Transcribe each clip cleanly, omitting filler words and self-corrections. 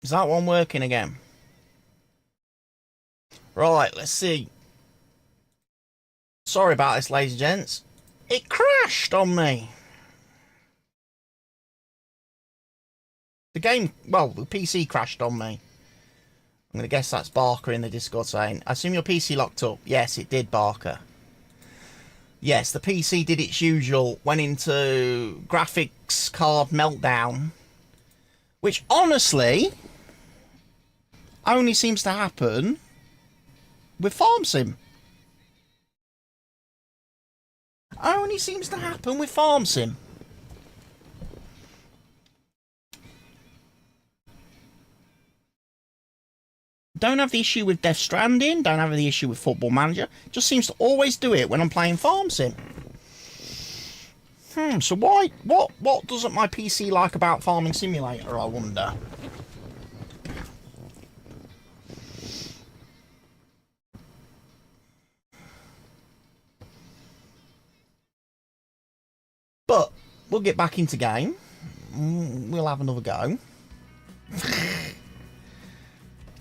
Is that one working again? Right, let's see. Sorry about this, ladies and gents. It crashed on me. The game, well, the PC crashed on me. I'm going to guess that's Barker in the Discord saying, I assume your PC locked up. Yes, it did, Barker. Yes, the PC did its usual, went into graphics card meltdown, which honestly only seems to happen with Farm Sim. Only seems to happen with Farm Sim. Don't have the issue with Death Stranding, don't have the issue with Football Manager. Just seems to always do it when I'm playing Farm Sim. So why, what doesn't my PC like about Farming Simulator, I wonder? But we'll get back into game. We'll have another go. It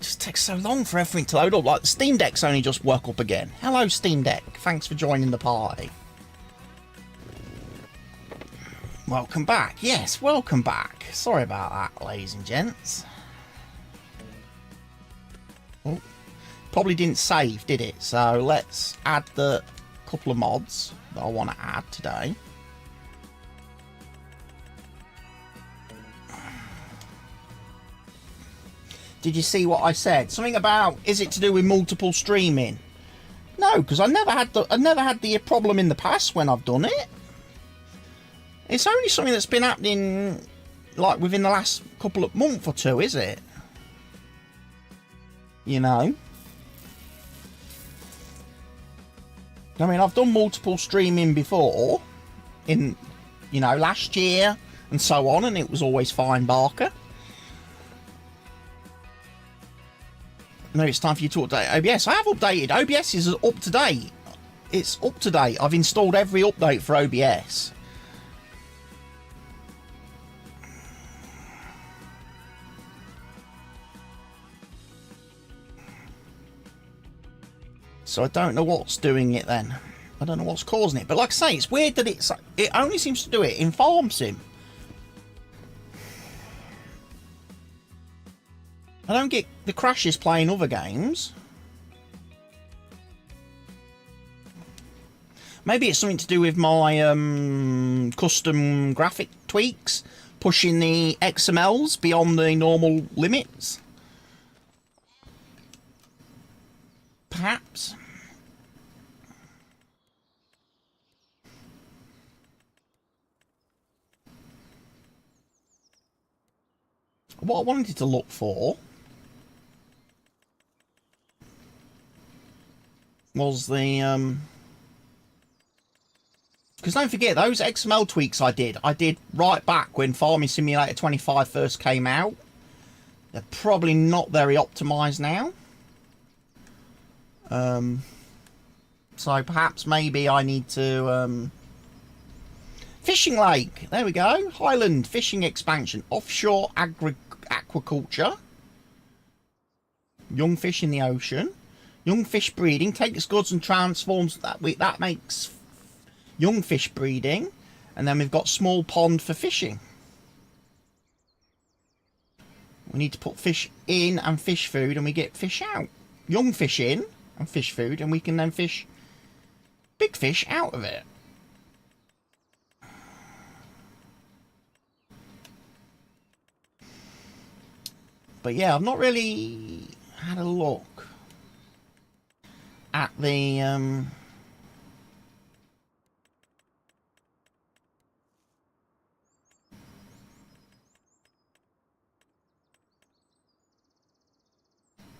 just takes so long for everything to load up. Like the Steam Deck's only just woke up again. Hello, Steam Deck. Thanks for joining the party. Welcome back. Yes, welcome back. Sorry about that, ladies and gents. Oh, probably didn't save, did it? So let's add the couple of mods that I want to add today. Did you see what I said? Something about, is it to do with multiple streaming? No, because I never had the problem in the past when I've done it. It's only something that's been happening like within the last couple of months or two, is it? You know? I mean, I've done multiple streaming before in, you know, last year and so on, and it was always fine, Barker. No, it's time for you to update OBS. I have updated. OBS is up to date. It's up to date. I've installed every update for OBS. So I don't know what's doing it then. I don't know what's causing it. But like I say, it's weird that it only seems to do it in Farm Sim. I don't get the crashes playing other games. Maybe it's something to do with my custom graphic tweaks, pushing the XMLs beyond the normal limits. Perhaps. What I wanted to look for was the because don't forget those XML tweaks I did right back when Farming Simulator 25 first came out. They're probably not very optimized now. So perhaps maybe I need to Fishing Lake, there we go. Highland Fishing Expansion, offshore aquaculture. Young fish in the ocean. Young fish breeding, takes goods and transforms that makes young fish breeding. And then we've got small pond for fishing. We need to put fish in and fish food and we get fish out. Young fish in and fish food and we can then fish big fish out of it. But yeah, I've not really had a look at the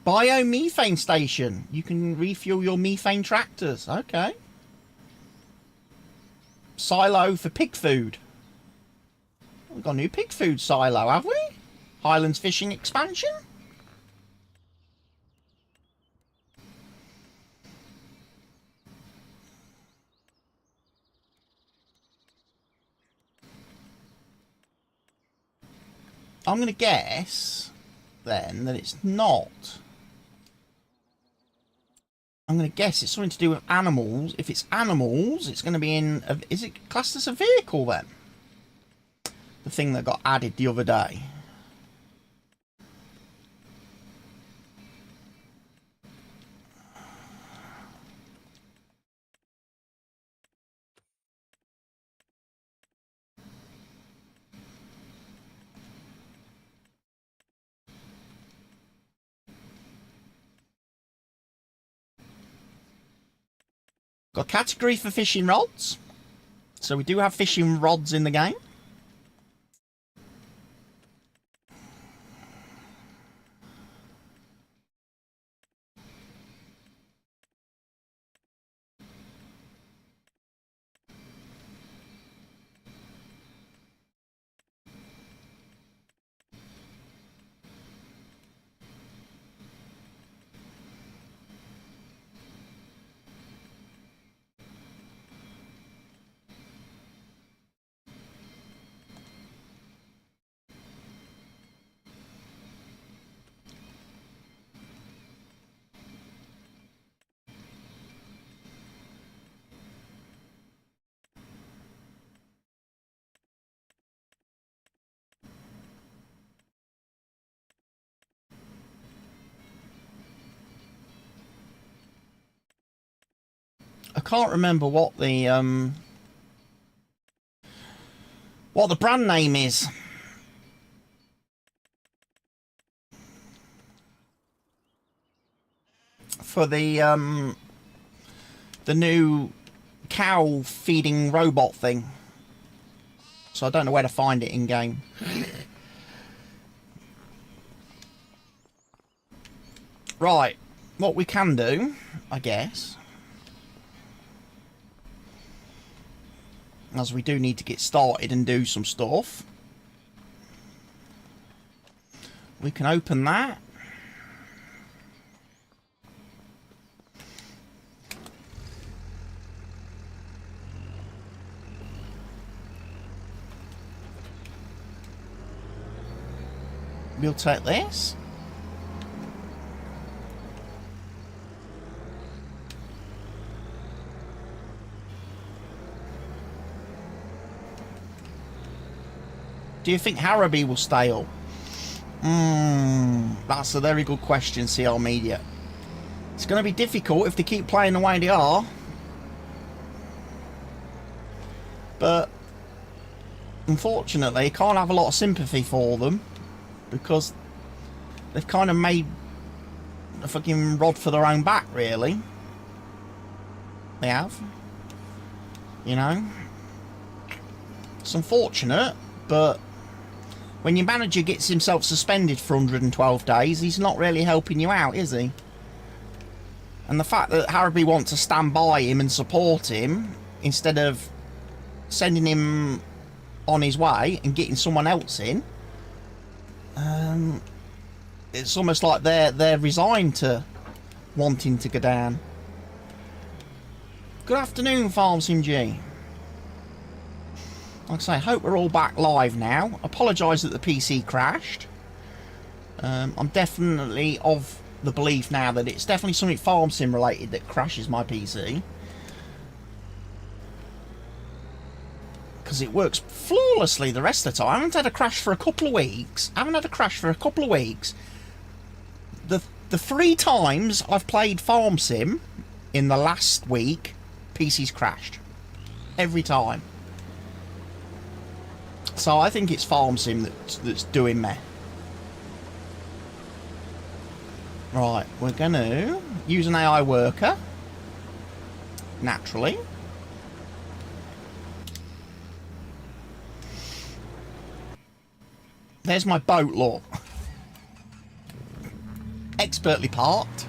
biomethane station. You can refuel your methane tractors. Okay. Silo for pig food. We've got a new pig food silo, have we? Highlands Fishing Expansion? I'm going to guess then that it's not. I'm going to guess it's something to do with animals. If it's animals, it's going to be in... is it classed as a vehicle then? The thing that got added the other day. Got a category for fishing rods. So we do have fishing rods in the game. I can't remember what the brand name is. For the new cow feeding robot thing. So I don't know where to find it in game. Right, what we can do, I guess, as we do need to get started and do some stuff, we can open that. We'll take this. Do you think Harrowby will stay up? That's a very good question, CL Media. It's going to be difficult if they keep playing the way they are. But unfortunately, I can't have a lot of sympathy for them because they've kind of made a fucking rod for their own back, really. They have. You know? It's unfortunate, but when your manager gets himself suspended for 112 days, he's not really helping you out, is he? And the fact that Harrowby want to stand by him and support him instead of sending him on his way and getting someone else in, it's almost like they're resigned to wanting to go down. Good afternoon, Farmsim G. Like I say, I hope we're all back live now. Apologise that the PC crashed. I'm definitely of the belief now that it's definitely something farm sim related that crashes my PC. Because it works flawlessly the rest of the time. I haven't had a crash for a couple of weeks. The 3 times I've played farm sim in the last week, PC's crashed. Every time. So I think it's farm sim that's doing me. Right, we're going to use an AI worker. Naturally. There's my boat, look. Expertly parked.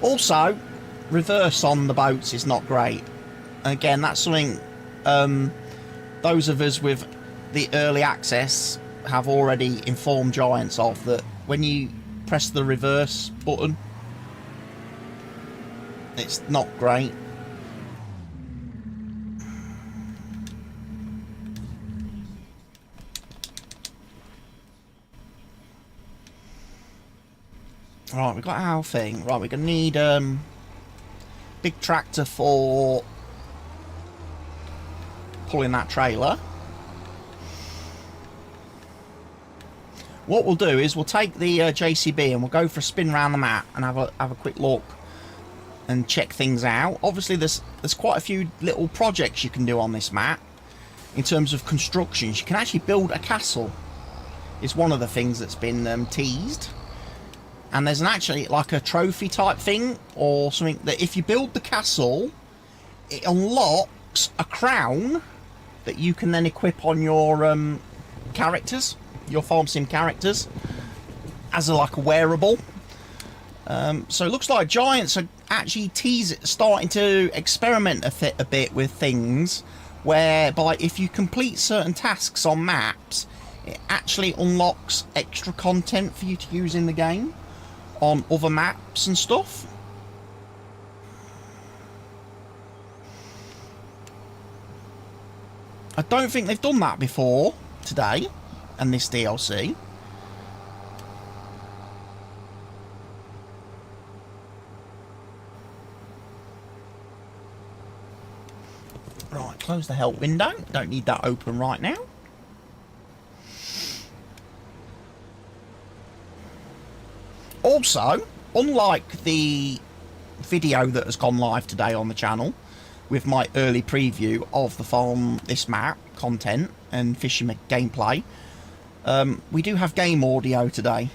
Also, reverse on the boats is not great. Again, that's something those of us with the early access have already informed Giants of, that when you press the reverse button, it's not great. Right, we've got our thing. Right, we're going to need big tractor for pulling that trailer. What we'll do is we'll take the JCB and we'll go for a spin around the map and have a quick look and check things out. Obviously, there's quite a few little projects you can do on this map in terms of constructions. You can actually build a castle. It's one of the things that's been teased. And there's actually like a trophy type thing or something that if you build the castle, it unlocks a crown that you can then equip on your characters, your farm sim characters, as like a wearable. So it looks like Giants are actually starting to experiment a bit with things whereby if you complete certain tasks on maps, it actually unlocks extra content for you to use in the game on other maps and stuff. I don't think they've done that before today and this DLC. Right, close the help window. Don't need that open right now. Also, unlike the video that has gone live today on the channel with my early preview of the farm, this map, content and fishing gameplay, we do have game audio today.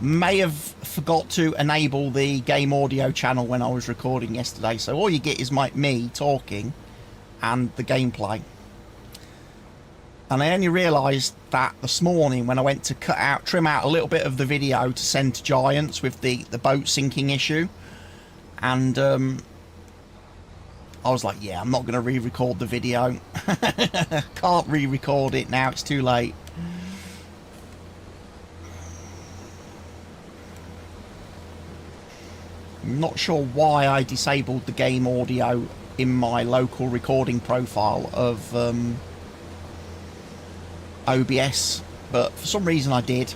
May have forgot to enable the game audio channel when I was recording yesterday, so all you get is me talking and the gameplay. And I only realised that this morning when I went to trim out a little bit of the video to send to Giants with the boat sinking issue. And I was like, yeah, I'm not going to re-record the video. Can't re-record it now, it's too late. I'm not sure why I disabled the game audio in my local recording profile of OBS, but for some reason I did.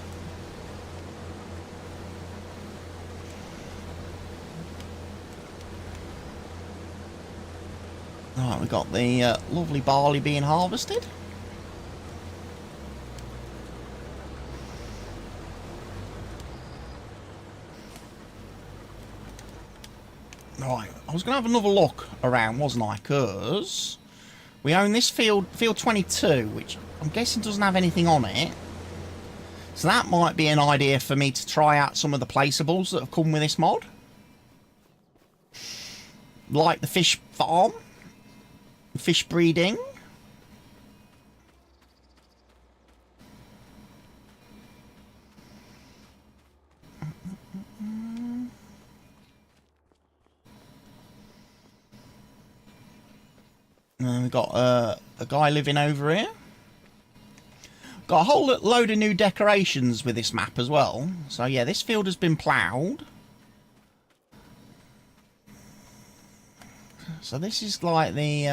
Right, we've got the lovely barley being harvested. Right, I was going to have another look around, wasn't I? Because we own this field 22, which I'm guessing doesn't have anything on it. So that might be an idea for me to try out some of the placeables that have come with this mod. Like the fish farm, fish breeding. And we've got a guy living over here. Got a whole load of new decorations with this map as well. So yeah, this field has been ploughed. So this is like the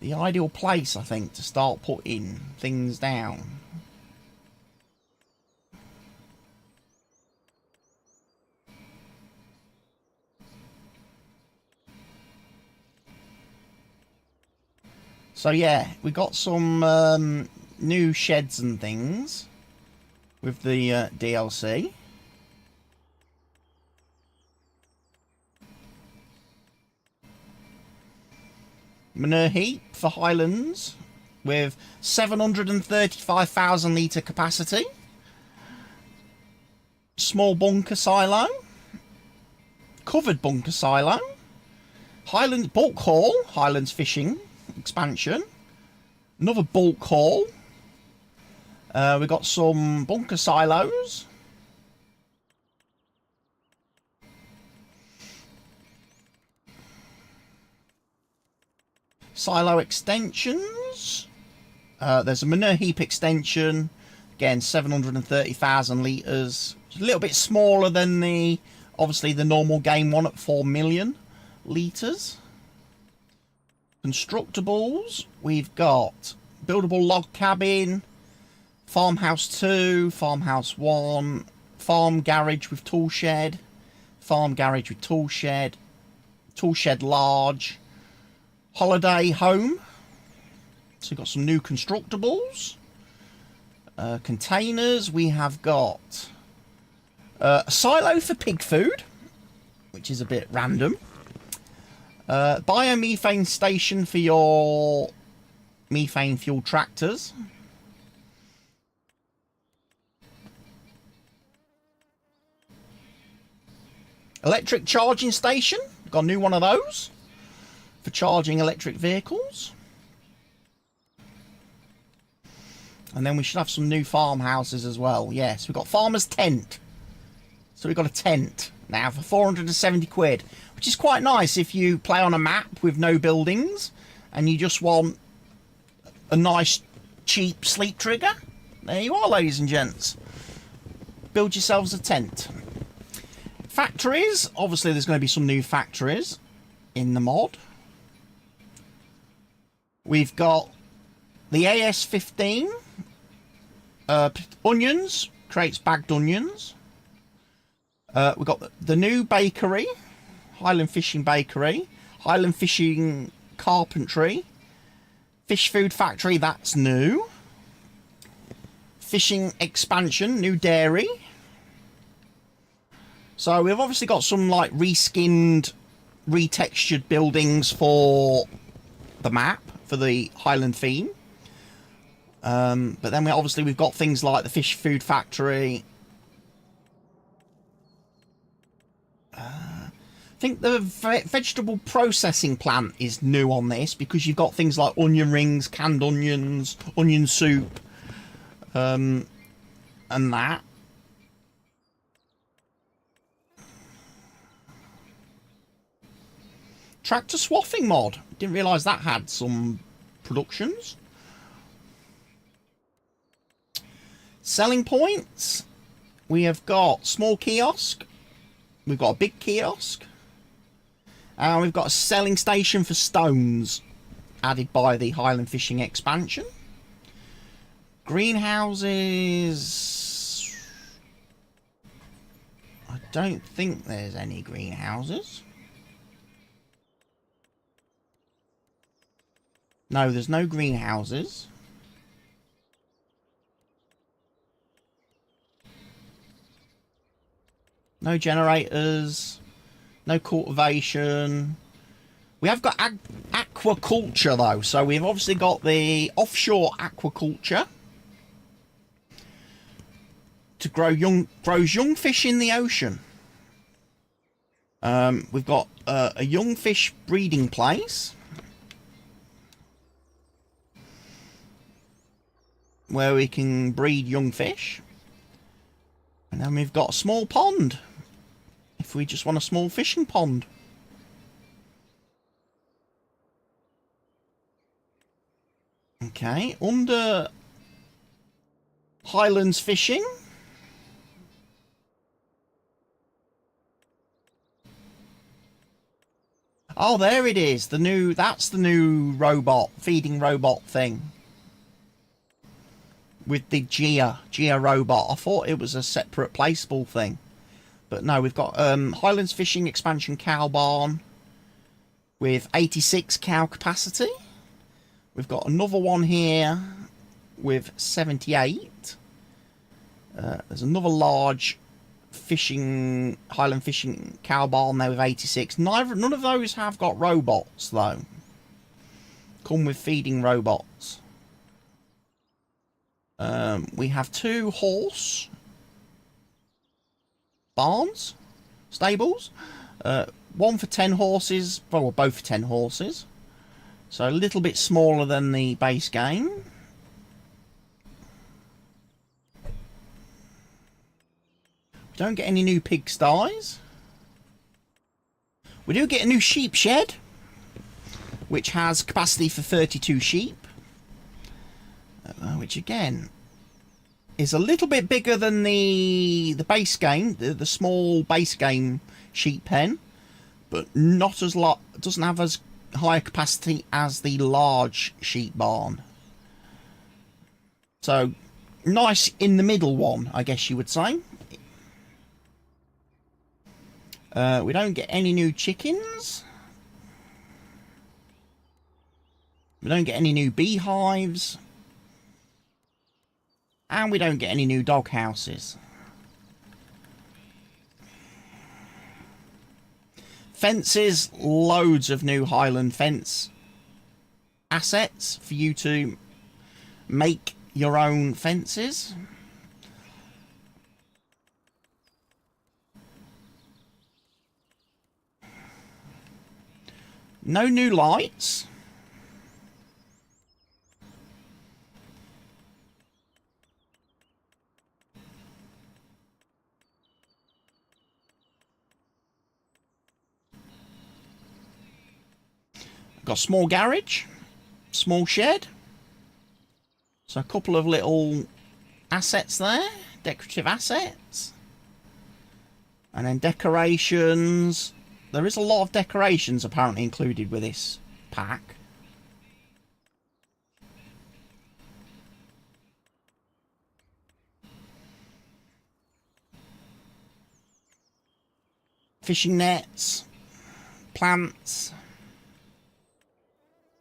ideal place, I think, to start putting things down. So yeah, we got some new sheds and things with the DLC. Manure heap for Highlands with 735,000 litre capacity. Small bunker silo. Covered bunker silo. Highlands bulk haul, Highlands Fishing Expansion. Another bulk haul. We got some bunker silos. Silo extensions. There's a manure heap extension. Again, 730,000 litres. A little bit smaller than the, obviously, the normal game one at 4 million litres. Constructables. We've got buildable log cabin, farmhouse 2, farmhouse 1, farm garage with tool shed, farm garage with tool shed large, holiday home. So we've got some new constructables. Containers. We have got a silo for pig food, which is a bit random. Biomethane station for your methane fuel tractors. Electric charging station. Got a new one of those for charging electric vehicles. And then we should have some new farmhouses as well. Yes, we've got farmer's tent. So we've got a tent now for 470 quid, which is quite nice if you play on a map with no buildings and you just want a nice cheap sleep trigger. There you are, ladies and gents. Build yourselves a tent. Factories. Obviously, there's going to be some new factories in the mod. We've got the AS15. Onions. Creates bagged onions. We've got the new bakery. Highland Fishing Bakery. Highland Fishing Carpentry. Fish Food Factory. That's new. Fishing Expansion. New dairy. So we've obviously got some like reskinned, retextured buildings for the map, for the Highland theme. But then we've got things like the Fish Food Factory. I think the vegetable processing plant is new on this because you've got things like onion rings, canned onions, onion soup, and that. Tractor swathing mod. Didn't realise that had some productions. Selling points. We have got small kiosk. We've got a big kiosk. And we've got a selling station for stones added by the Highland Fishing Expansion. Greenhouses. I don't think there's any greenhouses. No, there's no greenhouses. No generators. No cultivation. We have got aquaculture though. So we've obviously got the offshore aquaculture. To grows young fish in the ocean. We've got a young fish breeding place. Where we can breed young fish. And then we've got a small pond. If we just want a small fishing pond. Okay, under Highlands Fishing. Oh, there it is. That's the new robot, feeding robot thing. With the Gia robot. I thought it was a separate placeable thing. But no, we've got Highlands Fishing Expansion cow barn with 86 cow capacity. We've got another one here with 78. There's another large Highland Fishing cow barn there with 86. None of those have got robots though. Come with feeding robots. We have 2 horse barns, stables, one for 10 horses, well, both for 10 horses, so a little bit smaller than the base game. We don't get any new pigsties. We do get a new sheep shed. which has capacity for 32 sheep, which again is a little bit bigger than the base game, the small base game sheep pen, but not as doesn't have as high a capacity as the large sheep barn. So nice in the middle one, I guess you would say. We don't get any new chickens. We don't get any new beehives. And we don't get any new dog houses. Fences, loads of new Highland fence assets for you to make your own fences. No new lights. Got a small garage, small shed. So a couple of little assets there, decorative assets. And then decorations. There is a lot of decorations apparently included with this pack. Fishing nets, plants,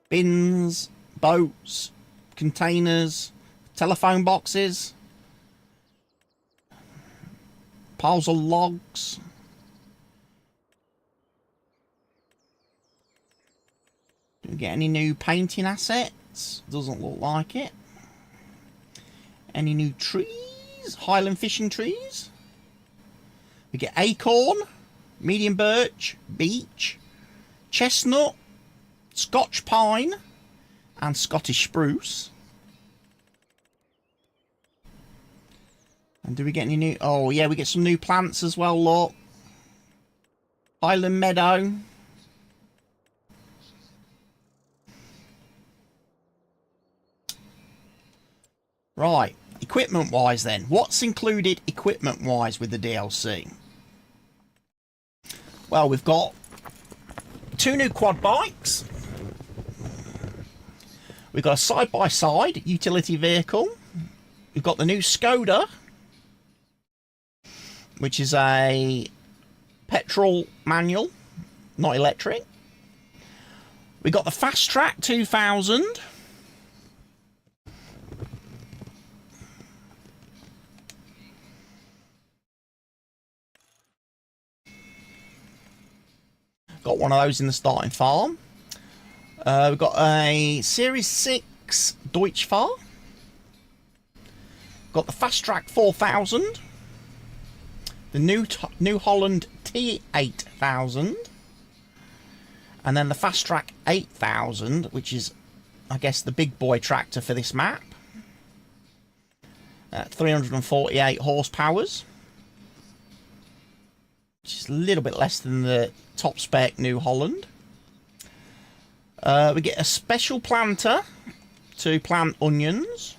bins, boats, containers, telephone boxes, piles of logs. Do we get any new painting assets? Doesn't look like it. Any new trees? Highland fishing trees? We get acorn, medium birch, beech, chestnut, Scotch pine, and Scottish spruce. And do we get any new... Oh, yeah, we get some new plants as well, look. Highland meadow. Right, equipment-wise then. What's included equipment-wise with the DLC? Well, we've got 2 new quad bikes. We've got a side-by-side utility vehicle. We've got the new Skoda, which is a petrol manual, not electric. We've got the Fast Track 2000. Got one of those in the starting farm. We've got a Series 6 Deutschfahr. Got the Fast Track 4000. The New Holland T8000. And then the Fast Track 8000, which is, I guess, the big boy tractor for this map. 348 horsepowers. Which is a little bit less than the top spec New Holland. We get a special planter to plant onions.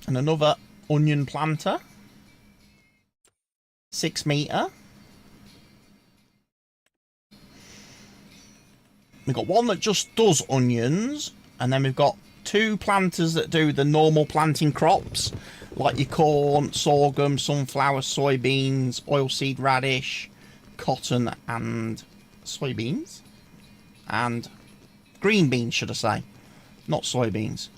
And another onion planter. 6 metre. We've got one that just does onions. And then we've got 2 planters that do the normal planting crops, like your corn, sorghum, sunflower, soybeans, oilseed radish, cotton and soybeans. And green beans, should I say. Not soybeans.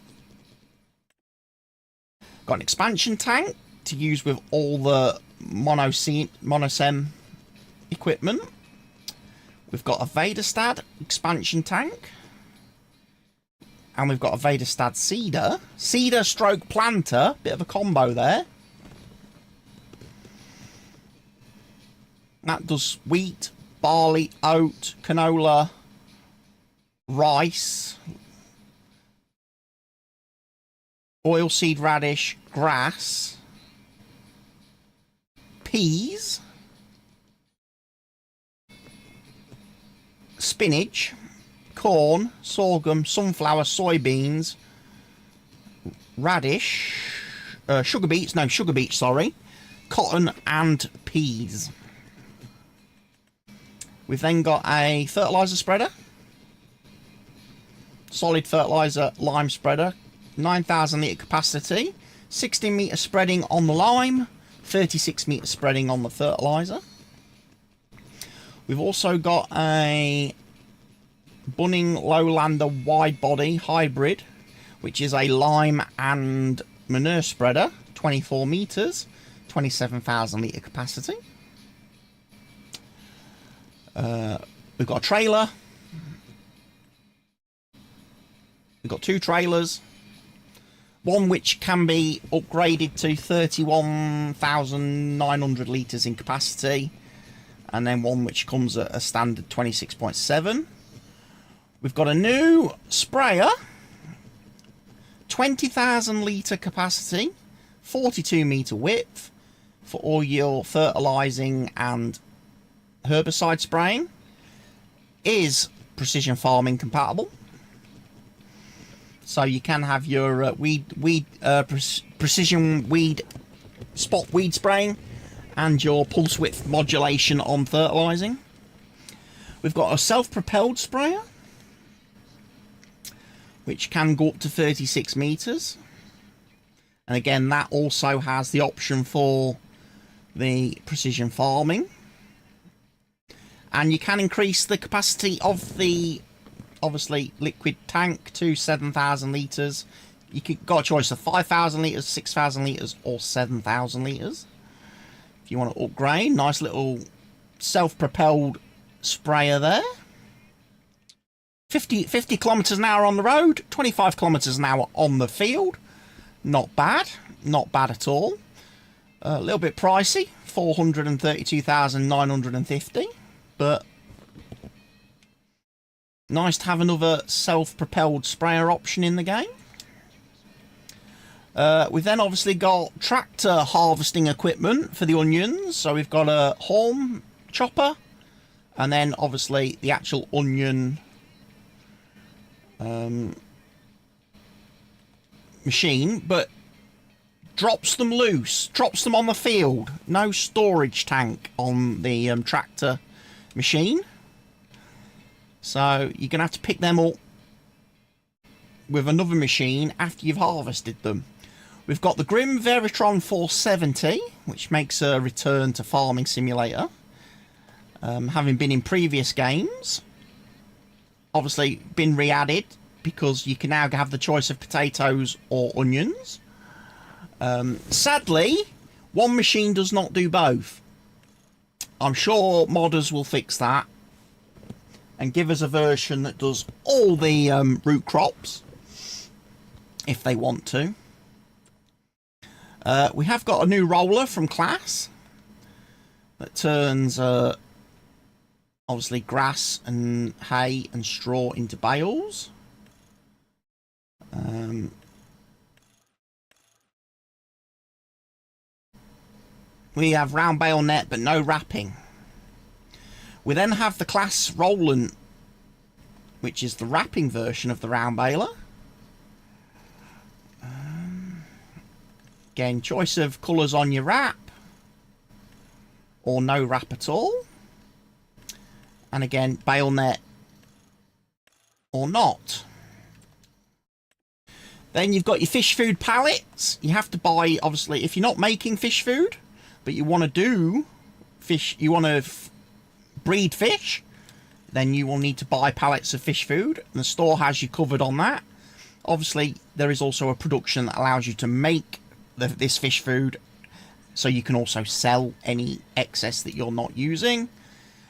Got an expansion tank to use with all the monosem equipment. We've got a Vaderstad expansion tank. And we've got a Vaderstad seeder. Seeder stroke planter. Bit of a combo there. That does wheat, barley, oat, canola, rice, oilseed radish, grass. peas, spinach, corn, sorghum, sunflower, soybeans, radish, sugar beets, sorry, cotton and peas. We've then got a fertiliser spreader, solid fertiliser lime spreader, 9,000 litre capacity, 16 metre spreading on the lime, 36 metre spreading on the fertiliser. We've also got a Bunning Lowlander wide body hybrid, which is a lime and manure spreader, 24 metres, 27,000 litre capacity. We've got a trailer. We've got 2 trailers. One which can be upgraded to 31,900 litres in capacity, and then one which comes at a standard 26.7. We've got a new sprayer, 20,000 litre capacity, 42 metre width, for all your fertilising and herbicide spraying. Is precision farming compatible, so you can have your precision weed spot weed spraying and your pulse width modulation on fertilising. We've got a self-propelled sprayer which can go up to 36 metres, and again that also has the option for the precision farming. And you can increase the capacity of the, obviously, liquid tank to 7,000 litres. You got a choice of 5,000 litres, 6,000 litres, or 7,000 litres. If you want to upgrade, nice little self-propelled sprayer there. 50 kilometres an hour on the road, 25 kilometres an hour on the field. Not bad, not bad at all. A little bit pricey, 432,950. But nice to have another self-propelled sprayer option in the game. We've then obviously got tractor harvesting equipment for the onions. So we've got a horn chopper, and then obviously the actual onion machine, but drops them loose, drops them on the field. No storage tank on the tractor machine, so you're gonna have to pick them up with another machine after you've harvested them. We've got the Grim Veritron 470, which makes a return to Farming Simulator, having been in previous games. Obviously been re-added because you can now have the choice of potatoes or onions. Sadly, one machine does not do both. I'm sure modders will fix that and give us a version that does all the root crops if they want to. We have got a new roller from Class that turns obviously grass and hay and straw into bales. We have round bale net but no wrapping. We then have the Class Roland, which is the wrapping version of the round baler. Again, choice of colours on your wrap, or no wrap at all. And again, bale net or not. Then you've got your fish food pallets. You have to buy, obviously, if you're not making fish food, but you want to do fish, you want to breed fish, then you will need to buy pallets of fish food, and the store has you covered on that. Obviously, there is also a production that allows you to make this fish food, so you can also sell any excess that you're not using.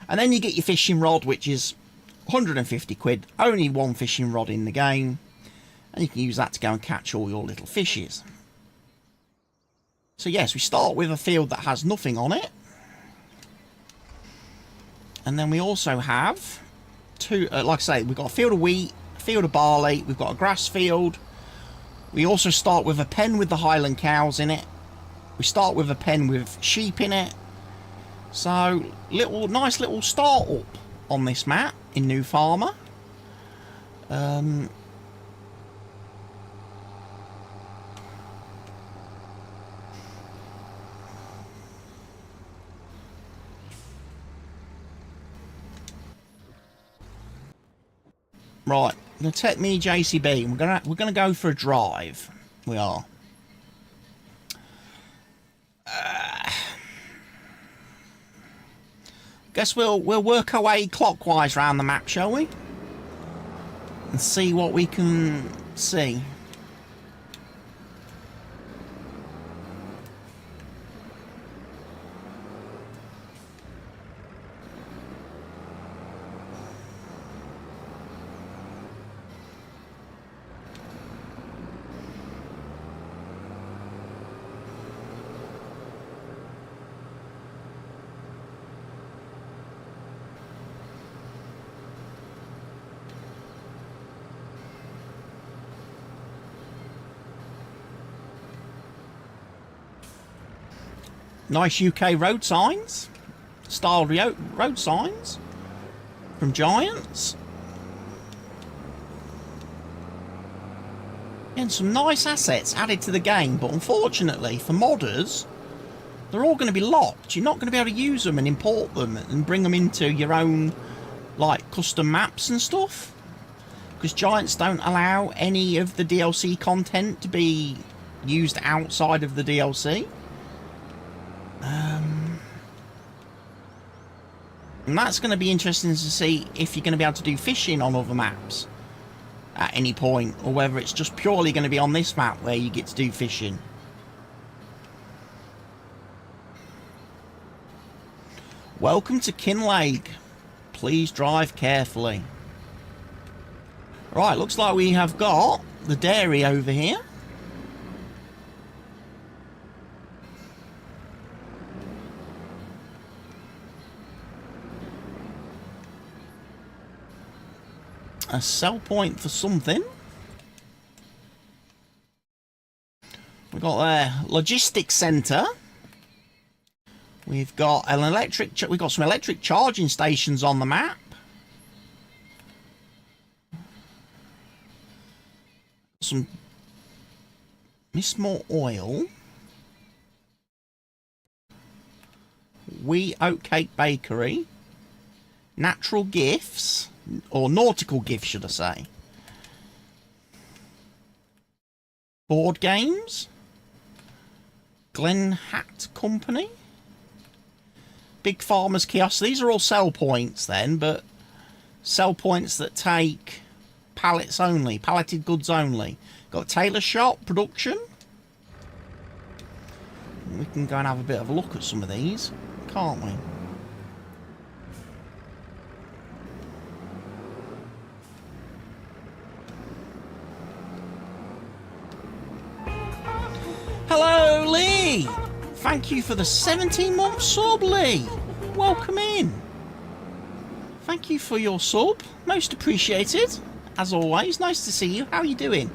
And then you get your fishing rod, which is 150 quid, only one fishing rod in the game, and you can use that to go and catch all your little fishes. So yes, we start with a field that has nothing on it. And then we also have two, like I say, we've got a field of wheat, a field of barley, we've got a grass field. We also start with a pen with the Highland cows in it. We start with a pen with sheep in it. So, nice little start up on this map in New Farmer. Right, I'm gonna take me JCB and we're gonna go for a drive. We are. Guess we'll work our way clockwise around the map, shall we? And see what we can see. Nice UK road signs. Style road signs. From Giants. And some nice assets added to the game. But unfortunately, for modders, they're all going to be locked. You're not going to be able to use them and import them and bring them into your own, like, custom maps and stuff. Because Giants don't allow any of the DLC content to be used outside of the DLC. And that's going to be interesting to see if you're going to be able to do fishing on other maps at any point, or whether it's just purely going to be on this map where you get to do fishing. Welcome to Kinlaig. Please drive carefully. Right, looks like we have got the dairy over here. A sell point for something. We've got a logistics centre. We've got an we've got some electric charging stations on the map. Some Miss More Oil. Wee Oatcake Bakery. Natural Gifts. Or nautical gifts, should I say. Board games. Glen Hat Company. Big Farmer's Kiosk. These are all sell points then, but sell points that take pallets only, palleted goods only. Got Tailor Shop Production. We can go and have a bit of a look at some of these, can't we? Hello, Lee! Thank you for the 17-month sub, Lee! Welcome in! Thank you for your sub. Most appreciated. As always, nice to see you. How are you doing?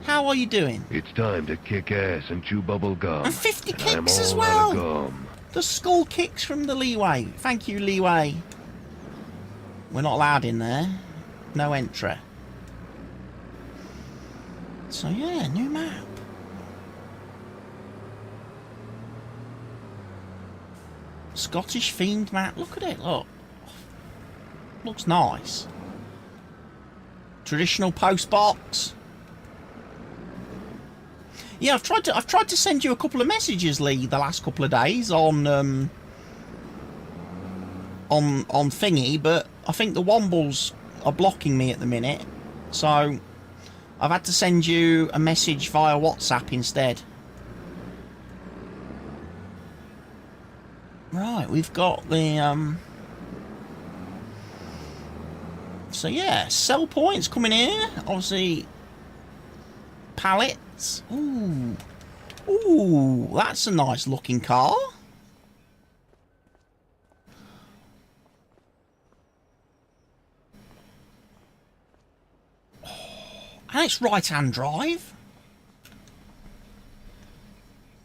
How are you doing? It's time to kick ass and chew bubble gum. And 50 kicks as well! The skull kicks from the Leeway. Thank you, Leeway. We're not allowed in there. No entry. So yeah, new map. Scottish themed map. Look at it, look. Looks nice. Traditional post box. Yeah, I've tried to send you a couple of messages, Lee, the last couple of days on thingy, but I think the Wombles are blocking me at the minute. So I've had to send you a message via WhatsApp instead. Right, we've got the so yeah, sell points coming here. Obviously, pallets. Ooh, ooh, that's a nice looking car. And it's right-hand drive.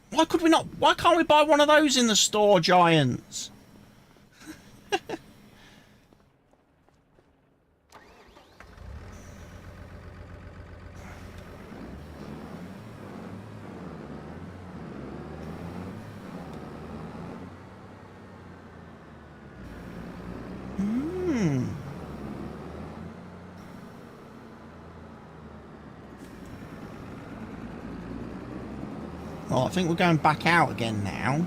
Why could we not? Why can't we buy one of those in the store, Giants? Well, I think we're going back out again now.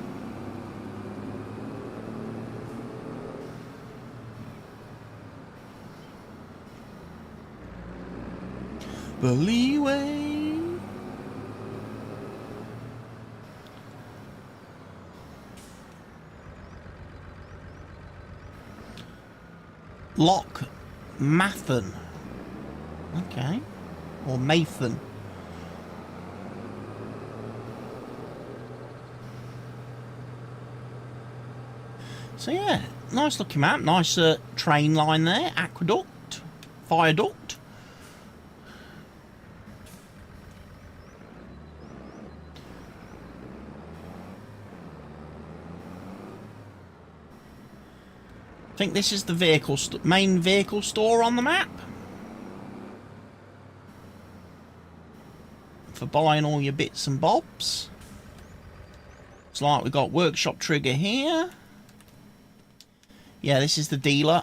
The leeway. Loch Mathen. Okay. Or Mathen. So yeah, nice looking map. Nice train line there. Aqueduct. Viaduct. I think this is the vehicle main vehicle store on the map. For buying all your bits and bobs. It's like we've got workshop trigger here. Yeah, this is the dealer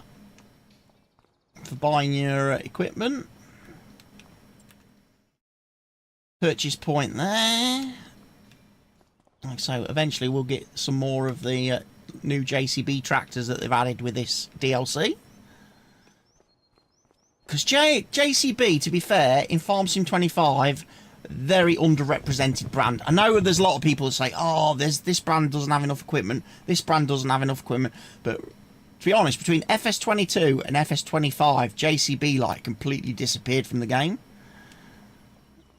for buying your equipment. Purchase point there. Like so, eventually we'll get some more of the new JCB tractors that they've added with this DLC. Because JCB, to be fair, in Farm Sim 25, very underrepresented brand. I know there's a lot of people that say, oh, this brand doesn't have enough equipment, this brand doesn't have enough equipment, but to be honest, between FS22 and FS25, JCB like completely disappeared from the game.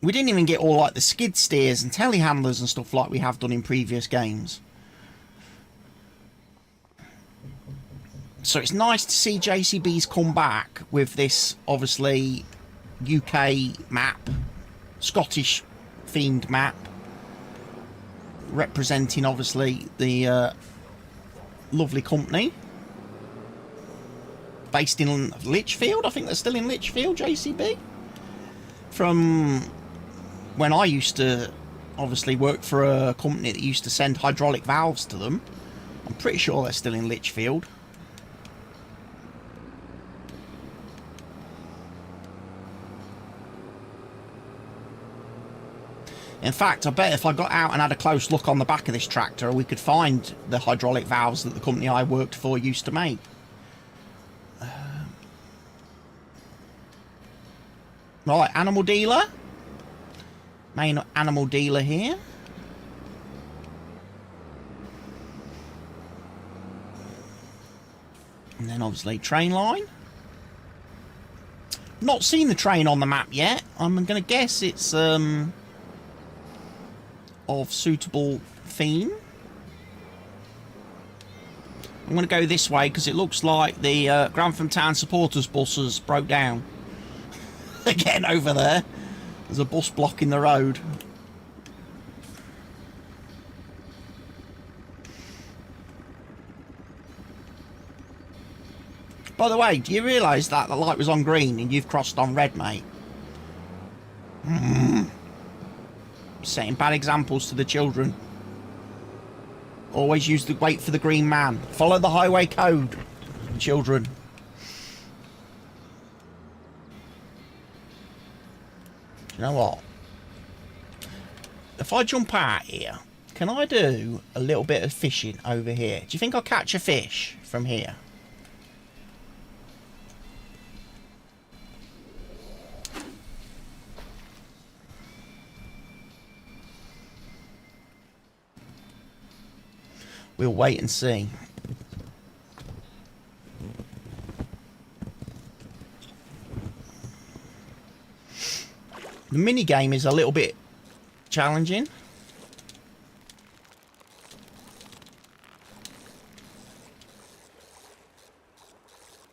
We didn't even get all like the skid steers and telehandlers and stuff like we have done in previous games. So it's nice to see JCB's come back with this, obviously, UK map, Scottish themed map, representing obviously the lovely company. Based in Lichfield, I think they're still in Lichfield, JCB. From when I used to obviously work for a company that used to send hydraulic valves to them. I'm pretty sure they're still in Lichfield. In fact, I bet if I got out and had a close look on the back of this tractor, we could find the hydraulic valves that the company I worked for used to make. Right, animal dealer. Main animal dealer here. And then obviously train line. Not seen the train on the map yet. I'm going to guess it's of suitable theme. I'm going to go this way because it looks like the Grantham Town supporters buses broke down. Again over there. There's a bus blocking the road. By the way, do you realise that the light was on green and you've crossed on red, mate? Setting bad examples to the children. Always wait for the green man. Follow the highway code, children. You know what? If I jump out here, can I do a little bit of fishing over here? Do you think I'll catch a fish from here? We'll wait and see. The mini game is a little bit challenging.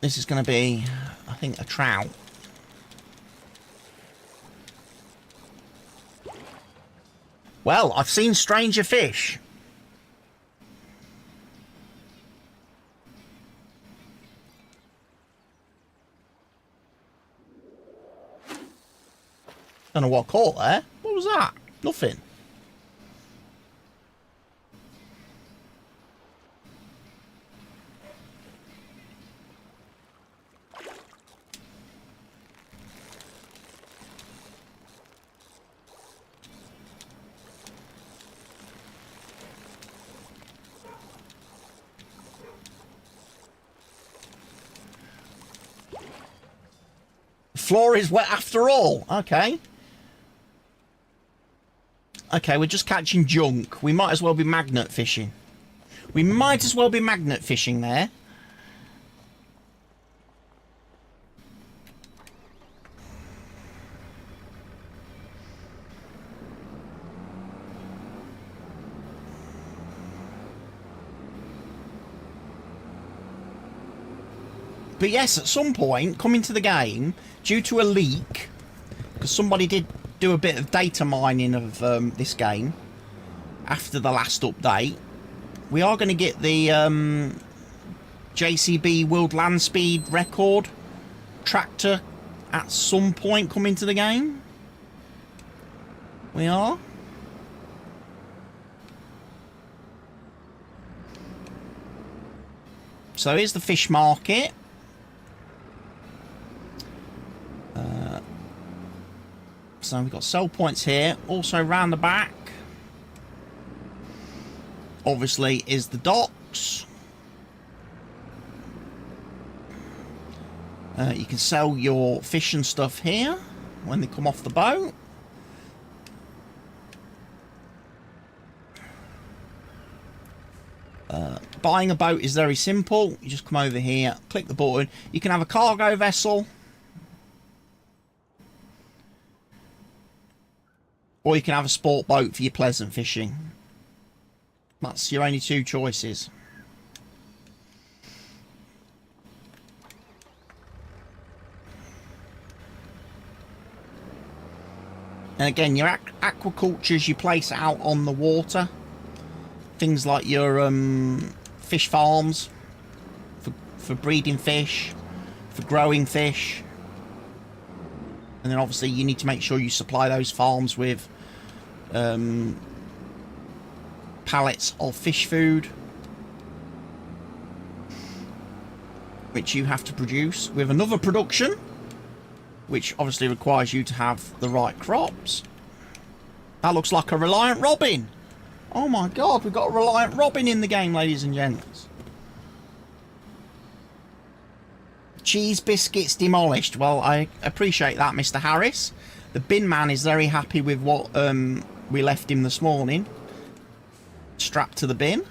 This is going to be, I think, a trout. Well, I've seen stranger fish. Don't know what caught there. What was that? Nothing. Floor is wet after all. Okay. Okay, we're just catching junk. We might as well be magnet fishing. We might as well be magnet fishing there. But yes, at some point, coming to the game, due to a leak, because somebody did do a bit of data mining of this game after the last update, we are going to get the JCB World Land Speed record tractor at some point coming to the game. We are. So here's the fish market. So we've got sell points here. Also round the back, obviously, is the docks. You can sell your fish and stuff here when they come off the boat. Buying a boat is very simple. You just come over here, click the button. You can have a cargo vessel, or you can have a sport boat for your pleasant fishing. That's your only two choices. And again, your aquacultures you place out on the water. Things like your fish farms for breeding fish, for growing fish. And then obviously you need to make sure you supply those farms with pallets of fish food, which you have to produce with another production, which obviously requires you to have the right crops. That looks like a Reliant Robin. Oh my god, we've got a Reliant Robin in the game, ladies and gents. Cheese biscuits demolished. Well, I appreciate that, Mr. Harris. The bin man is very happy with what we left him this morning, strapped to the bin.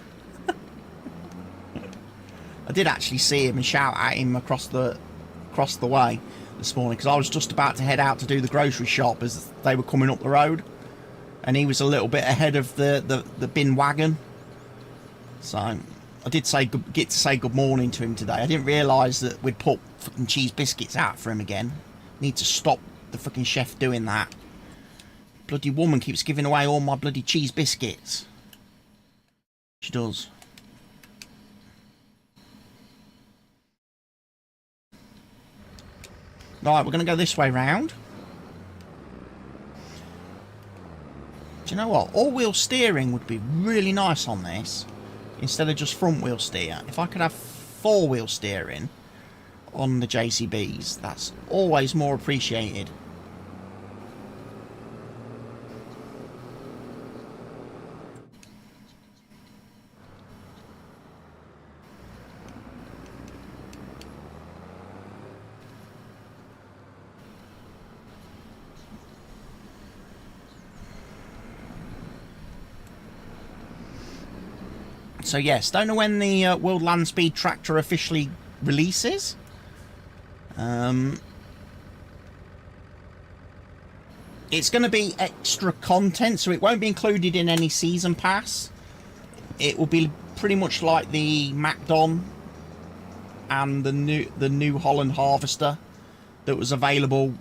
I did actually see him and shout at him across the way this morning, because I was just about to head out to do the grocery shop as they were coming up the road, and he was a little bit ahead of the bin wagon. So I did get to say good morning to him today. I didn't realise that we'd put fucking cheese biscuits out for him again. Need to stop the fucking chef doing that. Bloody woman keeps giving away all my bloody cheese biscuits. She does. Right, we're going to go this way round. Do you know what? All-wheel steering would be really nice on this, instead of just front-wheel steer. If I could have four-wheel steering on the JCBs, that's always more appreciated. So yes, don't know when the World Land Speed Tractor officially releases. It's going to be extra content, so it won't be included in any season pass. It will be pretty much like the Macdon and the New Holland Harvester that was available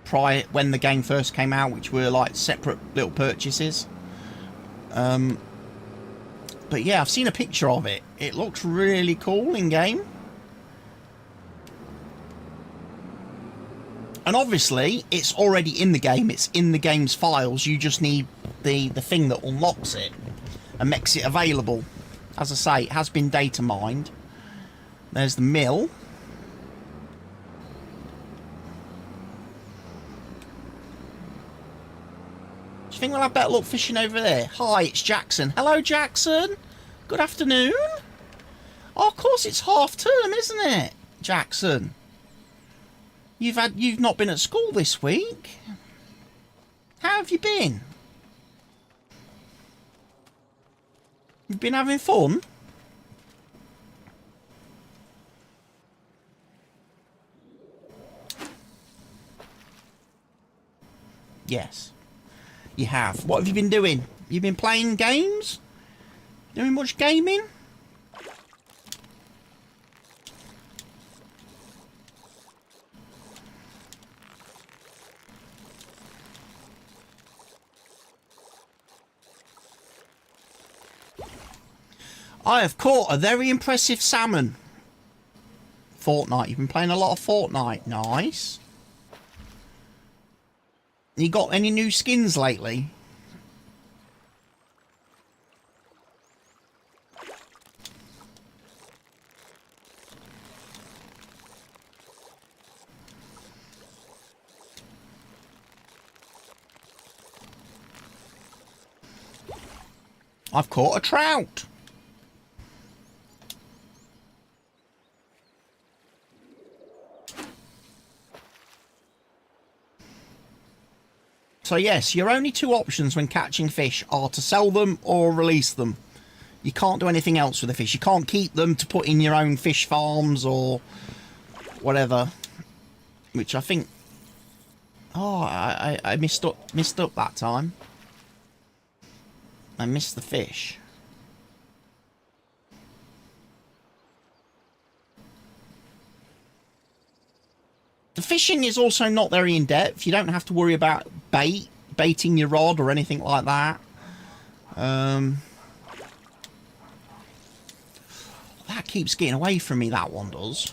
prior when the game first came out, which were like separate little purchases. But yeah, I've seen a picture of it. It looks really cool in game. And obviously, it's already in the game. It's in the game's files. You just need the thing that unlocks it and makes it available. As I say, it has been data mined. There's the mill. Do you think we'll have better luck fishing over there? Hi, it's Jackson. Hello, Jackson. Good afternoon. Oh, of course, it's half term, isn't it, Jackson? You've not been at school this week. How have you been? You've been having fun? Yes, you have. What have you been doing? You've been playing games? Doing much gaming? I have caught a very impressive salmon. Fortnite. You've been playing a lot of Fortnite. Nice. You got any new skins lately? I've caught a trout. So yes, your only two options when catching fish are to sell them or release them. You can't do anything else with the fish. You can't keep them to put in your own fish farms or whatever. Which I think... Oh, I missed up that time. I missed the fish. The fishing is also not very in-depth. You don't have to worry about baiting your rod or anything like that. That keeps getting away from me, that one does.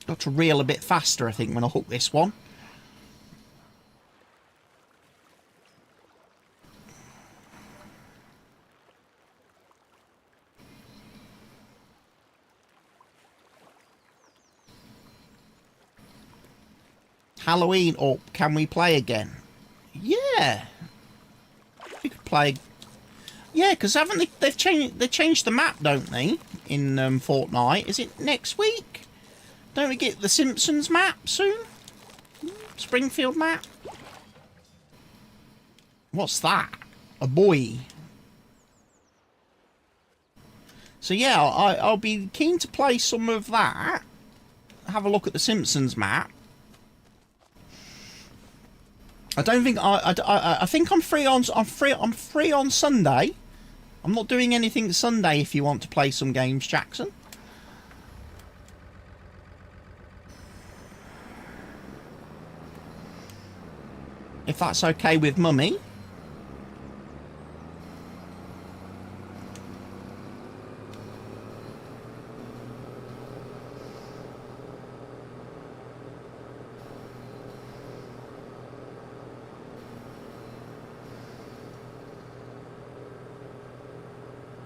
Got to reel a bit faster, I think, when I hook this one. Halloween up, can we play again? Yeah. We could play. Yeah, because haven't they changed the map, don't they? In Fortnite. Is it next week? Don't we get the Simpsons map soon? Springfield map? What's that? A buoy. So yeah, I'll be keen to play some of that. Have a look at the Simpsons map. I don't think I think I'm free on Sunday. I'm not doing anything Sunday if you want to play some games, Jackson. If that's okay with Mummy.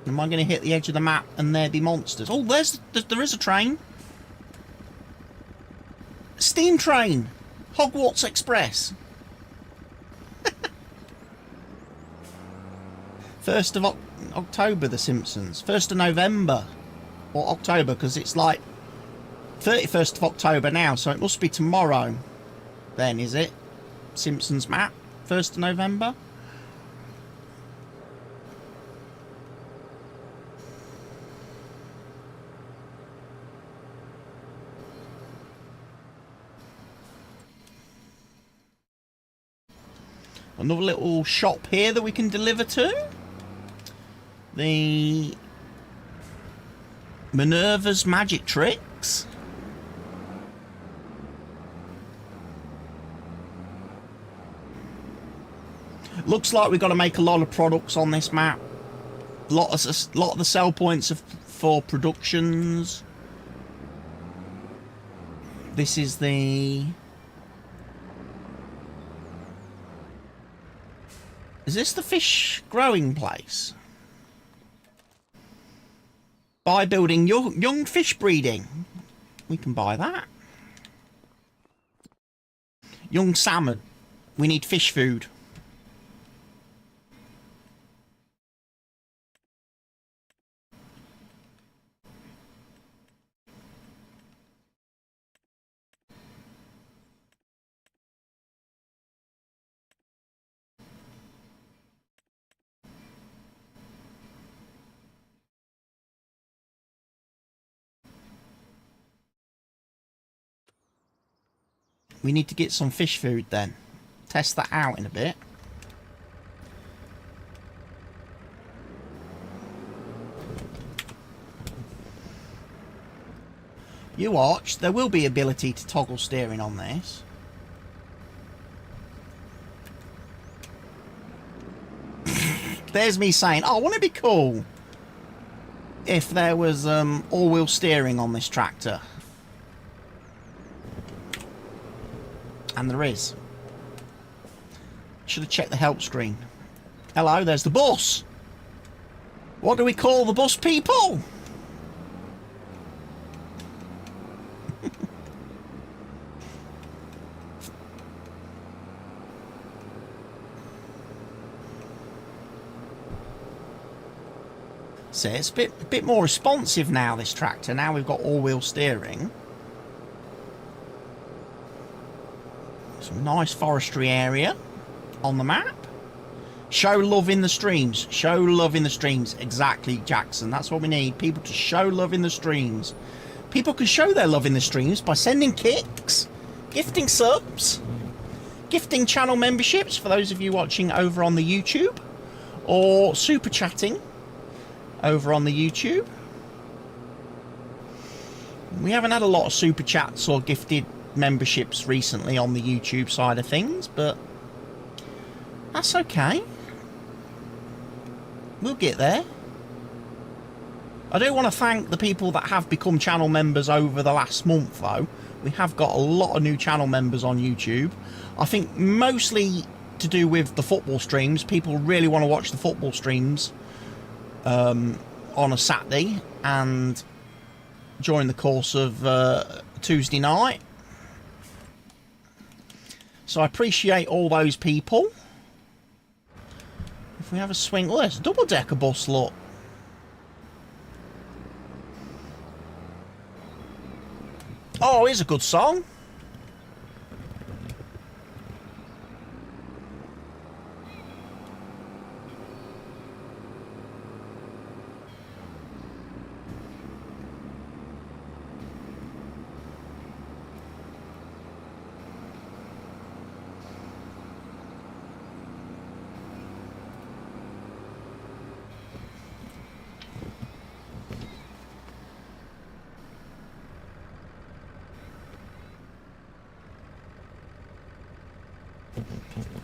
Am I going to hit the edge of the map and there be monsters? Oh, there is a train. Steam train. Hogwarts Express. 1st of October, The Simpsons. 1st of November. Or October, because it's like 31st of October now, so it must be tomorrow. Then, is it? Simpsons map. 1st of November. Another little shop here that we can deliver to. The Minerva's Magic Tricks. Looks like we've got to make a lot of products on this map. lot of the sell points are for productions. This is the... Is this the fish growing place? By building young fish breeding. We can buy that. Young salmon. We need fish food. We need to get some fish food then. Test that out in a bit. You watch, there will be ability to toggle steering on this. There's me saying, oh, wouldn't it be cool if there was all-wheel steering on this tractor? And there is. Should have checked the help screen. Hello, there's the bus. What do we call the bus people? See, it's a bit more responsive now, this tractor. Now we've got all-wheel steering. Some nice forestry area on the map. Show love in the streams. Show love in the streams. Exactly, Jackson. That's what we need. People to show love in the streams. People can show their love in the streams by sending kicks, gifting subs, gifting channel memberships for those of you watching over on the YouTube, or super chatting over on the YouTube. We haven't had a lot of super chats or gifted memberships recently on the YouTube side of things, but that's okay. We'll get there. I do want to thank the people that have become channel members over the last month, though. We have got a lot of new channel members on YouTube. I think mostly to do with the football streams. People really want to watch the football streams on a Saturday and during the course of Tuesday night. So I appreciate all those people. If we have a swing... Oh, there's a double-decker bus, look. Oh, here's a good song.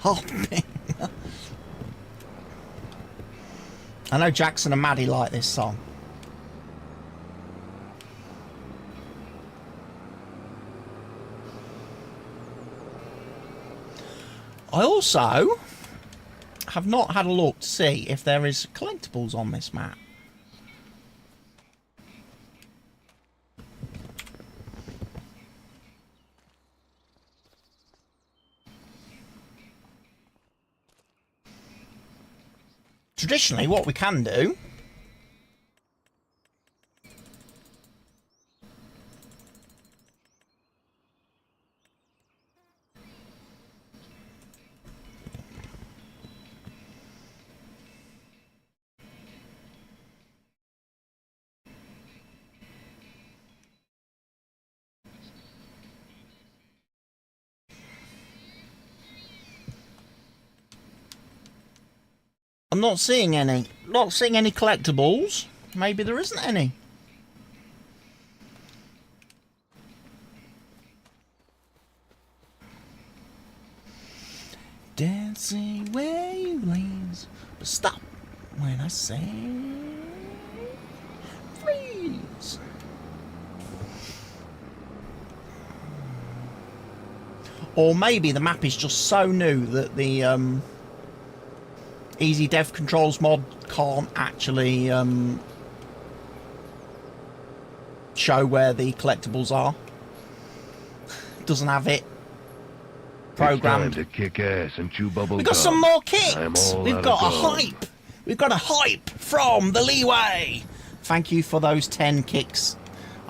Hopping. I know Jackson and Maddie like this song. I also have not had a look to see if there is collectibles on this map. Traditionally, what we can do I'm not seeing any. Not seeing any collectibles. Maybe there isn't any. Dancing where you leans. But stop. When I say freeze. Or maybe the map is just so new that the Easy Dev Controls mod can't actually show where the collectibles are. Doesn't have it programmed. It's time to kick ass and chew bubble We've got gum. some more I'm kicks. all We've out got a of gum. hype. We've got a hype from the Leeway. Thank you for those 10 kicks.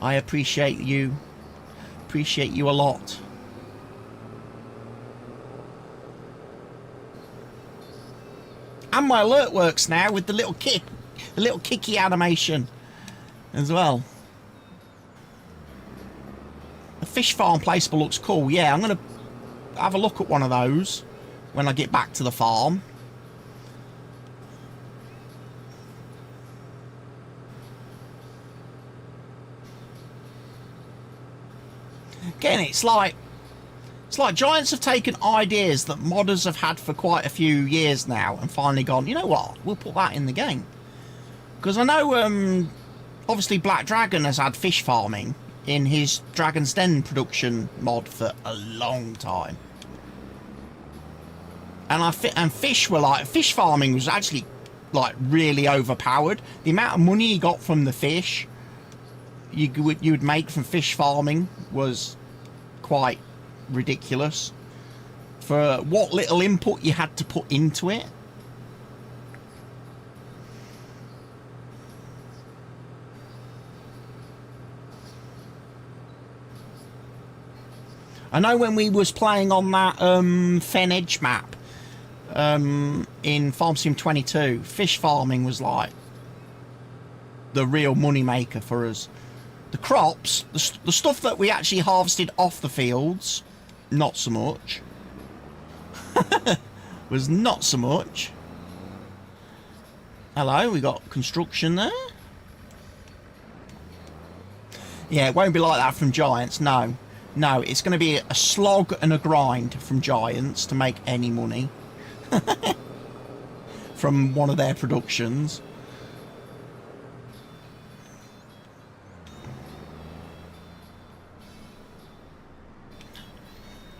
I appreciate you. Appreciate you a lot. And my alert works now with the little kick, the little kicky animation as well. The fish farm placeable looks cool. Yeah, I'm going to have a look at one of those when I get back to the farm. Again, it's like Giants have taken ideas that modders have had for quite a few years now and finally gone, you know what, we'll put that in the game. Because I know, obviously Black Dragon has had fish farming in his Dragon's Den production mod for a long time. And fish farming was actually like really overpowered. The amount of money you got from the fish you would make from fish farming was quite ridiculous for what little input you had to put into it. I know when we was playing on that Fen Edge map in Farm Sim 22, fish farming was like the real money maker for us. The crops, the stuff that we actually harvested off the fields, not so much. Was not so much. Hello, we got construction there. Yeah, it won't be like that from Giants, no. No, it's going to be a slog and a grind from Giants to make any money. From one of their productions.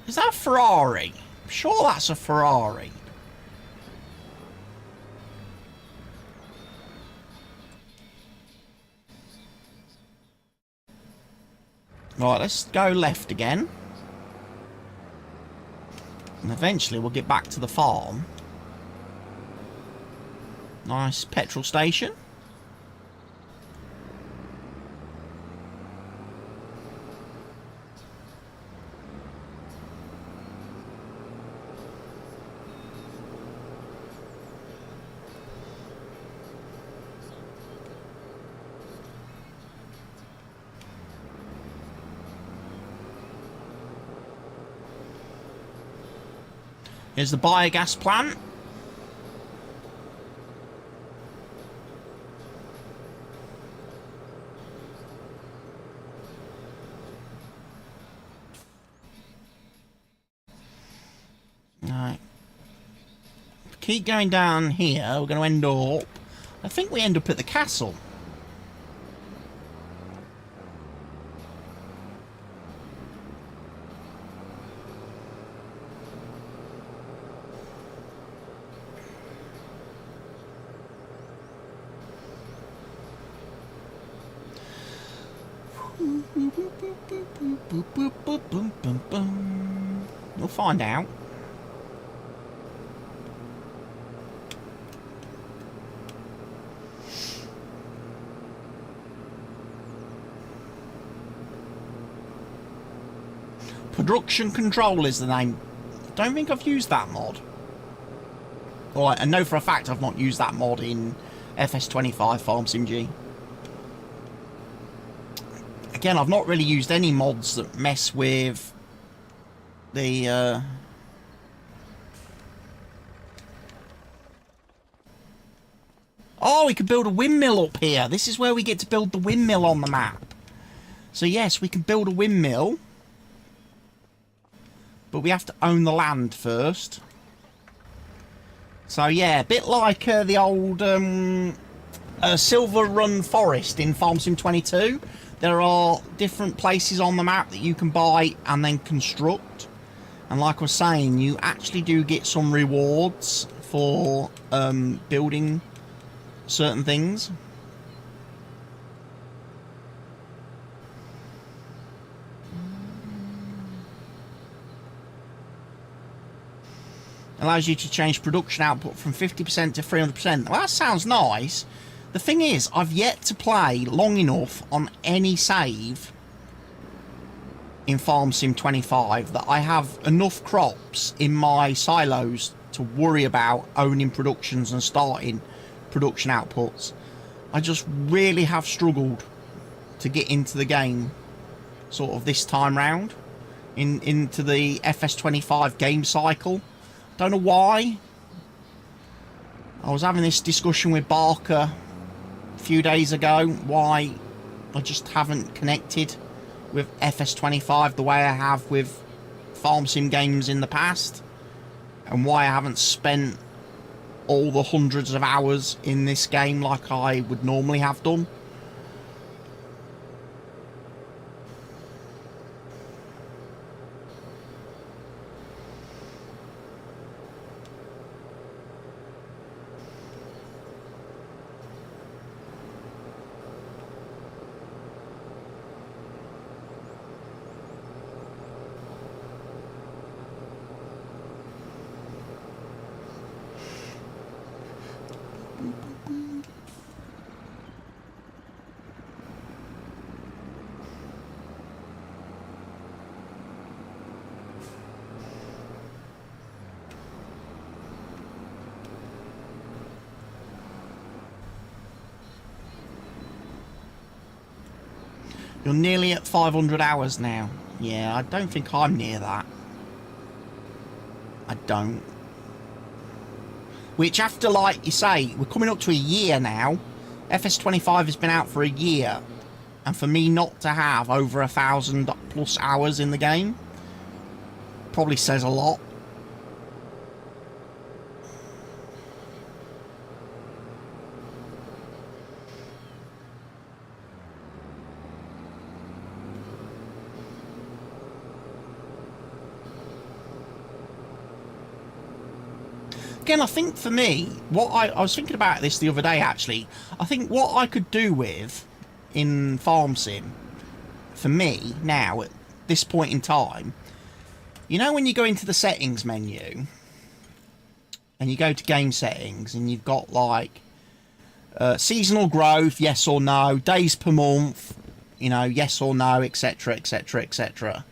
Is that a Ferrari? I'm sure that's a Ferrari. Right, let's go left again. And eventually we'll get back to the farm. Nice petrol station. Here's the biogas plant. Right. Keep going down here. We're going to end up... I think we end up at the castle. We'll find out. Production Control is the name. Don't think I've used that mod. Well, I know for a fact I've not used that mod in FS25 Farm Sim G. Again, I've not really used any mods that mess with the Oh, we could build a windmill up here. This is where we get to build the windmill on the map. So yes, we can build a windmill. But we have to own the land first. So yeah, a bit like the old Silver Run Forest in Farm Sim 22. There are different places on the map that you can buy and then construct. And like I was saying, you actually do get some rewards for building certain things. Allows you to change production output from 50% to 300%. Well, that sounds nice. The thing is, I've yet to play long enough on any save in Farm Sim 25 that I have enough crops in my silos to worry about owning productions and starting production outputs. I just really have struggled to get into the game sort of this time round into the FS25 game cycle. Don't know why. I was having this discussion with Barker a few days ago why I just haven't connected with FS25 the way I have with Farm Sim games in the past, and why I haven't spent all the hundreds of hours in this game like I would normally have done. You're nearly at 500 hours now. Yeah, I don't think I'm near that. I don't. Which, after, like you say, we're coming up to a year now. FS25 has been out for a year. And for me not to have over 1,000+ hours in the game probably says a lot. Again, I think for me, what I was thinking about this the other day actually, I think what I could do with in Farm Sim, for me now at this point in time, you know when you go into the settings menu and you go to game settings and you've got like seasonal growth, yes or no, days per month, you know, yes or no, etc, etc, etc.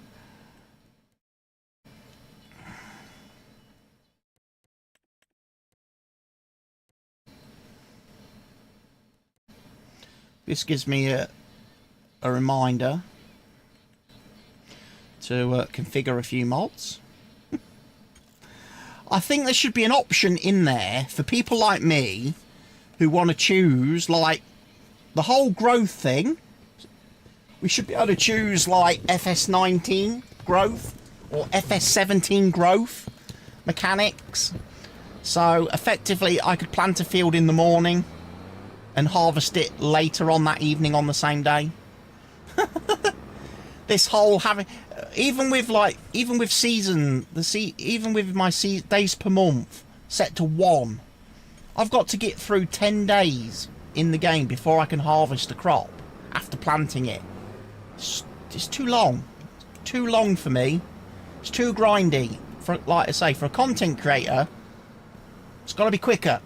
This gives me a reminder to configure a few mods. I think there should be an option in there for people like me who want to choose like the whole growth thing. We should be able to choose like FS19 growth or FS17 growth mechanics. So effectively I could plant a field in the morning and harvest it later on that evening on the same day. This whole having, even with my days per month set to 1, I've got to get through 10 days in the game before I can harvest a crop after planting it. It's too long. Too long for me. It's too grindy. For, like I say, for a content creator, it's got to be quicker.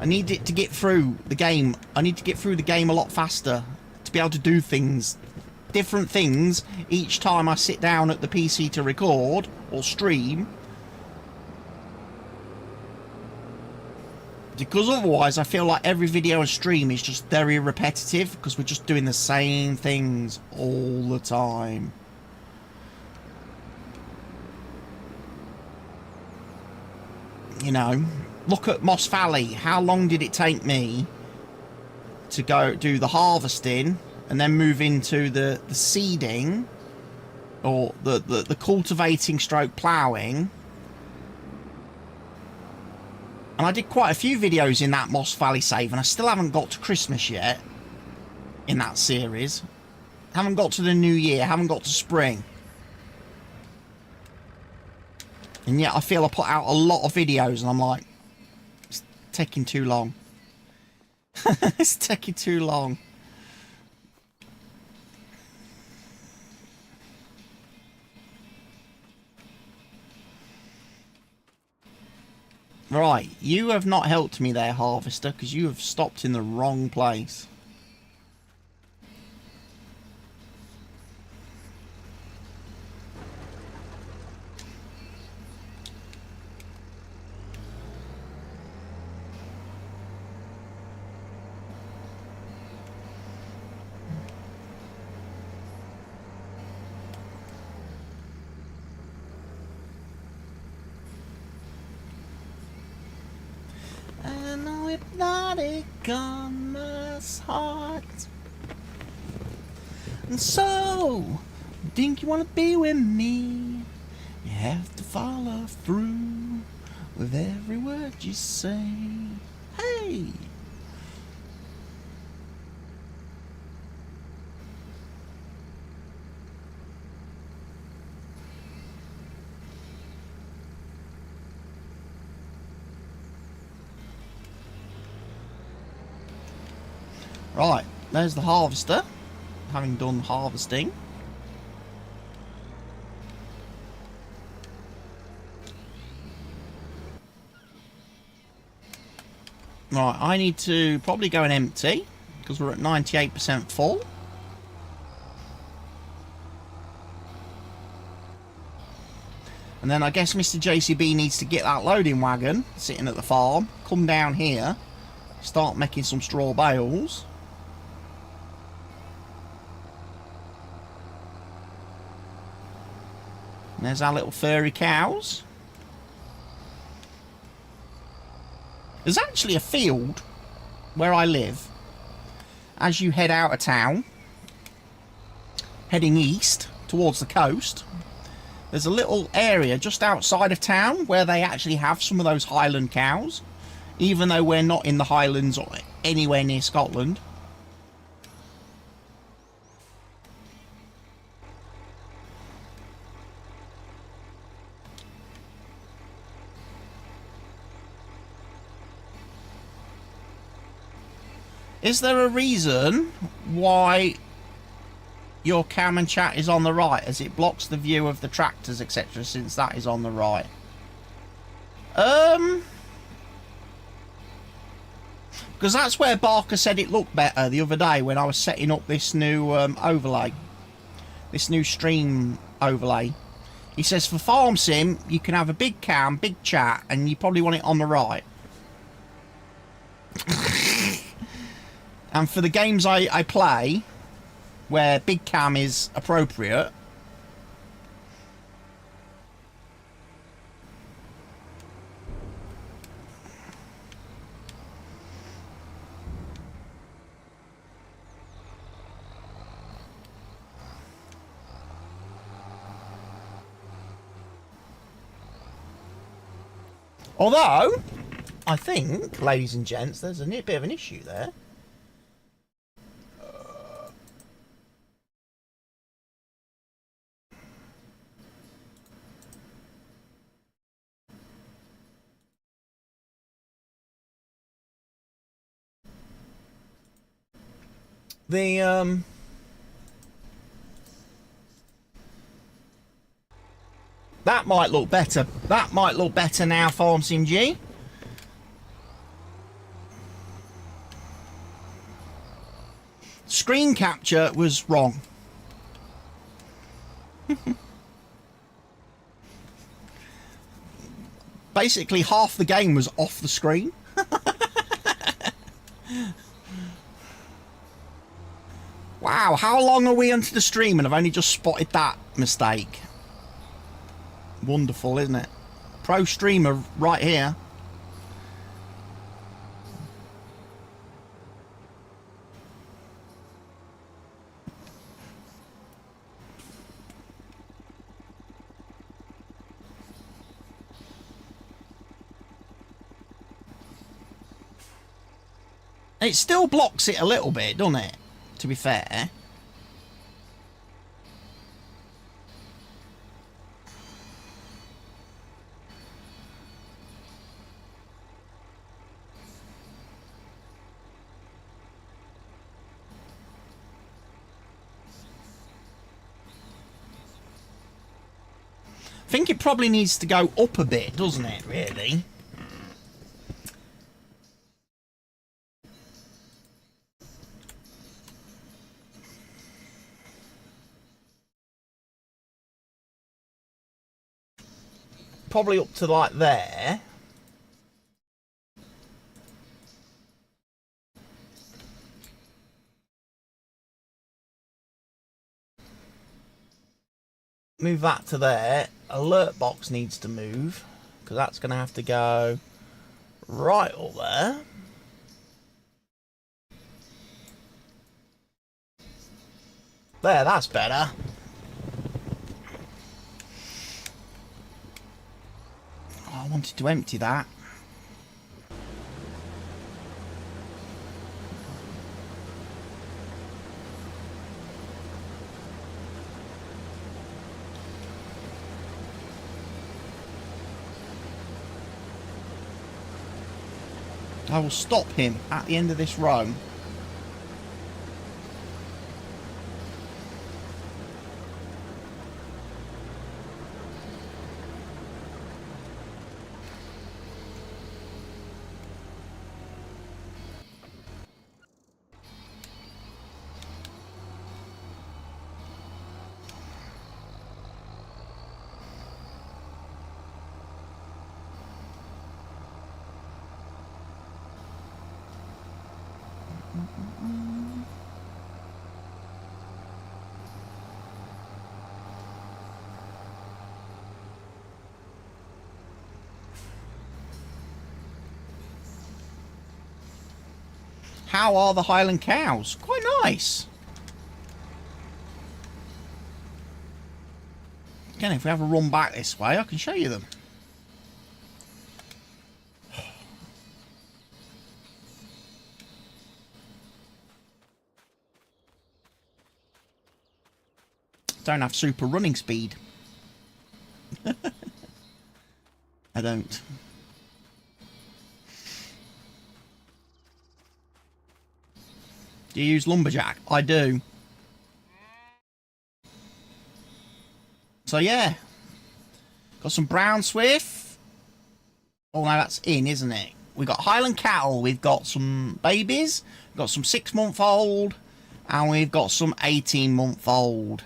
I need it to get through the game. I need to get through the game a lot faster to be able to do things, different things, each time I sit down at the PC to record or stream. Because otherwise I feel like every video and stream is just very repetitive because we're just doing the same things all the time. You know, look at Moss Valley. How long did it take me to go do the harvesting and then move into the seeding or the cultivating stroke ploughing And I did quite a few videos in that Moss Valley save, and I still haven't got to Christmas yet in that series. Haven't got to the new year, haven't got to spring. And yet I feel I put out a lot of videos and I'm like, it's taking too long. It's taking too long. Right, you have not helped me there, Harvester, because you have stopped in the wrong place. Hypnotic on my heart. And so, think you want to be with me? You have to follow through with every word you say. Hey! Right, there's the harvester, having done harvesting. Right, I need to probably go and empty, because we're at 98% full. And then I guess Mr. JCB needs to get that loading wagon sitting at the farm, come down here, start making some straw bales. And there's our little furry cows. There's actually a field where I live. As you head out of town, heading east towards the coast, there's a little area just outside of town where they actually have some of those Highland cows, even though we're not in the Highlands or anywhere near Scotland. Is there a reason why your cam and chat is on the right, as it blocks the view of the tractors, etc., since that is on the right? Because that's where Barker said it looked better the other day when I was setting up this new overlay. This new stream overlay. He says for Farm Sim, you can have a big cam, big chat, and you probably want it on the right. And for the games I play, where big cam is appropriate, although I think, ladies and gents, there's a bit of an issue there. That might look better. That might look better now, Farm Sim G. Screen capture was wrong. Basically, half the game was off the screen. Wow, how long are we into the stream and I've only just spotted that mistake? Wonderful, isn't it? Pro streamer right here. It still blocks it a little bit, doesn't it? To be fair. I think it probably needs to go up a bit, doesn't it, really? Probably up to like there. Move that to there. Alert box needs to move, because that's going to have to go right up there. There, that's better. Oh, I wanted to empty that. I will stop him at the end of this row. How are the Highland cows? Quite nice. Again, if we have a run back this way, I can show you them. Don't have super running speed. I don't. Do you use lumberjack? I do. So yeah. Got some brown swift. Oh no, that's in, isn't it? We've got Highland cattle. We've got some babies. We've got some 6-month-old. And we've got some 18-month-old.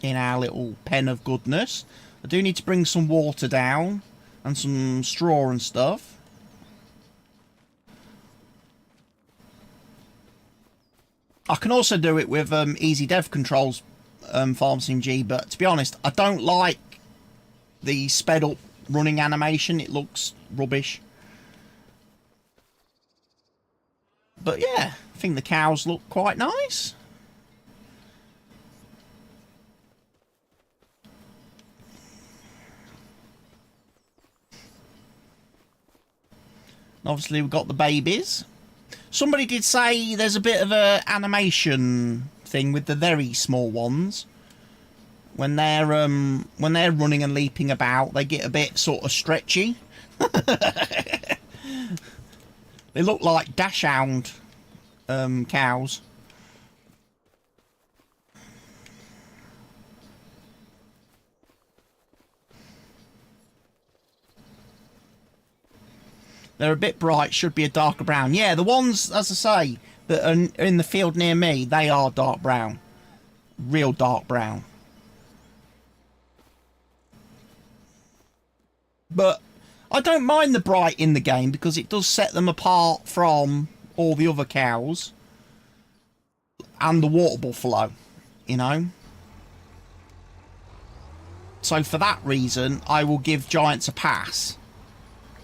In our little pen of goodness. I do need to bring some water down. And some straw and stuff. I can also do it with easy dev controls FarmSimG, but to be honest, I don't like the sped up running animation. It looks rubbish. But yeah, I think the cows look quite nice. And obviously we've got the babies. Somebody did say there's a bit of a animation thing with the very small ones. When they're running and leaping about, they get a bit sort of stretchy. They look like dachshund cows. They're a bit bright, should be a darker brown. Yeah, the ones, as I say, that are in the field near me, they are dark brown. Real dark brown. But I don't mind the bright in the game because it does set them apart from all the other cows. And the water buffalo, you know. So for that reason, I will give giants a pass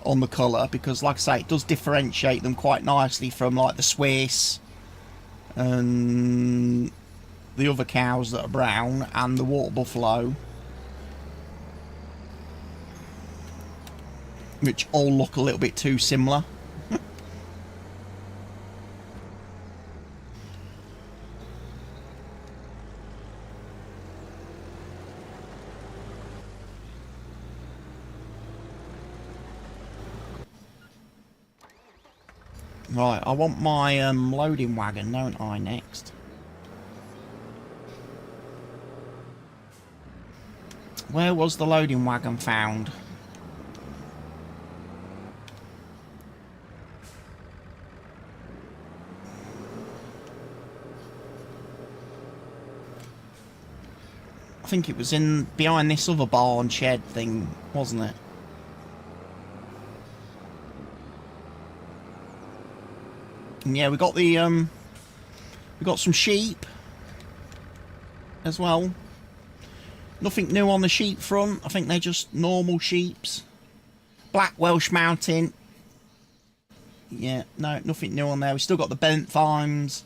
on the colour, because like I say, it does differentiate them quite nicely from like the Swiss and the other cows that are brown and the water buffalo, which all look a little bit too similar. Right, I want my loading wagon, don't I, next? Where was the loading wagon found? I think it was in behind this other barn shed thing, wasn't it? And yeah, we got the we got some sheep as well. Nothing new on the sheep front. I think they're just normal sheeps. Black Welsh Mountain. Yeah, no, nothing new on there. We still got the Bentheims,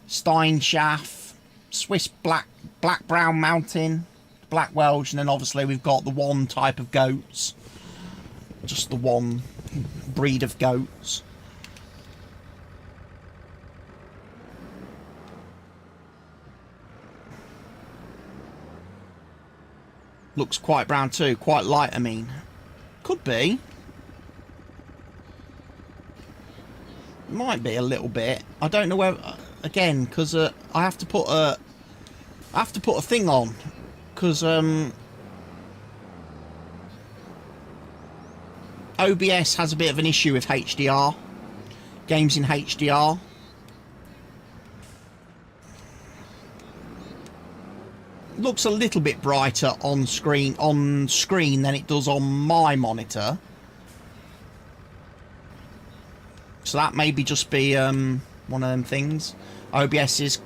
Steinschaft, Swiss Black Brown Mountain, Black Welsh, and then obviously we've got the one type of goats. Just the one breed of goats. Looks quite brown too, quite light, I mean. Could be. Might be a little bit. I don't know where, again, because I have to put a thing on, because OBS has a bit of an issue with HDR, games in HDR. Looks a little bit brighter on screen than it does on my monitor. So that maybe just be one of them things. OBS is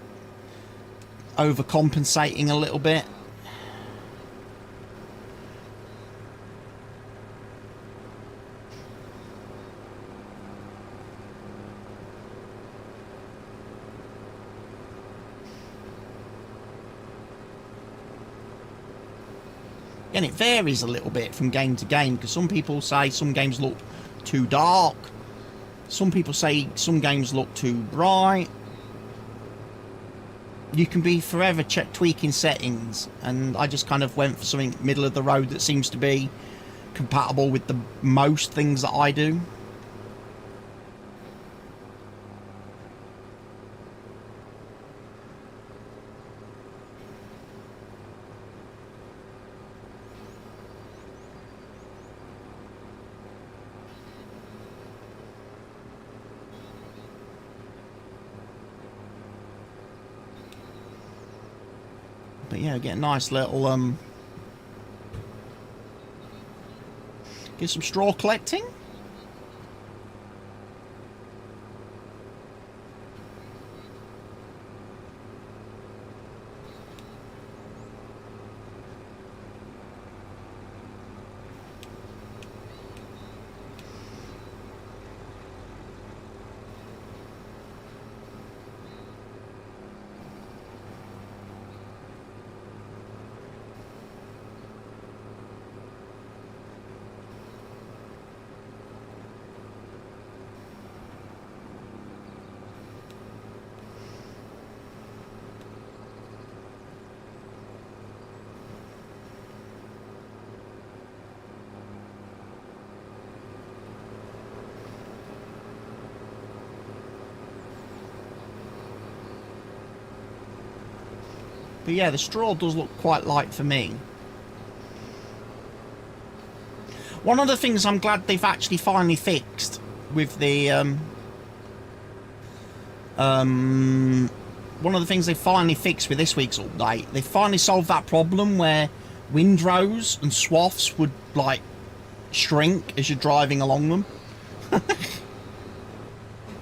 overcompensating a little bit. And it varies a little bit from game to game, because some people say some games look too dark. Some people say some games look too bright. You can be forever tweaking settings, and I just kind of went for something middle of the road that seems to be compatible with the most things that I do. But yeah, get a nice little get some straw collecting. But yeah, the straw does look quite light for me. One of the things I'm glad they've actually finally fixed with the one of the things they finally fixed with this week's update, they finally solved that problem where windrows and swaths would like shrink as you're driving along them.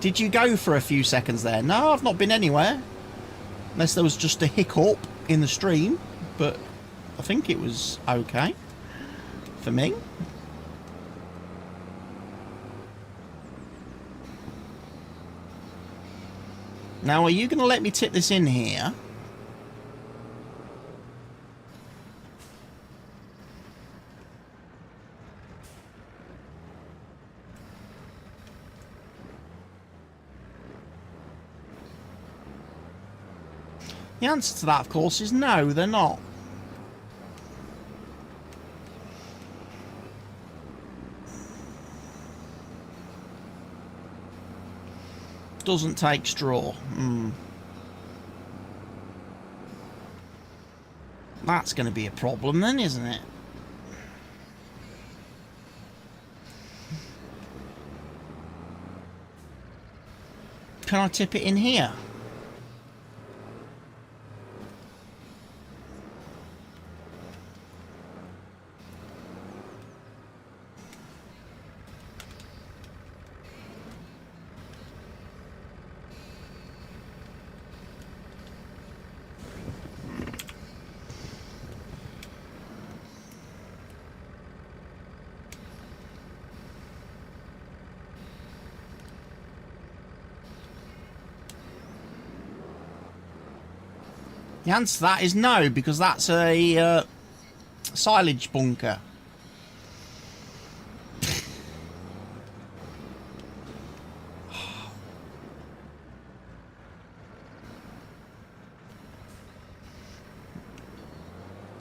Did you go for a few seconds there? No, I've not been anywhere. Unless there was just a hiccup in the stream, but I think it was okay for me. Now, are you going to let me tip this in here? The answer to that, of course, is no, they're not. Doesn't take straw. That's going to be a problem then, isn't it? Can I tip it in here? The answer to that is no, because that's a silage bunker.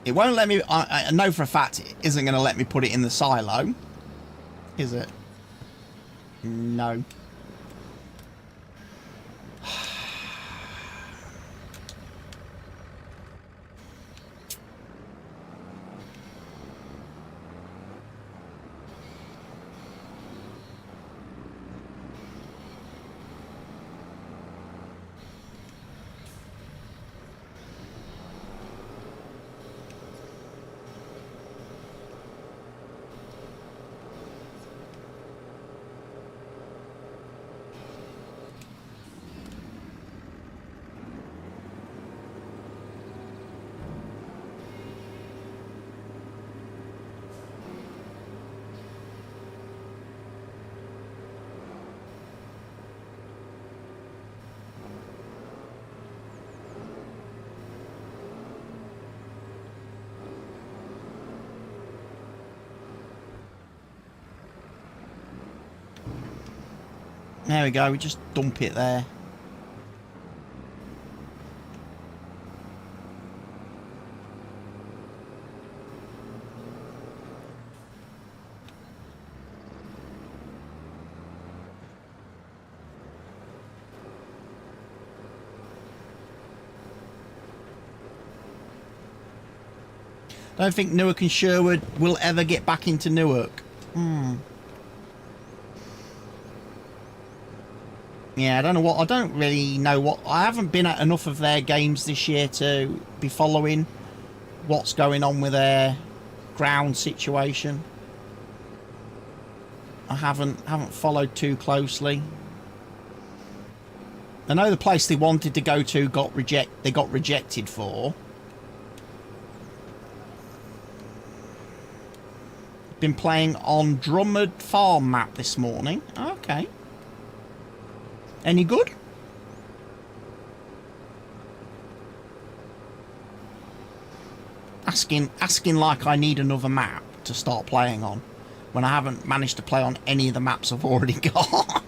It won't let me. I know for a fact it isn't going to let me put it in the silo, is it? No. There we go, we just dump it there. I don't think Newark and Sherwood will ever get back into Newark. Yeah, I don't know what. I don't really know what. I haven't been at enough of their games this year to be following what's going on with their ground situation. I haven't followed too closely. I know the place they wanted to go to got rejected for. Been playing on Drummond Farm map this morning. Okay. Any good? Asking like I need another map to start playing on when I haven't managed to play on any of the maps I've already got.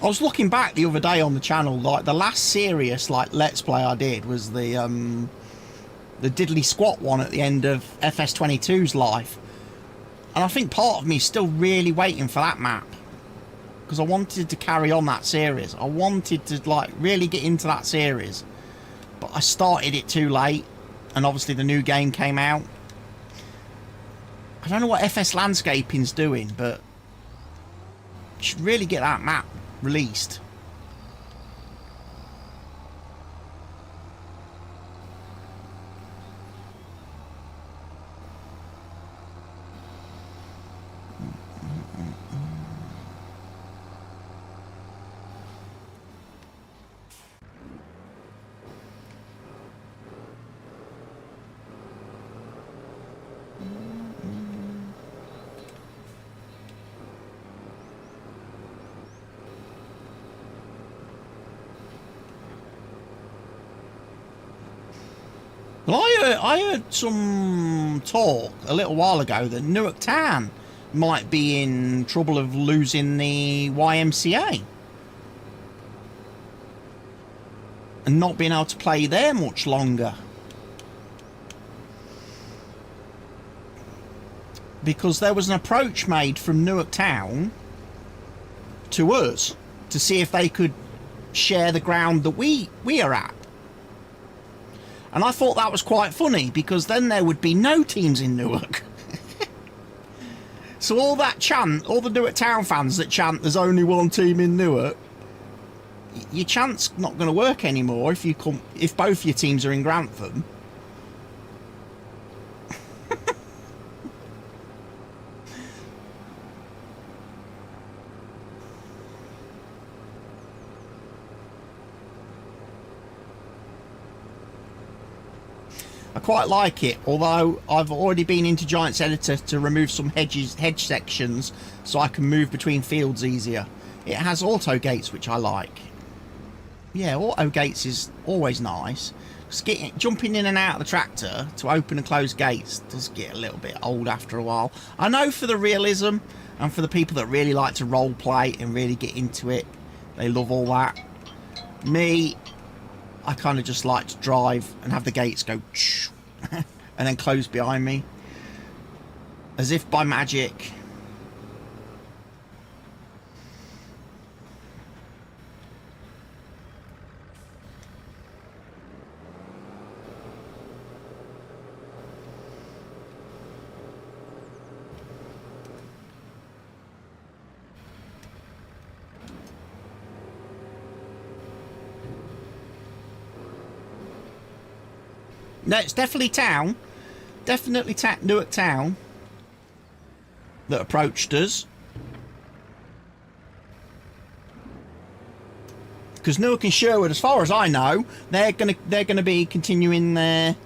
I was looking back the other day on the channel, like the last serious let's play I did was the diddly squat one at the end of FS22's life, and I think part of me is still really waiting for that map because I wanted to carry on that series. I wanted to really get into that series, but I started it too late, and obviously the new game came out. I don't know what FS Landscaping's doing, but you should really get that map released. Well, I heard some talk a little while ago that Newark Town might be in trouble of losing the YMCA. and not being able to play there much longer. Because there was an approach made from Newark Town to us to see if they could share the ground that we are at. And I thought that was quite funny, because then there would be no teams in Newark. So all that chant, all the Newark Town fans that chant there's only one team in Newark, your chant's not going to work anymore if both your teams are in Grantham. I quite like it, although I've already been into Giants Editor to remove some hedge sections so I can move between fields easier. It has auto gates, which I like. Yeah, auto gates is always nice. Just jumping in and out of the tractor to open and close gates does get a little bit old after a while. I know for the realism and for the people that really like to role play and really get into it, they love all that. Me, I kind of just like to drive and have the gates go and then close behind me. As if by magic. No, it's definitely town. Definitely Newark Town that approached us. Because Newark and Sherwood, as far as I know, they're gonna be continuing their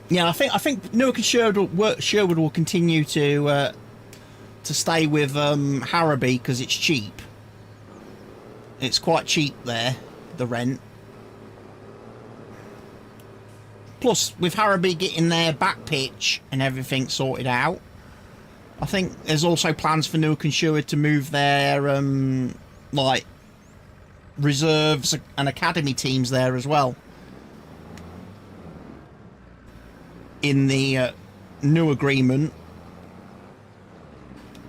yeah, I think Newark and Sherwood will continue to stay with Harrowby because it's cheap. It's quite cheap there, the rent. Plus, with Harrowby getting their back pitch and everything sorted out, I think there's also plans for Newark and Sherwood to move their like reserves and academy teams there as well. In the new agreement,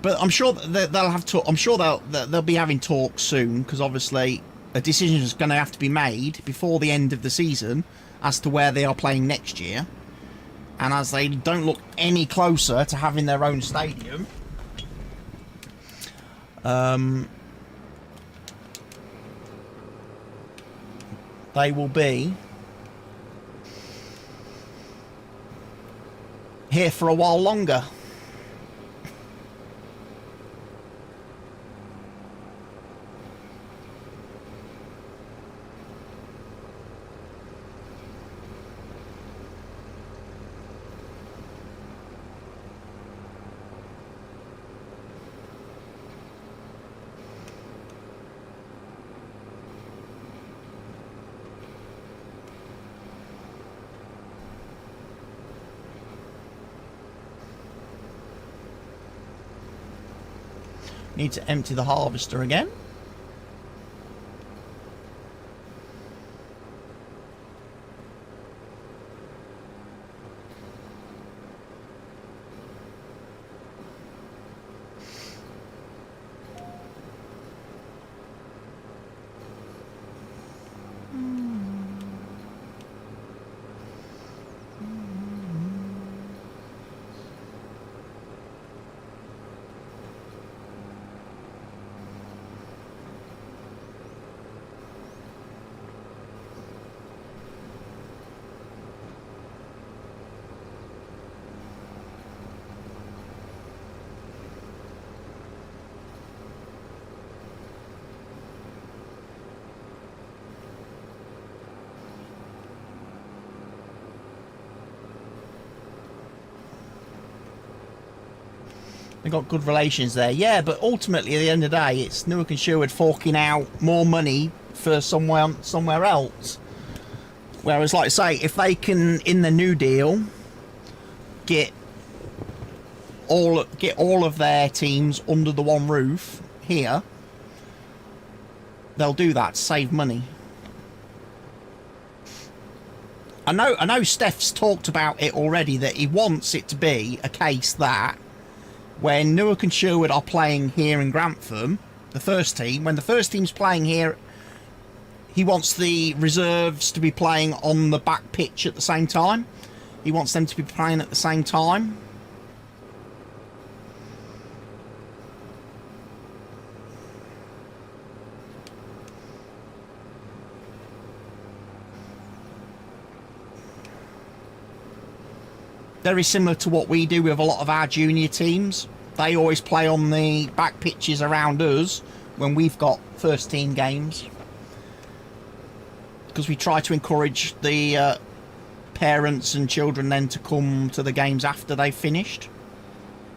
but I'm sure that they'll have to. I'm sure they'll be having talks soon, because obviously a decision is going to have to be made before the end of the season as to where they are playing next year. And as they don't look any closer to having their own stadium, they will be here for a while longer. Need to empty the harvester again. They've got good relations there. Yeah, but ultimately, at the end of the day, it's Newark and Sherwood forking out more money for somewhere else. Whereas, like I say, if they can, in the new deal, get all of their teams under the one roof here, they'll do that to save money. I know Steph's talked about it already, that he wants it to be a case that when Newark and Sherwood are playing here in Grantham, the first team, when the first team's playing here, he wants the reserves to be playing on the back pitch at the same time. He wants them to be playing at the same time. Very similar to what we do with a lot of our junior teams. They always play on the back pitches around us when we've got first team games, because we try to encourage the parents and children then to come to the games after they've finished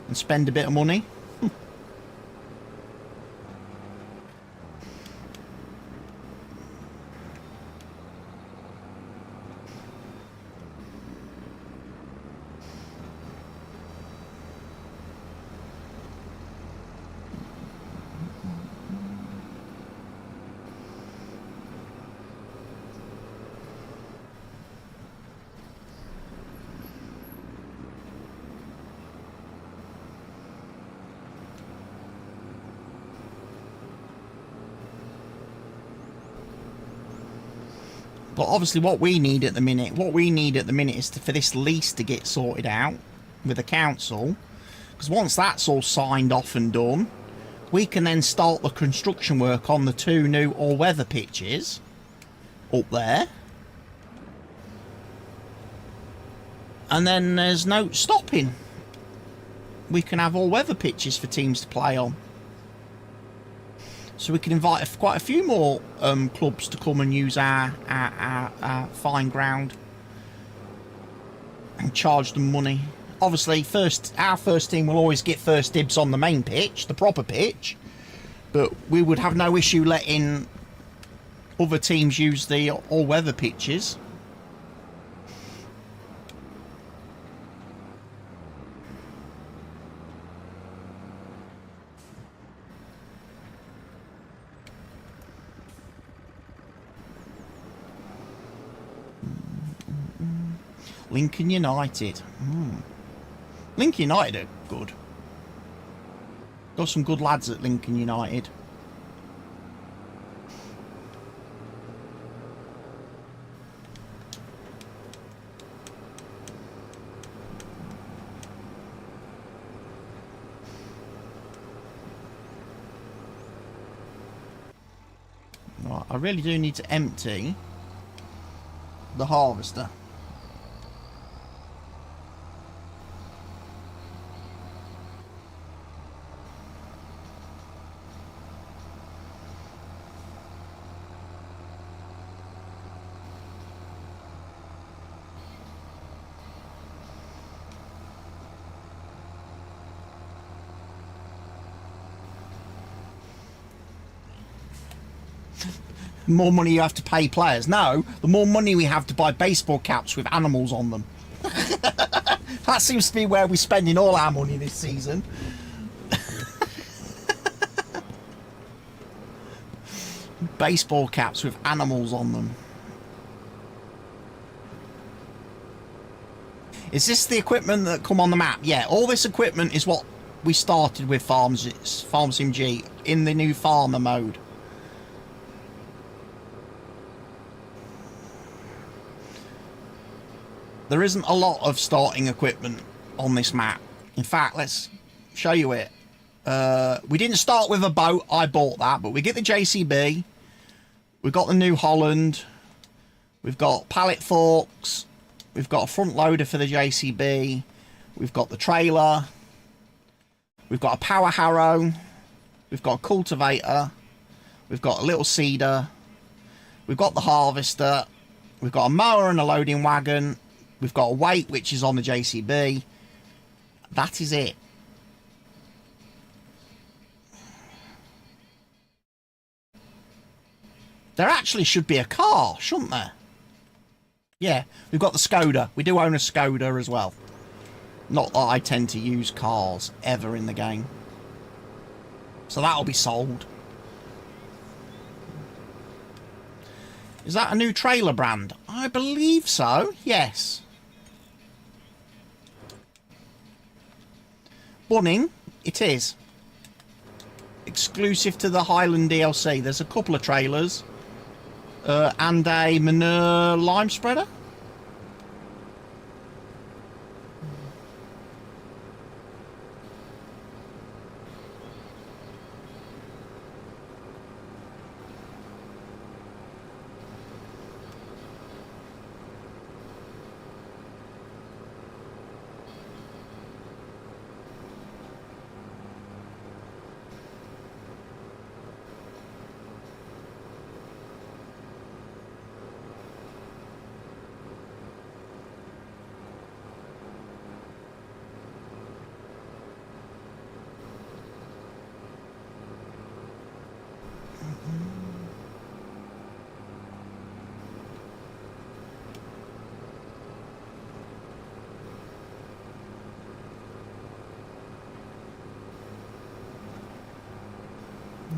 and spend a bit of money. But obviously what we need at the minute is for this lease to get sorted out with the council. Because once that's all signed off and done, we can then start the construction work on the 2 new all-weather pitches up there. And then there's no stopping. We can have all-weather pitches for teams to play on. So we can invite quite a few more clubs to come and use our fine ground and charge them money. Obviously, our first team will always get first dibs on the main pitch, the proper pitch, but we would have no issue letting other teams use the all-weather pitches. Lincoln United. Lincoln United are good. Got some good lads at Lincoln United. Right, I really do need to empty the harvester. The more money you have to pay players. No, the more money we have to buy baseball caps with animals on them. That seems to be where we're spending all our money this season. Baseball caps with animals on them. Is this the equipment that come on the map? Yeah, all this equipment is what we started with Farm Sim G in the new farmer mode. There isn't a lot of starting equipment on this map. In fact, let's show you it. We didn't start with a boat. I bought that, but we get the JCB. We've got the New Holland. We've got pallet forks. We've got a front loader for the JCB. We've got the trailer. We've got a power harrow. We've got a cultivator. We've got a little seeder. We've got the harvester. We've got a mower and a loading wagon. We've got a weight, which is on the JCB. That is it. There actually should be a car, shouldn't there? Yeah, we've got the Skoda. We do own a Skoda as well. Not that I tend to use cars ever in the game. So that'll be sold. Is that a new trailer brand? I believe so, yes. Bunning, it is. Exclusive to the Highland DLC. There's a couple of trailers. And a manure lime spreader.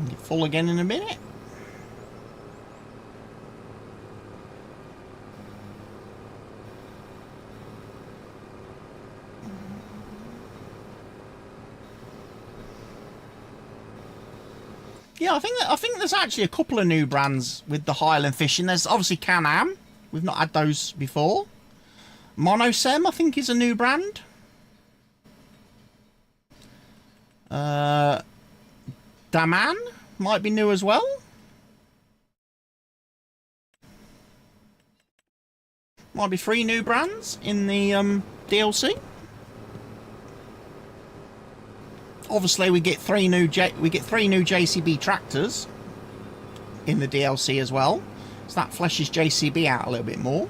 Get full again in a minute. Yeah, I think there's actually a couple of new brands with the Highland Fishing. There's obviously Can-Am. We've not had those before. Monosem, I think, is a new brand. Daman might be new as well. Might be 3 new brands in the DLC. Obviously, we get 3 new JCB tractors in the DLC as well, so that fleshes JCB out a little bit more.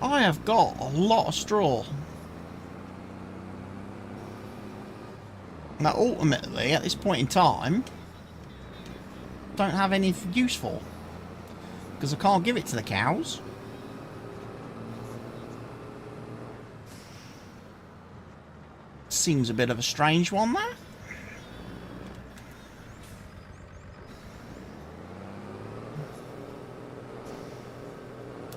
I have got a lot of straw. Now, ultimately, at this point in time, don't have any use for. Because I can't give it to the cows. Seems a bit of a strange one there.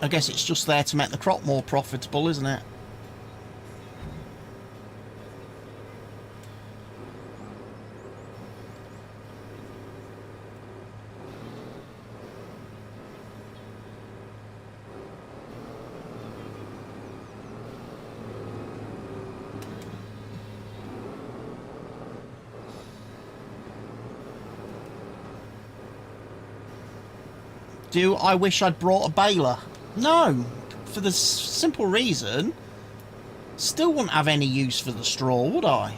I guess it's just there to make the crop more profitable, isn't it? Do I wish I'd brought a baler? No, for the simple reason, still wouldn't have any use for the straw, would I?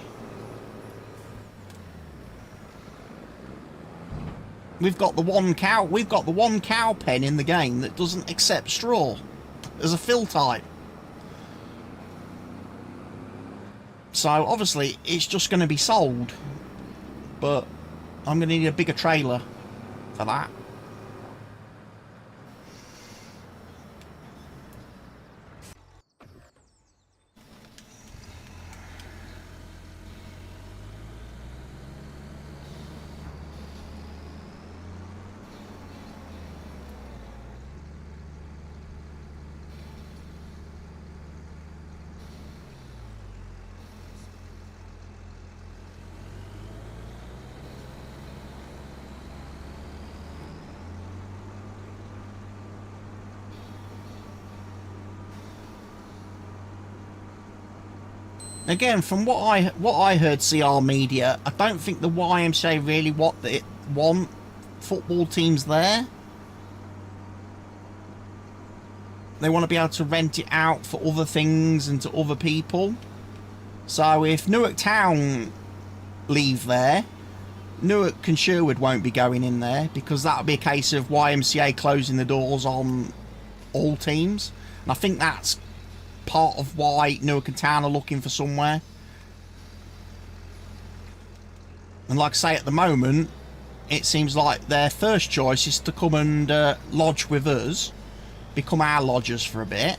We've got the one cow pen in the game that doesn't accept straw as a fill type. So obviously it's just going to be sold, but I'm going to need a bigger trailer for that. Again, from what I heard CR media, I don't think the YMCA really want football teams there. They want to be able to rent it out for other things and to other people. So if Newark Town leave there, Newark and Sherwood won't be going in there, because that'll be a case of YMCA closing the doors on all teams. And I think that's part of why Newark and Town are looking for somewhere. And like I say, at the moment, it seems like their first choice is to come and lodge with us, become our lodgers for a bit,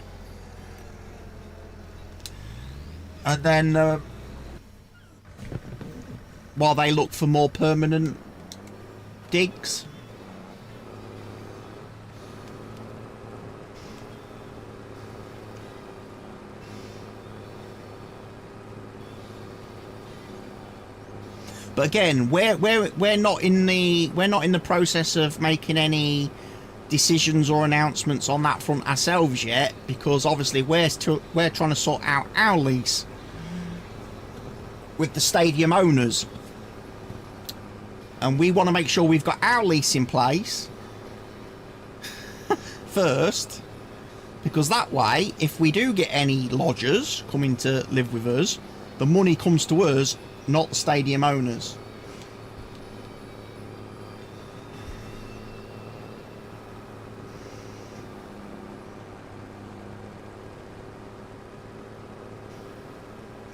and then while they look for more permanent digs. But again, we're not in the process of making any decisions or announcements on that front ourselves yet, because obviously we're trying to sort out our lease with the stadium owners, and we want to make sure we've got our lease in place first, because that way, if we do get any lodgers coming to live with us, the money comes to us, not the stadium owners.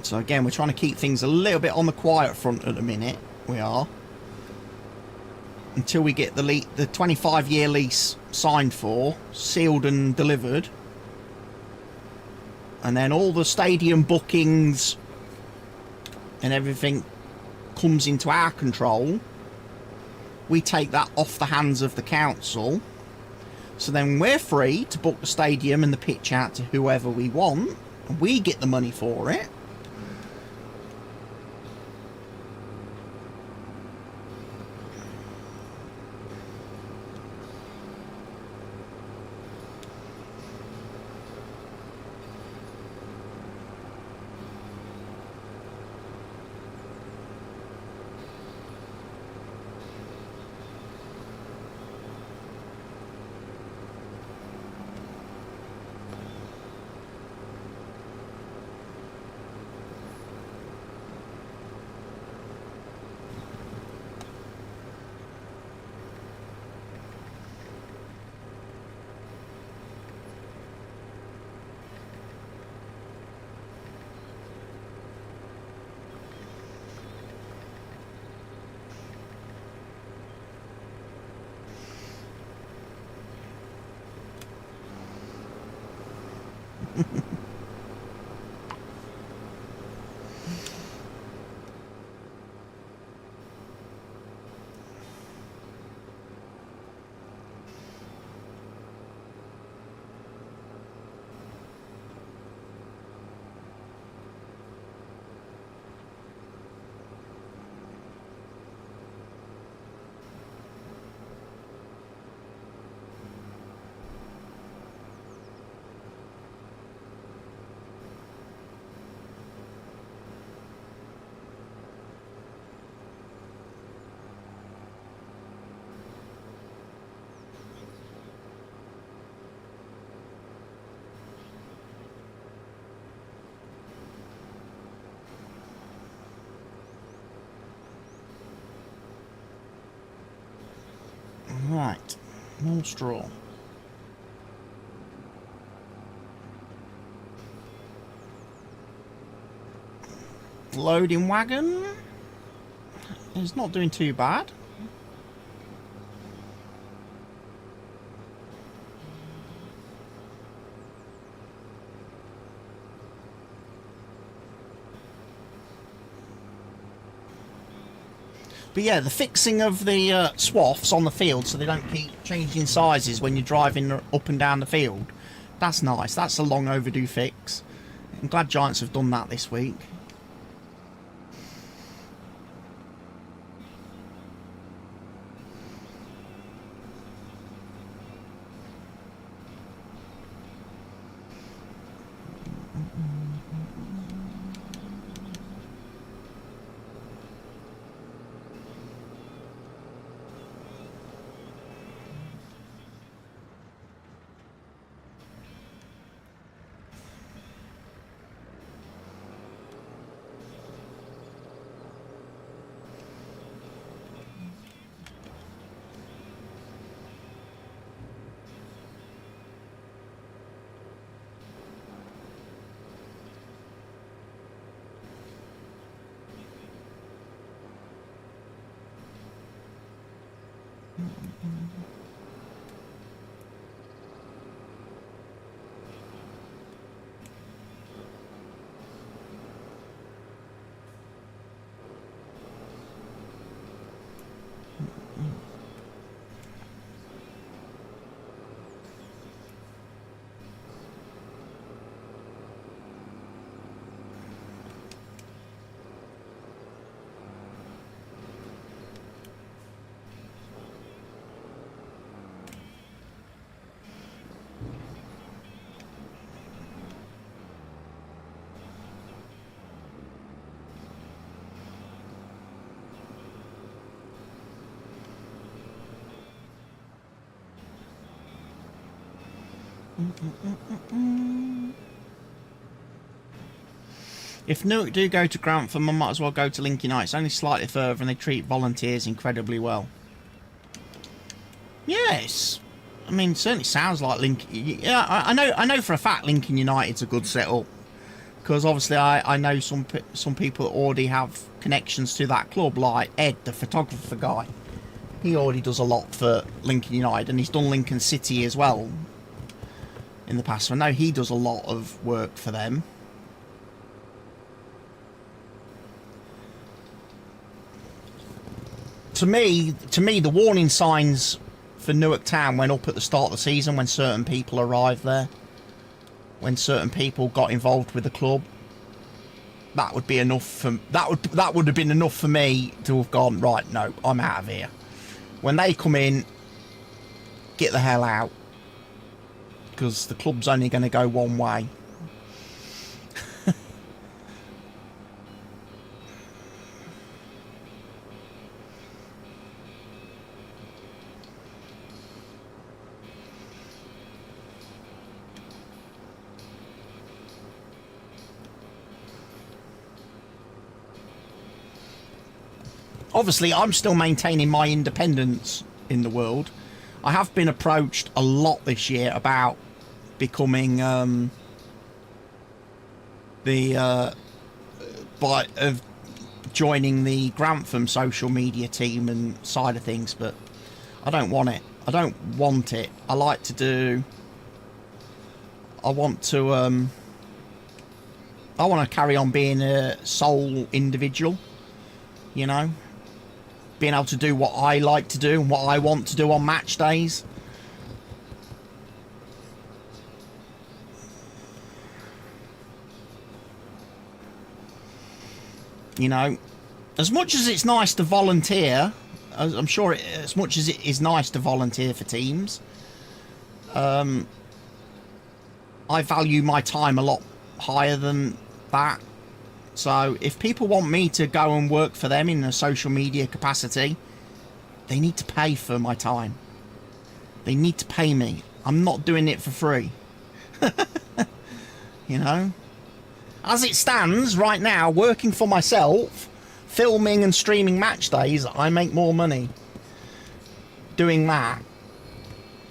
So again, we're trying to keep things a little bit on the quiet front at the minute. We are, until we get the 25-year lease signed for, sealed and delivered, and then all the stadium bookings and everything comes into our control. We take that off the hands of the council, so then we're free to book the stadium and the pitch out to whoever we want, and we get the money for it. Right, more straw. Loading wagon is not doing too bad. But yeah, the fixing of the swaths on the field so they don't keep changing sizes when you're driving up and down the field, that's nice. That's a long overdue fix. I'm glad Giants have done that this week. If Newark do go to Grantham, I might as well go to Lincoln United. It's only slightly further and they treat volunteers incredibly well. Yes. I mean, it certainly sounds like Lincoln... Yeah, I know for a fact Lincoln United's a good setup. Because obviously I know some people that already have connections to that club, like Ed, the photographer guy. He already does a lot for Lincoln United, and he's done Lincoln City as well in the past. So I know he does a lot of work for them. To me, the warning signs for Newark Town went up at the start of the season when certain people arrived there. When certain people got involved with the club. That would be enough for that would have been enough for me to have gone, right, no, I'm out of here. When they come in, get the hell out. Because the club's only going to go one way. Obviously, I'm still maintaining my independence in the world. I have been approached a lot this year about becoming joining the Grantham social media team and side of things, but I don't want it. I don't want it. I like to do. I want to carry on being a sole individual. You know. Being able to do what I like to do and what I want to do on match days. You know, as much as it's nice to volunteer, I'm sure as much as it is nice to volunteer for teams, I value my time a lot higher than that. So if people want me to go and work for them in a social media capacity, they need to pay for my time. They need to pay me. I'm not doing it for free. You know? As it stands right now, working for myself, filming and streaming match days, I make more money doing that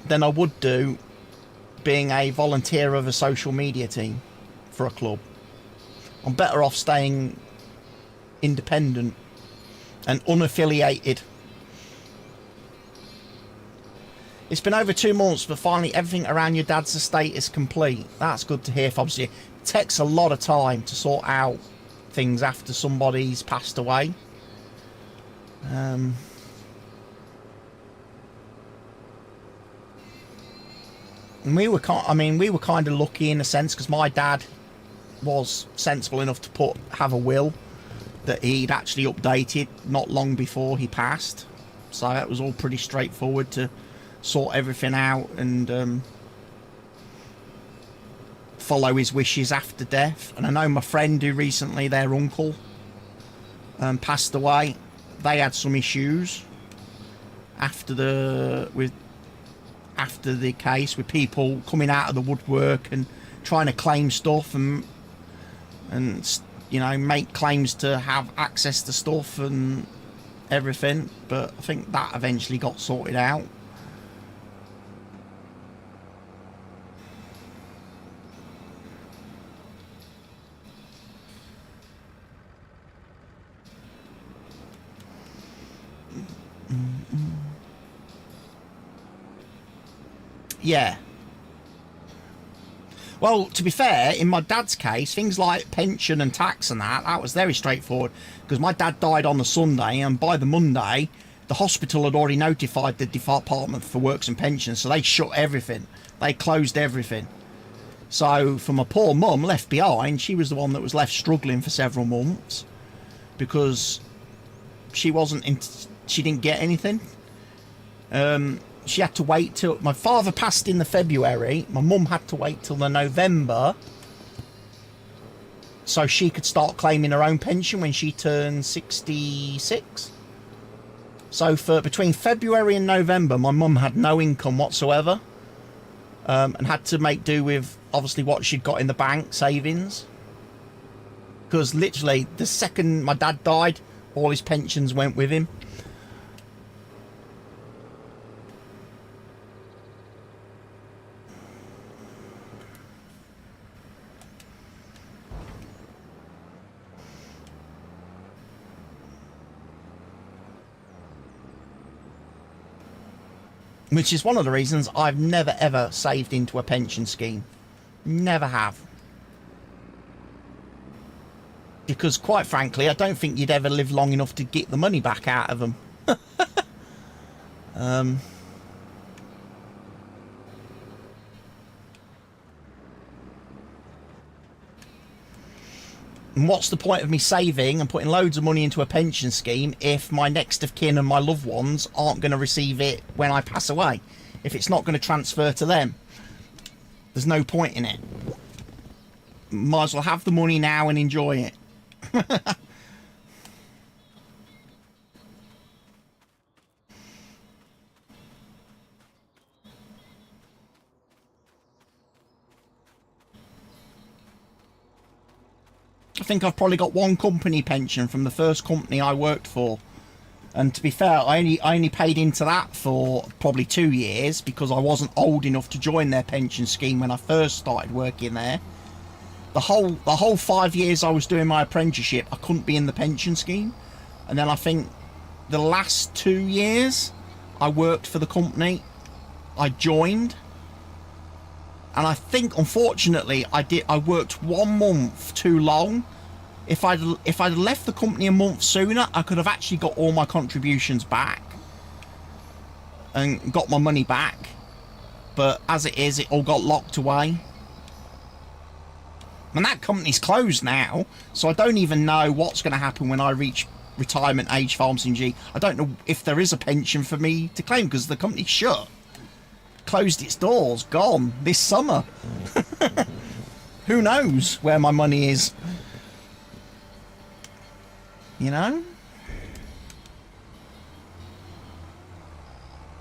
than I would do being a volunteer of a social media team for a club. I'm better off staying independent and unaffiliated. It's been over 2 months, but finally everything around your dad's estate is complete. That's good to hear. Obviously, it takes a lot of time to sort out things after somebody's passed away. And we were kind of lucky in a sense because my dad was sensible enough to have a will that he'd actually updated not long before he passed, so that was all pretty straightforward to sort everything out and follow his wishes after death. And I know my friend who recently their uncle passed away, they had some issues after the case with people coming out of the woodwork and trying to claim stuff and you know, make claims to have access to stuff and everything, but I think that eventually got sorted out. Yeah. Well, to be fair, in my dad's case, things like pension and tax and that was very straightforward because my dad died on the Sunday and by the Monday, the hospital had already notified the Department for Works and Pensions, so they shut everything. They closed everything. So for my poor mum left behind, she was the one that was left struggling for several months because she didn't get anything. She had to wait till... My father passed in the February. My mum had to wait till the November so she could start claiming her own pension when she turned 66. So for between February and November, my mum had no income whatsoever. and had to make do with obviously what she'd got in the bank savings. Because literally the second my dad died, all his pensions went with him. Which is one of the reasons I've never ever saved into a pension scheme. Never have. Because quite frankly, I don't think you'd ever live long enough to get the money back out of them. And what's the point of me saving and putting loads of money into a pension scheme if my next of kin and my loved ones aren't going to receive it when I pass away? If it's not going to transfer to them, there's no point in it. Might as well have the money now and enjoy it. I think I've probably got one company pension from the first company I worked for, and to be fair, I only paid into that for probably 2 years because I wasn't old enough to join their pension scheme when I first started working there. The whole 5 years I was doing my apprenticeship, I couldn't be in the pension scheme, and then I think the last 2 years I worked for the company, I joined. And I think, unfortunately, I worked 1 month too long. If I'd left the company a month sooner, I could have actually got all my contributions back and got my money back. But as it is, it all got locked away. And that company's closed now, so I don't even know what's going to happen when I reach retirement age for Farmson G. I don't know if there is a pension for me to claim because the company's shut. Closed its doors, gone this summer. Who knows where my money is? You know?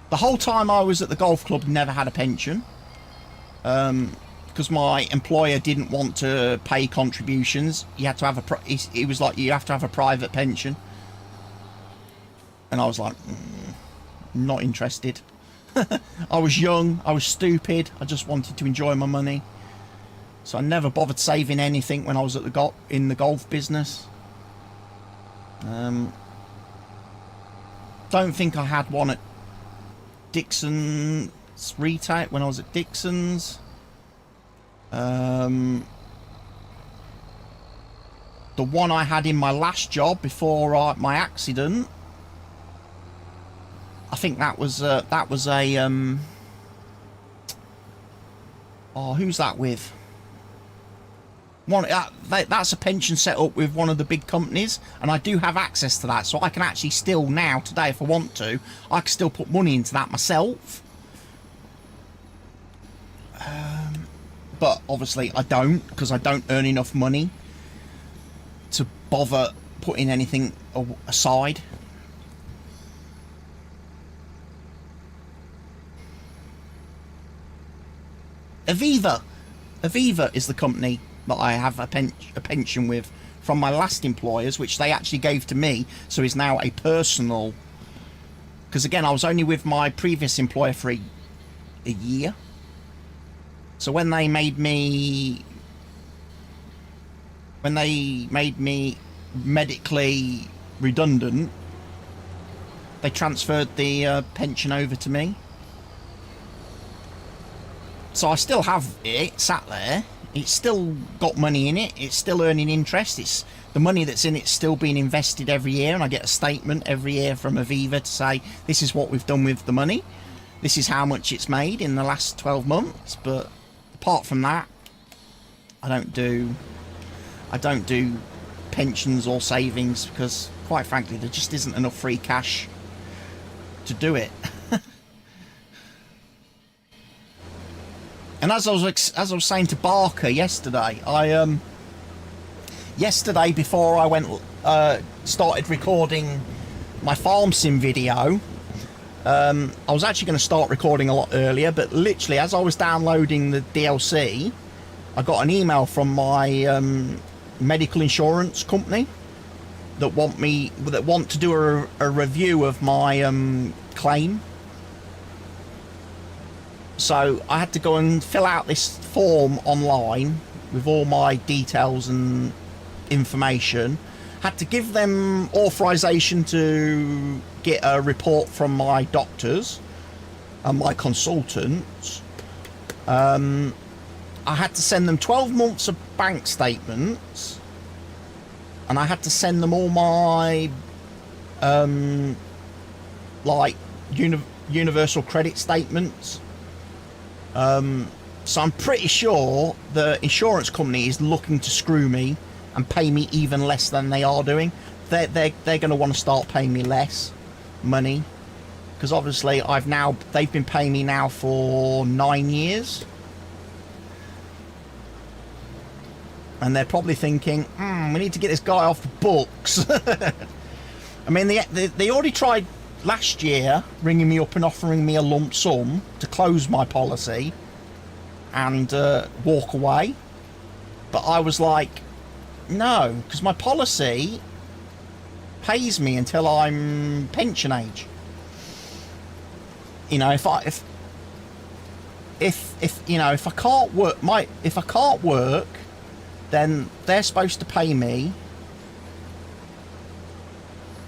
The whole time I was at the golf club, never had a pension. Because my employer didn't want to pay contributions. You had to have it was like you have to have a private pension. And I was like, not interested. I was young, I was stupid, I just wanted to enjoy my money. So I never bothered saving anything when I was at in the golf business. Don't think I had one at Dixon's retail when I was at Dixon's. The one I had in my last job before my accident, I think that was a oh, who's that with? That's a pension set up with one of the big companies, and I do have access to that, so I can actually still now today, if I want to, I can still put money into that myself. But obviously I don't, because I don't earn enough money to bother putting anything aside. Aviva is the company that I have a pension with from my last employers, which they actually gave to me, so is now a personal. Because again, I was only with my previous employer for a year. So when they made me medically redundant, they transferred the pension over to me. So I still have it sat there. It's still got money in it. It's still earning interest. It's the money that's in it's still being invested every year, and I get a statement every year from Aviva to say this is what we've done with the money. This is how much it's made in the last 12 months. But apart from that, I don't do pensions or savings because, quite frankly, there just isn't enough free cash to do it. And as I was saying to Barker yesterday, yesterday before I went started recording my farm sim video, I was actually going to start recording a lot earlier, but literally as I was downloading the DLC, I got an email from my medical insurance company that want to do a review of my claim. So I had to go and fill out this form online with all my details and information. Had to give them authorization to get a report from my doctors and my consultants. I had to send them 12 months of bank statements, and I had to send them all my like universal credit statements. So I'm pretty sure the insurance company is looking to screw me and pay me even less than they are doing. They're going to want to start paying me less money, because obviously they've been paying me now for 9 years, and they're probably thinking, we need to get this guy off the books. I mean, they already tried last year ringing me up and offering me a lump sum to close my policy and walk away, but I was like, no, because my policy pays me until I'm pension age. You know, if I can't work, then they're supposed to pay me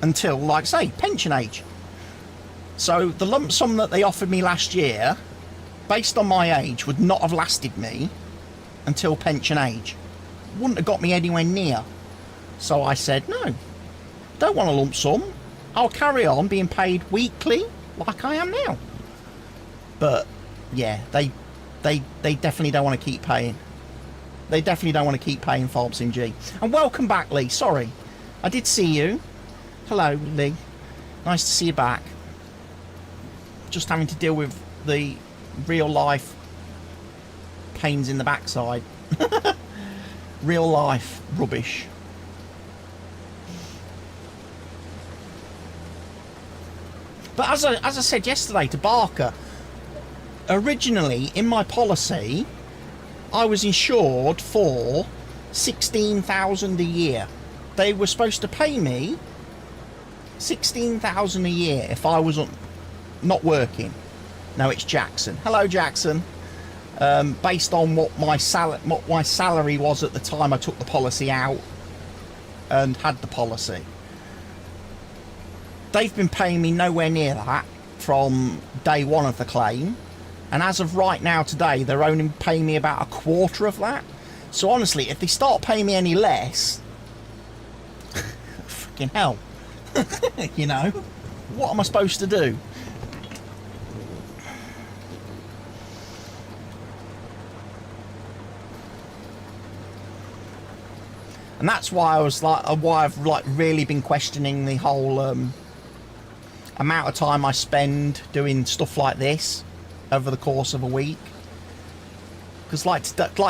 until, like, say, pension age. So the lump sum that they offered me last year, based on my age, would not have lasted me until pension age. Wouldn't have got me anywhere near. So I said, no, don't want a lump sum. I'll carry on being paid weekly like I am now. But yeah, they definitely don't want to keep paying. They definitely don't want to keep paying Forbes MG. And welcome back, Lee. Sorry, I did see you. Hello, Lee. Nice to see you back. Just having to deal with the real life pains in the backside. Real life rubbish. But as I said yesterday to Barker, originally in my policy I was insured for 16,000 a year. They were supposed to pay me 16,000 a year if I was not working. No, it's Jackson. Hello, Jackson. Based on what my salary was at the time I took the policy out and had the policy. They've been paying me nowhere near that from day one of the claim, and as of right now today they're only paying me about a quarter of that. So honestly, if they start paying me any less, fucking hell. You know, what am I supposed to do? And that's why I've really been questioning the whole amount of time I spend doing stuff like this over the course of a week. Because like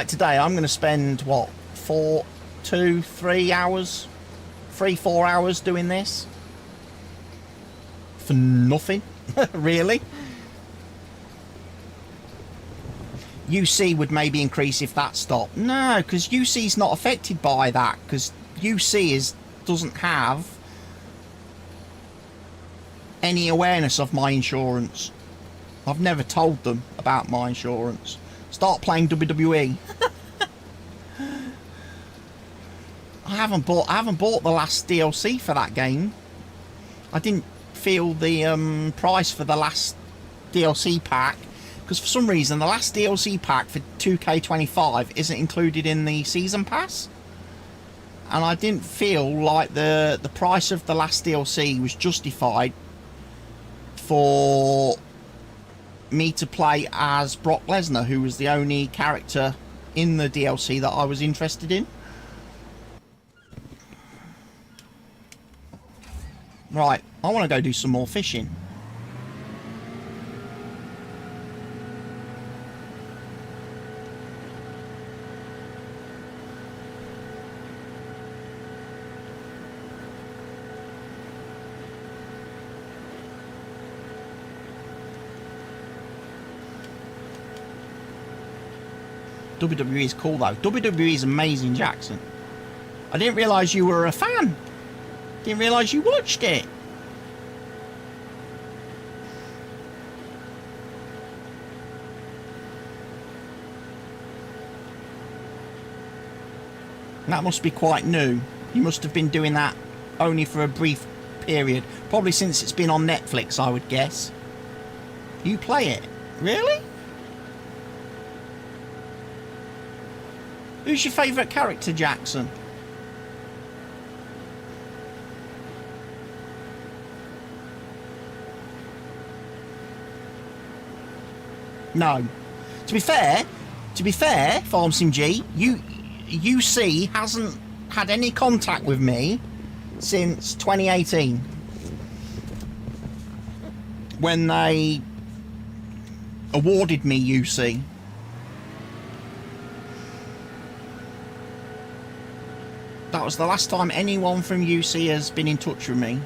today, I'm going to spend what, 4 hours doing this for nothing. Really. UC would maybe increase if that stopped. No, because UC's not affected by that, because UC doesn't have any awareness of my insurance. I've never told them about my insurance. Start playing WWE. I haven't bought the last DLC for that game. I didn't feel the price for the last DLC pack, because for some reason the last DLC pack for 2K25 isn't included in the season pass, and I didn't feel like the price of the last DLC was justified for me to play as Brock Lesnar, who was the only character in the DLC that I was interested in. Right, I want to go do some more fishing. WWE is cool though. WWE is amazing, Jackson. I didn't realise you were a fan. Didn't realise you watched it. That must be quite new. You must have been doing that only for a brief period. Probably since it's been on Netflix, I would guess. You play it? Really? Who's your favourite character, Jackson? No. To be fair, FarmSimG, UC hasn't had any contact with me since 2018 when they awarded me UC. That was the last time anyone from UC has been in touch with me.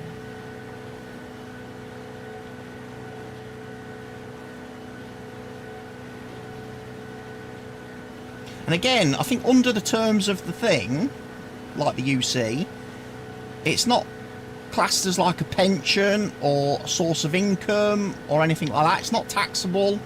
And again, I think under the terms of the thing, like the UC, it's not classed as like a pension or a source of income or anything like that. It's not taxable.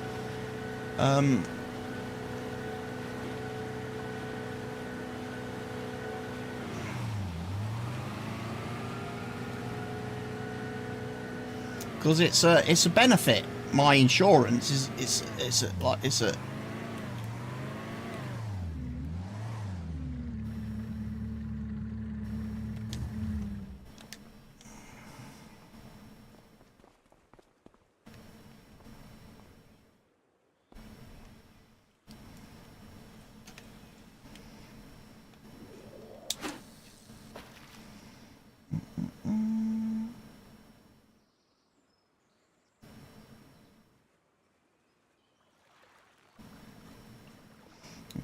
Because it's a benefit. My insurance is it's a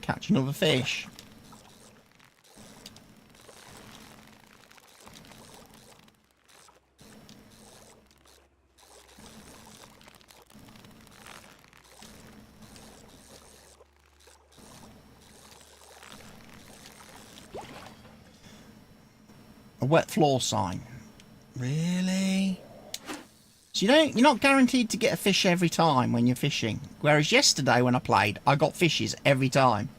catch another fish. A wet floor sign. Really? So you're not guaranteed to get a fish every time when you're fishing. Whereas yesterday when I played, I got fishes every time.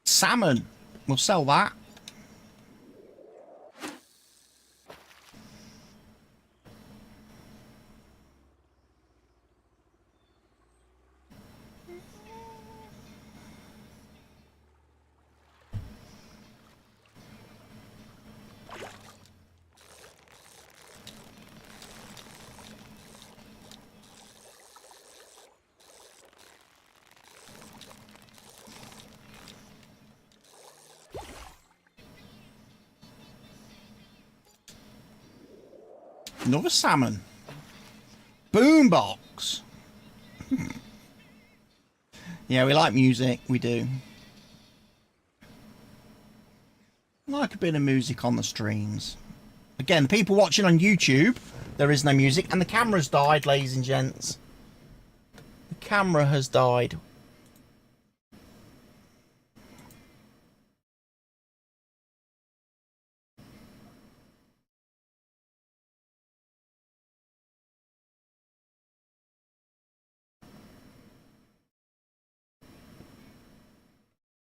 Salmon. We'll sell that. Another salmon. Boombox. Yeah, we like music. We do. Like a bit of music on the streams. Again, the people watching on YouTube, there is no music. And the camera's died, ladies and gents. The camera has died.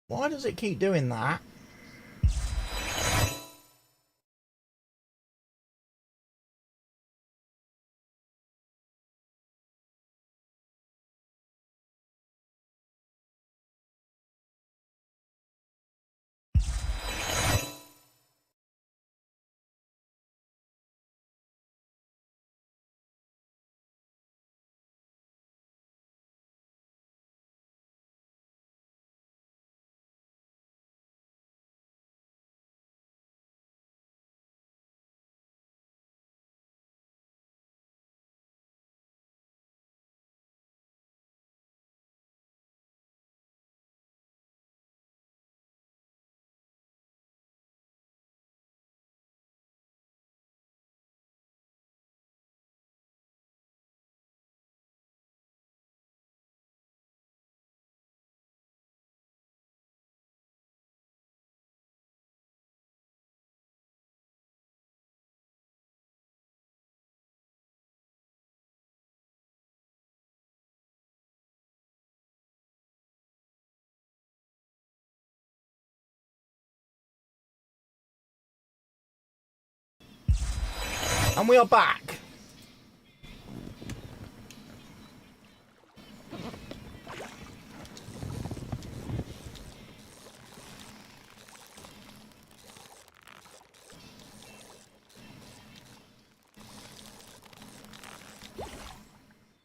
Why does it keep doing that? And we are back.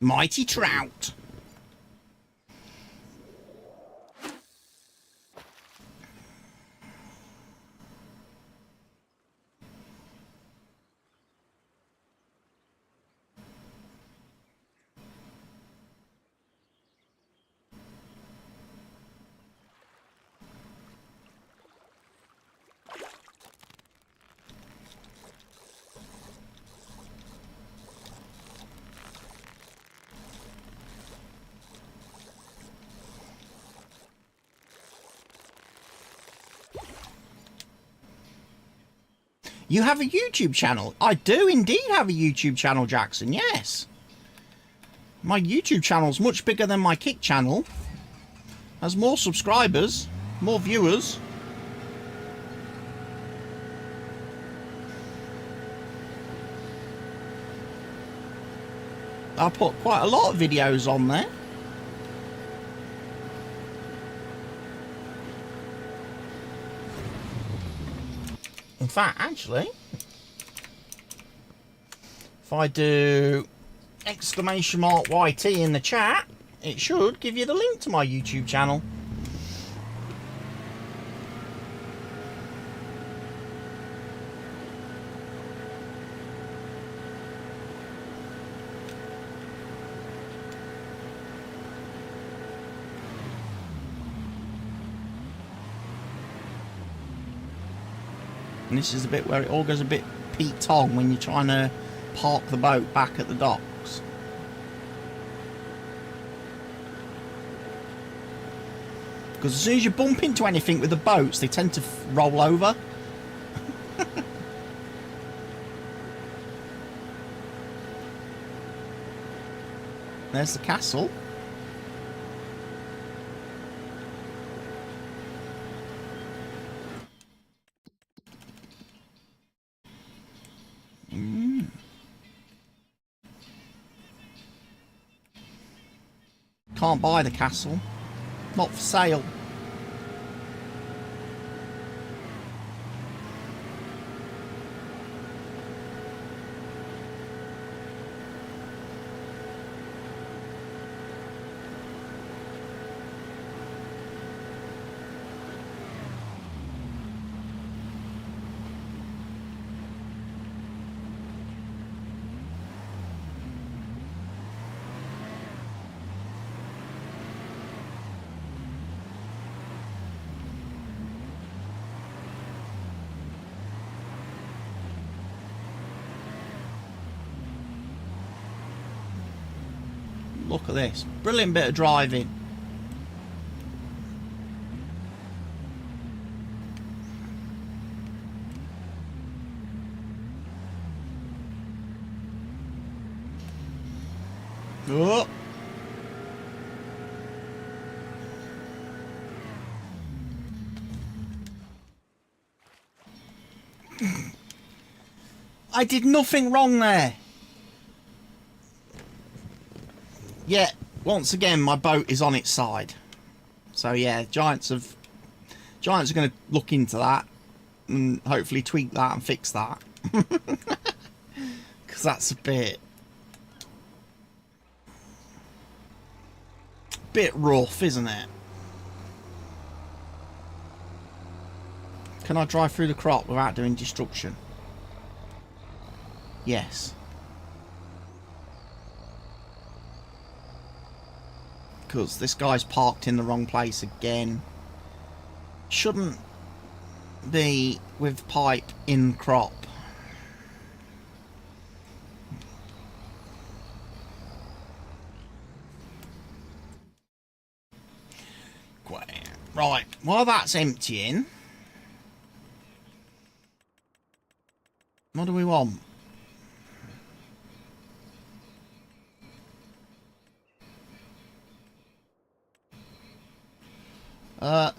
Mighty trout. You have a YouTube channel? I do indeed have a YouTube channel, Jackson, yes. My YouTube channel's much bigger than my Kick channel. Has more subscribers, more viewers. I put quite a lot of videos on there. In fact, actually, if I do !YT in the chat, it should give you the link to my YouTube channel. And this is the bit where it all goes a bit Pete Tong when you're trying to park the boat back at the docks. Because as soon as you bump into anything with the boats, they tend to roll over. There's the castle. Can't buy the castle. Not for sale. Look at this. Brilliant bit of driving. Oh. I did nothing wrong there. Yeah, once again, my boat is on its side. So yeah, Giants are going to look into that and hopefully tweak that and fix that. Because that's a bit rough, isn't it? Can I drive through the crop without doing destruction? Yes. Because this guy's parked in the wrong place again. Shouldn't be with pipe in crop. Right, while that's emptying, what do we want?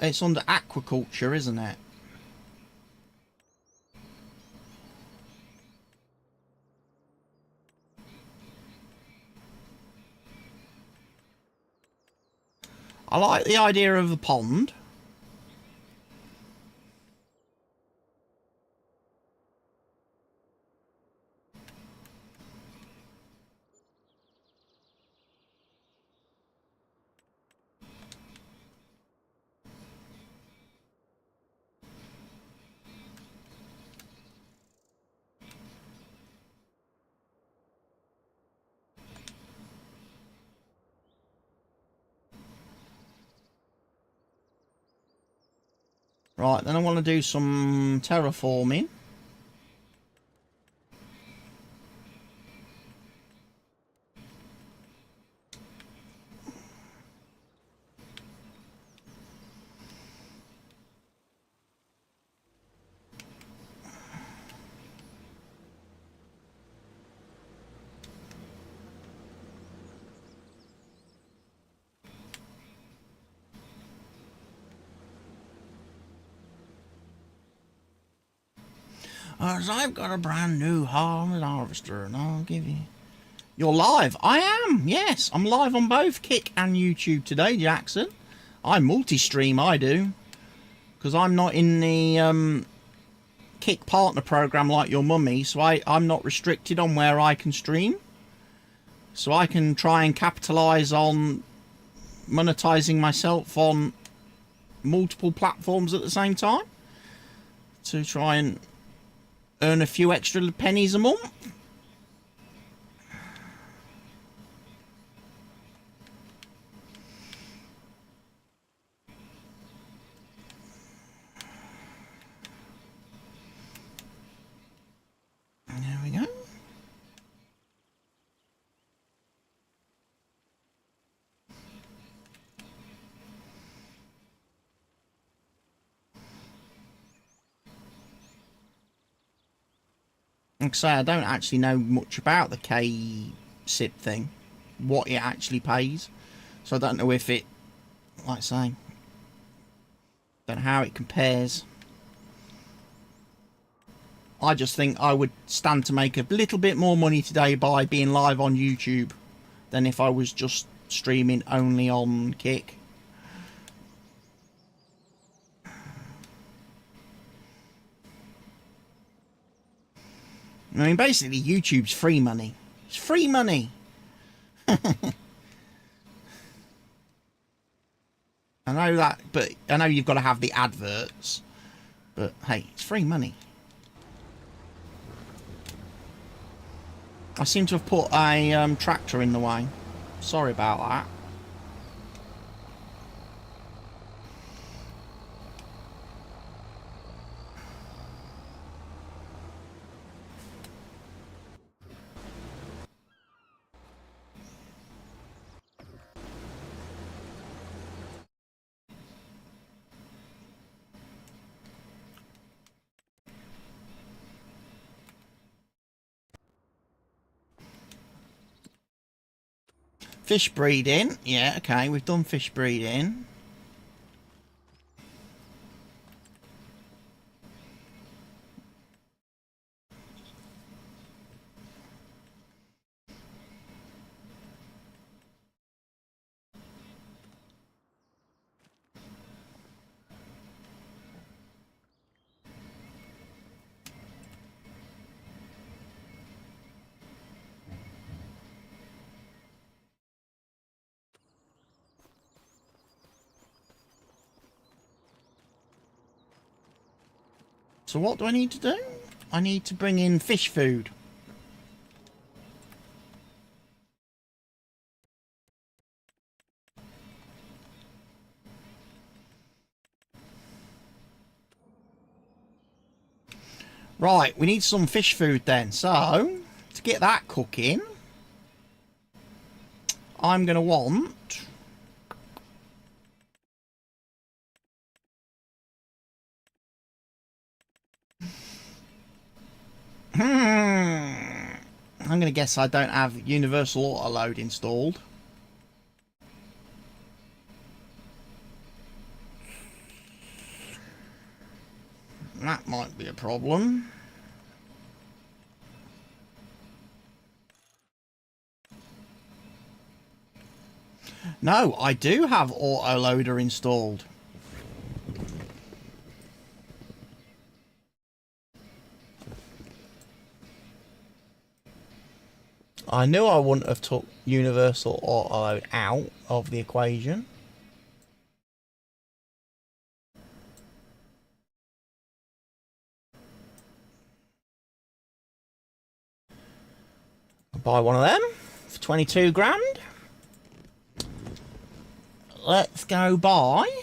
It's under aquaculture, isn't it? I like the idea of the pond. Right, then I want to do some terraforming. As I've got a brand new Highland harvester and I'll give you... You're live? I am, yes. I'm live on both Kick and YouTube today, Jackson. I multi-stream, I do. Because I'm not in the Kick partner program like your mummy, so I'm not restricted on where I can stream. So I can try and capitalise on monetizing myself on multiple platforms at the same time. To try and earn a few extra pennies a month. There we go. Like I say, I don't actually know much about the K-SIP thing, what it actually pays. So I don't know if it, like I say, don't know how it compares. I just think I would stand to make a little bit more money today by being live on YouTube than if I was just streaming only on Kick. I mean, basically, YouTube's free money. It's free money. I know that, but I know you've got to have the adverts. But hey, it's free money. I seem to have put a tractor in the way. Sorry about that. Fish breeding. Yeah, okay, we've done fish breeding. So what do I need to do? I need to bring in fish food. Right, we need some fish food then. So, to get that cooking, I'm going to want... I'm going to guess I don't have universal auto load installed. That might be a problem. No, I do have autoloader installed. I knew I wouldn't have took universal autoload out of the equation. I'll buy one of them for 22 grand. Let's go buy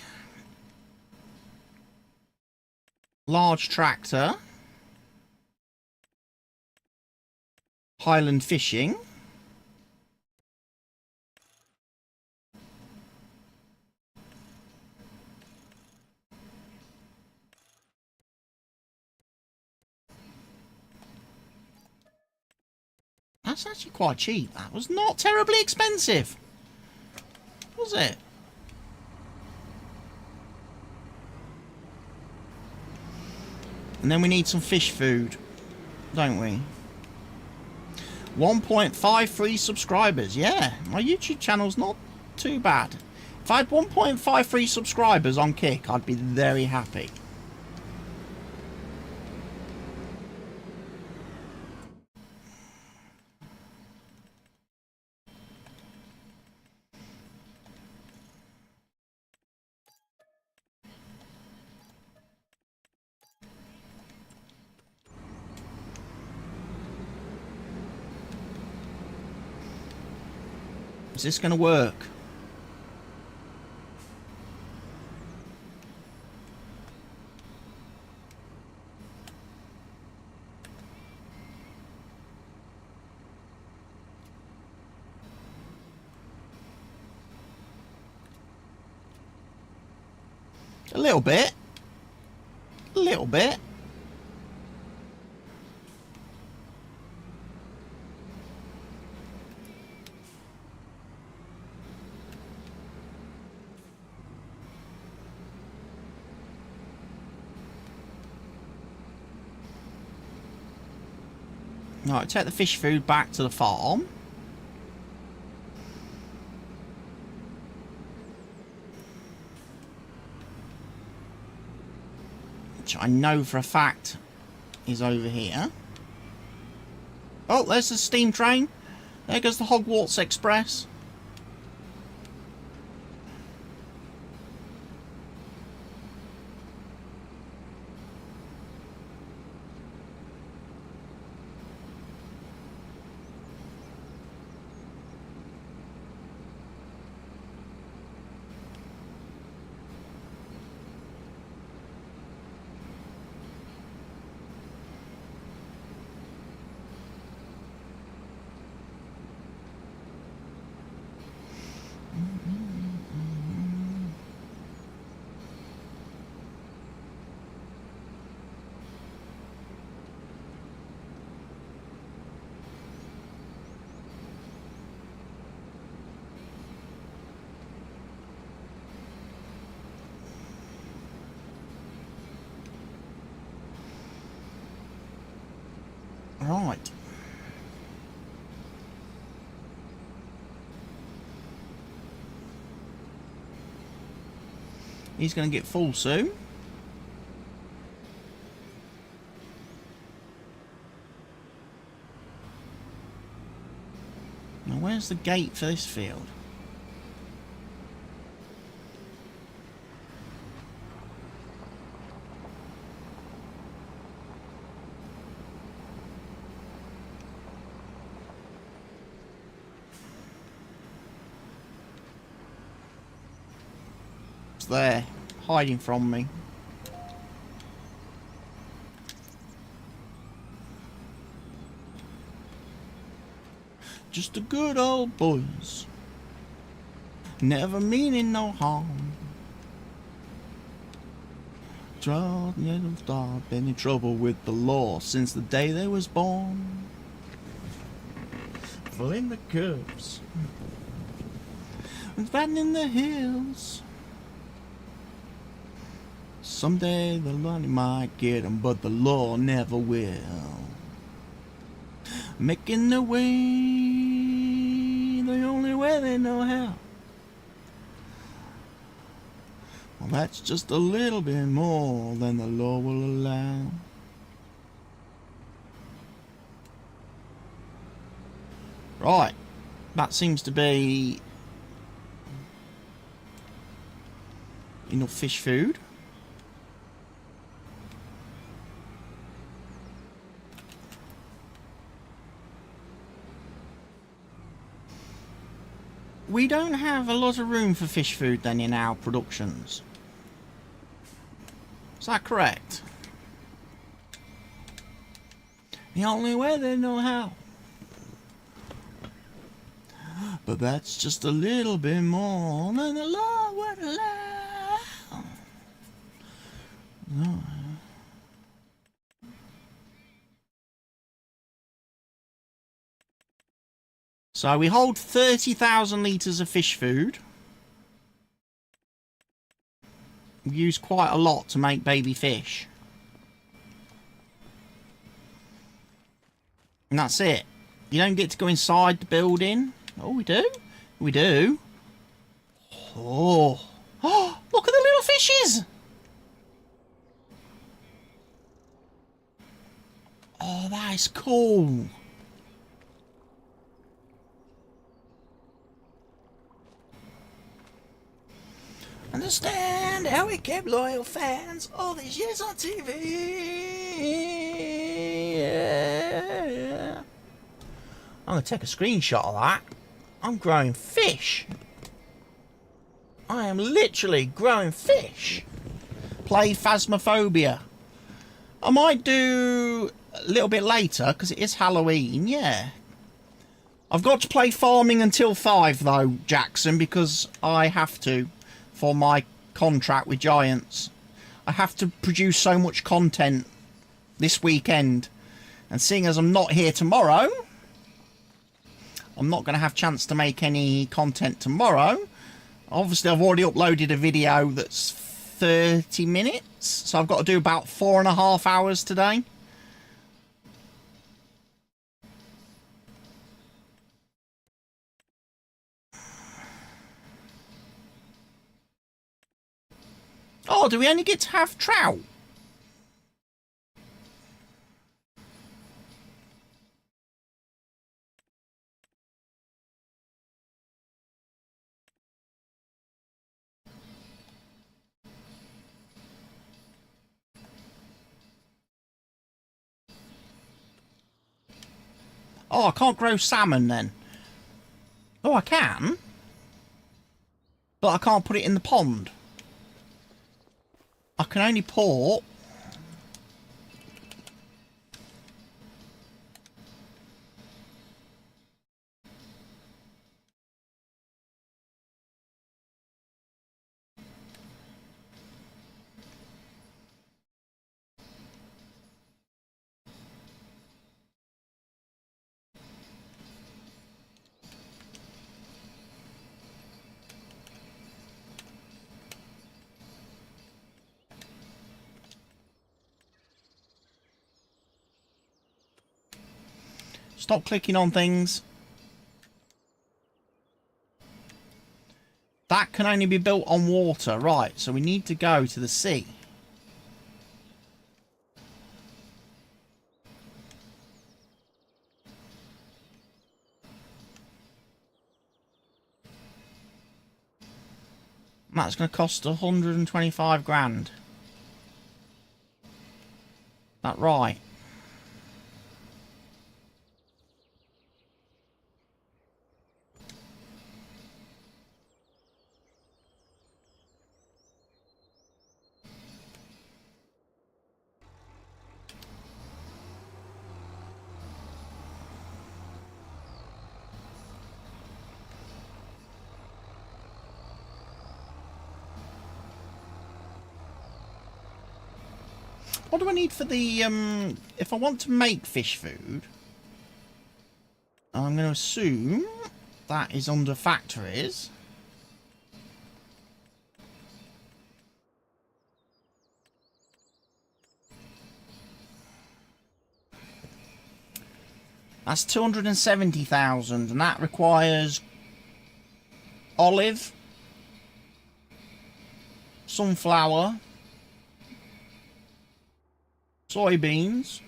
large tractor, Highland Fishing, that's actually quite cheap. That was not terribly expensive, was it? And then we need some fish food, don't we? 1.53 subscribers. Yeah, my YouTube channel's not too bad. If I had 1.53 subscribers on Kick, I'd be very happy. Is this going to work? A little bit. A little bit. Right, take the fish food back to the farm. Which I know for a fact is over here. Oh, there's the steam train. There goes the Hogwarts Express. Right. He's going to get full soon. Now, where's the gate for this field? There, hiding from me. Just a good old boys, never meaning no harm. Tried never stop any trouble with the law since the day they was born. Full in the curves, and riding in the hills. Someday the money might get 'em, but the law never will. Making their way the only way they know how. Well, that's just a little bit more than the law will allow. Right, that seems to be enough fish food. We don't have a lot of room for fish food then in our productions. Is that correct? The only way they know how. But that's just a little bit more than the law would allow. No. So we hold 30,000 litres of fish food. We use quite a lot to make baby fish. And that's it. You don't get to go inside the building. Oh, we do? We do. Oh. Oh, look at the little fishes. Oh, that is cool. Understand how we kept loyal fans all these years on TV. Yeah. I'm going to take a screenshot of that. I'm growing fish. I am literally growing fish. Play Phasmophobia. I might do a little bit later because it is Halloween, yeah. I've got to play farming until 5 though, Jackson, because I have to. For my contract with Giants, I have to produce so much content this weekend, and seeing as I'm not here tomorrow, I'm not going to have a chance to make any content tomorrow. Obviously I've already uploaded a video that's 30 minutes, so I've got to do about 4.5 hours today. Oh, do we only get to have trout? Oh, I can't grow salmon then. Oh, I can. But I can't put it in the pond. I can only port Stop clicking on things. That can only be built on water. Right, so we need to go to the sea. That's going to cost 125 grand. That right? What do I need for the, if I want to make fish food, I'm going to assume that is under factories. That's 270,000, and that requires olive, sunflower, soybeans,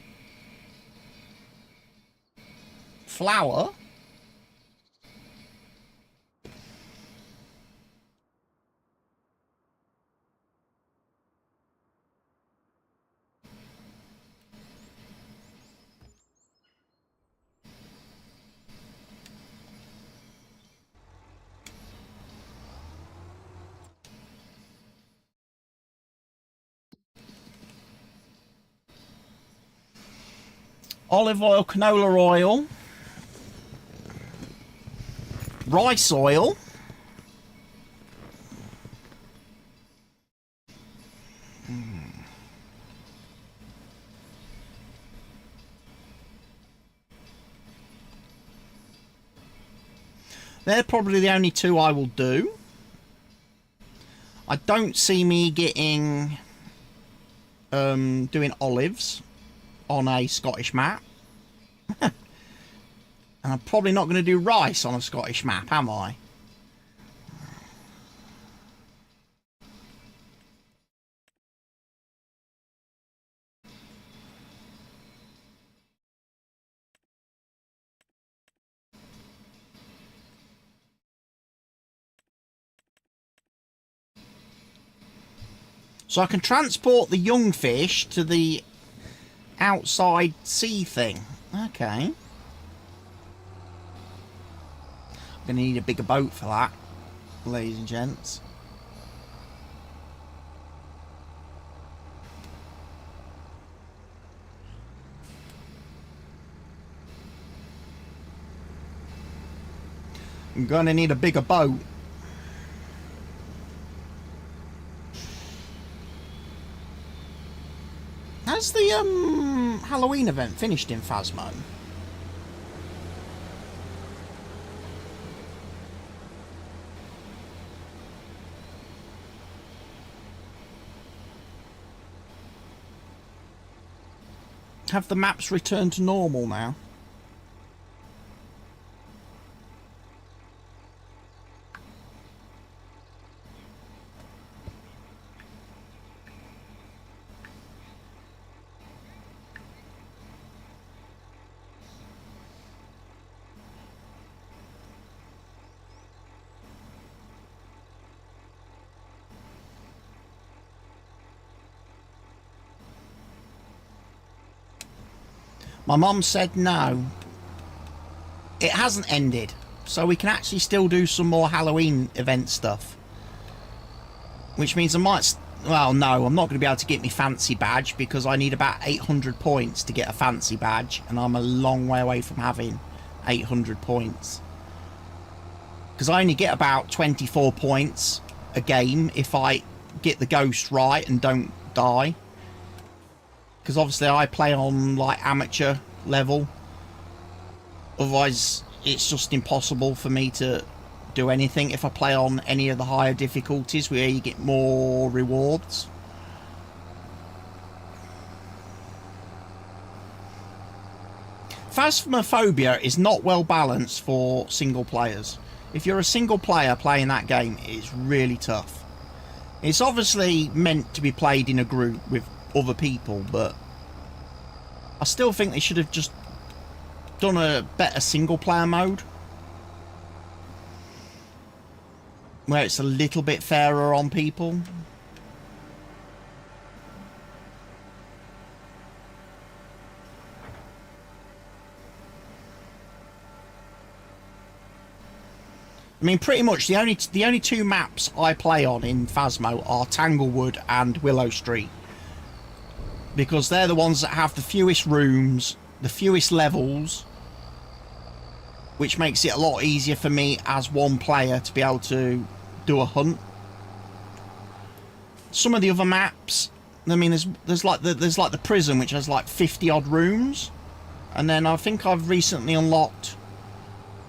flour, olive oil, canola oil, rice oil, they're probably the only two I will do. I don't see me getting doing olives on a Scottish map. And I'm probably not going to do rice on a Scottish map, am I? So I can transport the young fish to the outside sea thing. Okay. I'm going to need a bigger boat for that, ladies and gents. I'm going to need a bigger boat. Has the Halloween event finished in Phasmo? Have the maps returned to normal now? My mum said no. It hasn't ended. So we can actually still do some more Halloween event stuff. Which means I might... Well, no, I'm not going to be able to get my fancy badge because I need about 800 points to get a fancy badge. And I'm a long way away from having 800 points. Because I only get about 24 points a game if I get the ghost right and don't die. Because obviously I play on like amateur level. Otherwise it's just impossible for me to do anything if I play on any of the higher difficulties where you get more rewards. Phasmophobia is not well balanced for single players. If you're a single player playing that game, it's really tough. It's obviously meant to be played in a group with other people, but I still think they should have just done a better single player mode where it's a little bit fairer on people. I mean, pretty much the only two maps I play on in Phasmo are Tanglewood and Willow Street, because they're the ones that have the fewest rooms, the fewest levels, which makes it a lot easier for me as one player to be able to do a hunt. Some of the other maps, I mean, there's like the prison, which has like 50 odd rooms, and then I think I've recently unlocked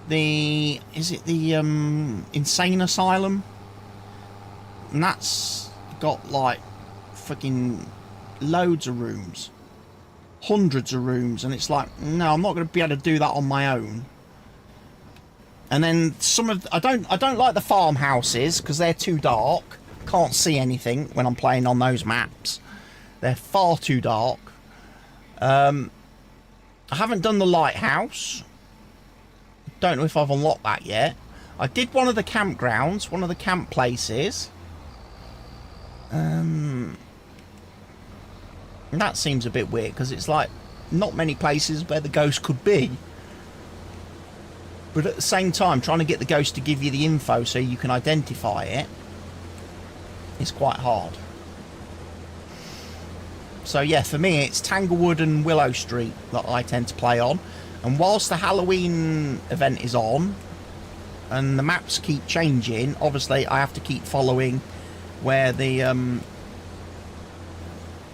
the insane asylum, and that's got like fucking loads of rooms, hundreds of rooms, and it's like, no, I'm not going to be able to do that on my own. And then some of I don't like the farmhouses because they're too dark, can't see anything when I'm playing on those maps. They're far too dark. I haven't done the lighthouse. Don't know if I've unlocked that yet. I did one of the campgrounds, one of the camp places. And that seems a bit weird because it's like not many places where the ghost could be. But at the same time, trying to get the ghost to give you the info so you can identify it is quite hard. So yeah, for me, it's Tanglewood and Willow Street that I tend to play on. And whilst the Halloween event is on, and the maps keep changing, obviously I have to keep following where the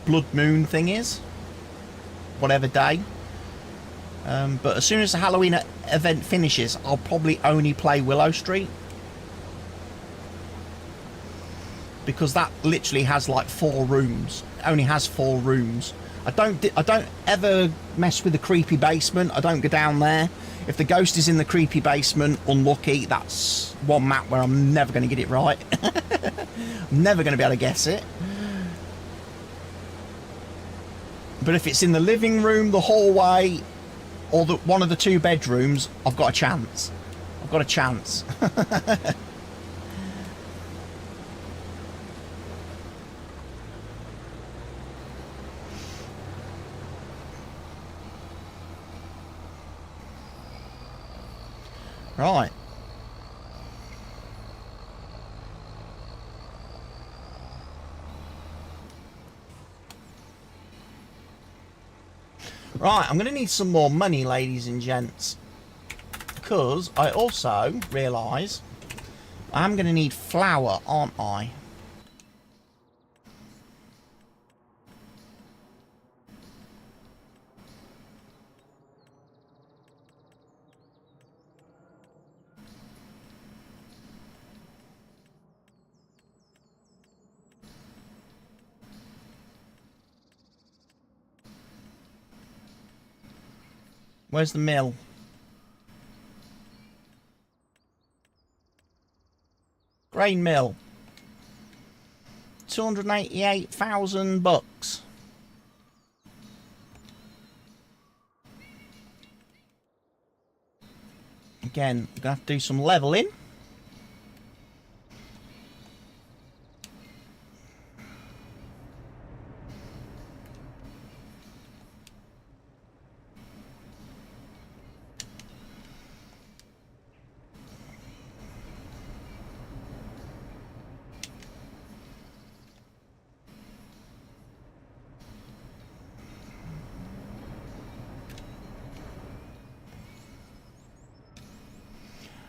blood moon thing is. Whatever day. But as soon as the Halloween event finishes, I'll probably only play Willow Street. Because that literally has like 4 rooms. It only has 4 rooms. I don't ever mess with the creepy basement. I don't go down there. If the ghost is in the creepy basement, unlucky, that's one map where I'm never going to get it right. I'm never going to be able to guess it. But if it's in the living room, the hallway, or one of the 2 bedrooms, I've got a chance. I've got a chance. Right. Right, I'm going to need some more money, ladies and gents. Because I also realise I'm going to need flour, aren't I? Where's the mill? Grain mill. 288,000 bucks. Again, we're gonna have to do some leveling.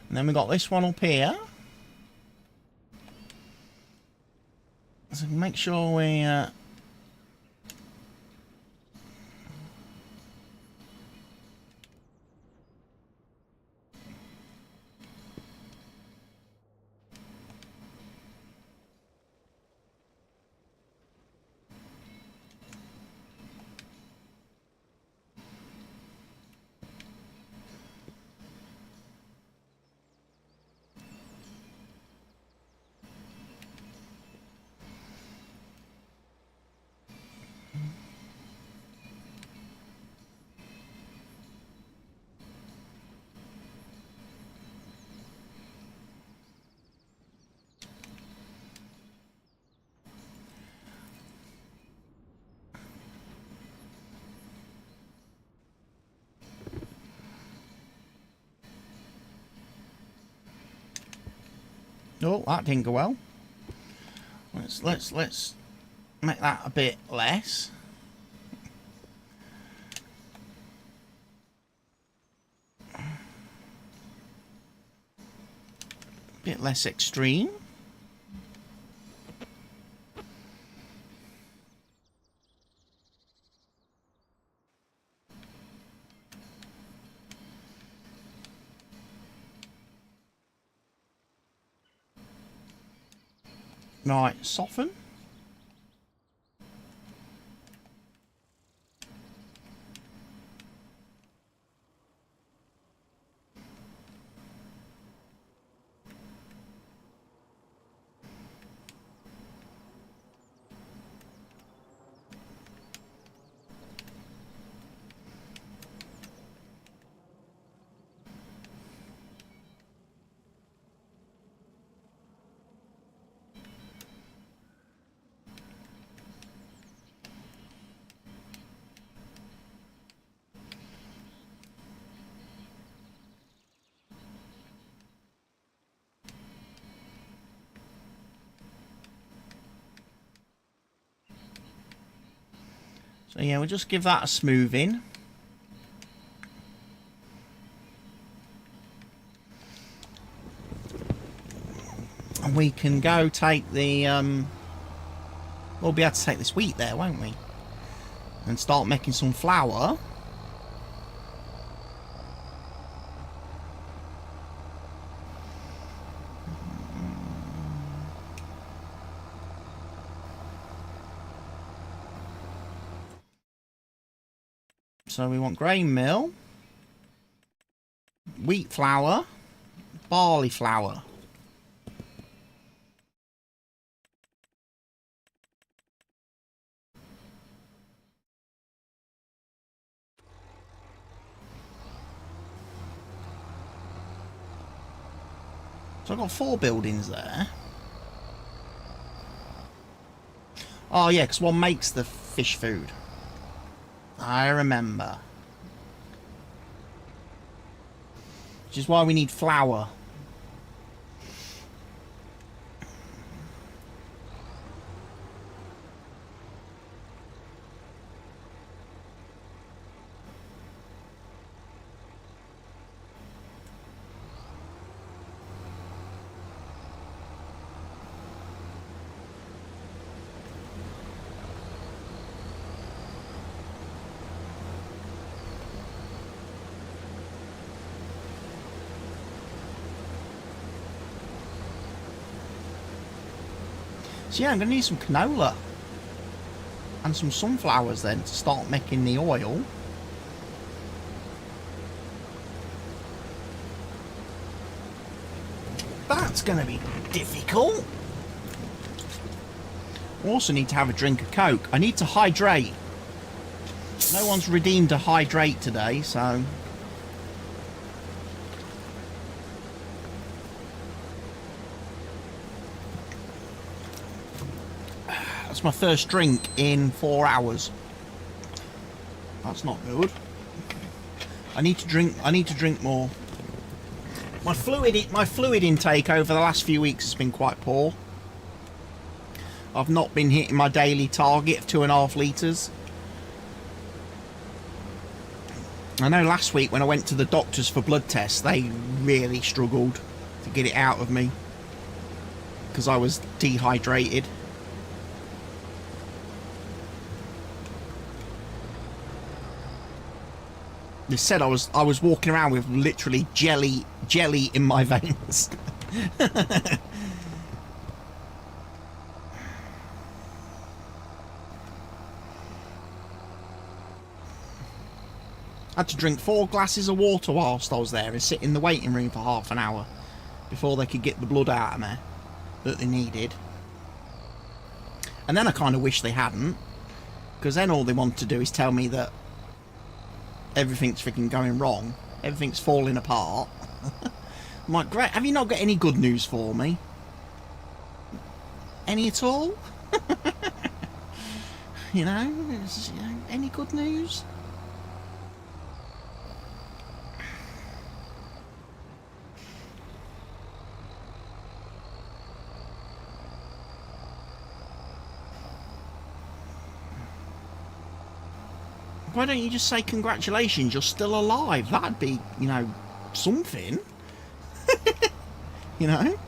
And then we got this one up here. So make sure we... Oh, that didn't go well. Let's make that a bit less. A bit less extreme. Right, soften. So yeah, we'll just give that a smoothing. And we can go take the, we'll be able to take this wheat there, won't we? And start making some flour. So we want grain mill, wheat flour, barley flour. So I've got 4 buildings there. Oh yeah, because one makes the fish food. I remember. Which is why we need flour. So yeah, I'm going to need some canola. And some sunflowers then to start making the oil. That's going to be difficult. Also need to have a drink of Coke. I need to hydrate. No one's redeemed a hydrate today, so... That's my first drink in 4 hours. That's not good. I need to drink more. My fluid intake over the last few weeks has been quite poor. I've not been hitting my daily target of 2.5 litres. I know last week when I went to the doctors for blood tests, they really struggled to get it out of me because I was dehydrated. They said I was walking around with literally jelly in my veins. I had to drink 4 glasses of water whilst I was there and sit in the waiting room for half an hour before they could get the blood out of me that they needed. And then I kind of wish they hadn't, because then all they want to do is tell me that everything's freaking going wrong, everything's falling apart. I'm like, great, have you not got any good news for me? Any at all? You know, any good news? Why don't you just say congratulations, you're still alive? That'd be, you know, something. You know?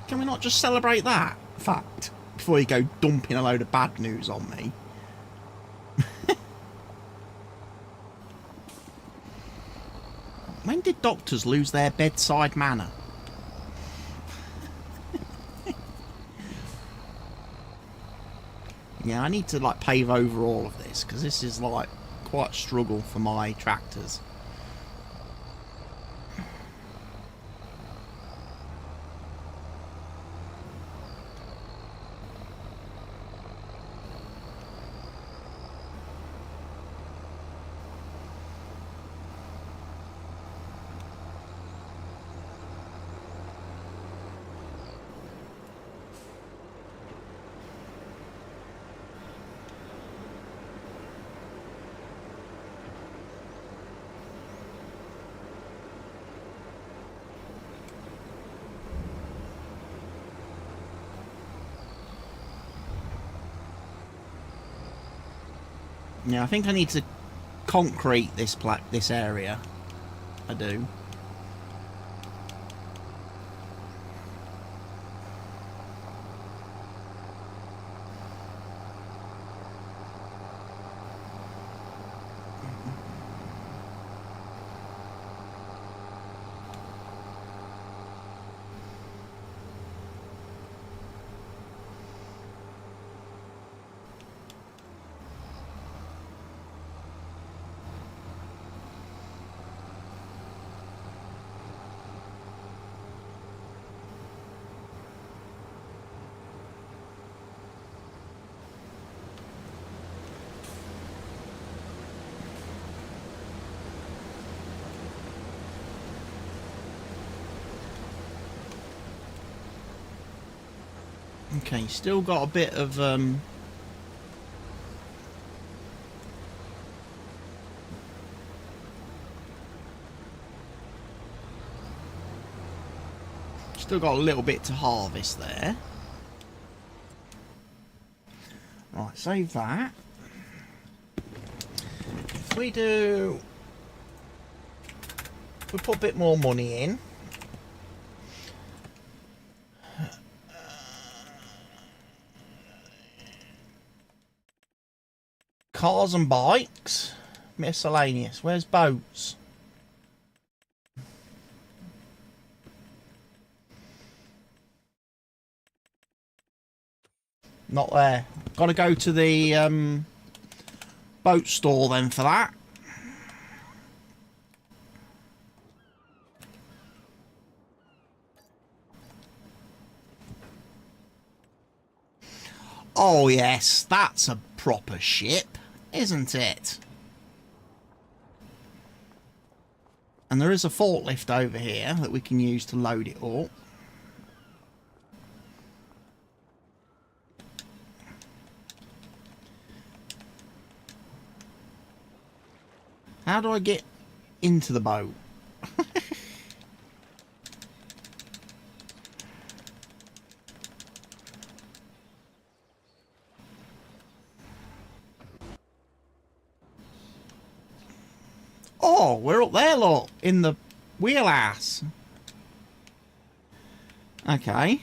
Can we not just celebrate that fact before you go dumping a load of bad news on me? When did doctors lose their bedside manner? Yeah, I need to like pave over all of this because this is like quite a struggle for my tractors. Yeah, I think I need to concrete this area. I do. Okay, still got a bit of still got a little bit to harvest there. Right, save that. If we put a bit more money in. Cars and bikes. Miscellaneous. Where's boats? Not there. Got to go to the boat store then for that. Oh yes, that's a proper ship, isn't it? And there is a forklift over here that we can use to load it all. How do I get into the boat? Oh, we're up there, look, in the wheelhouse. Okay.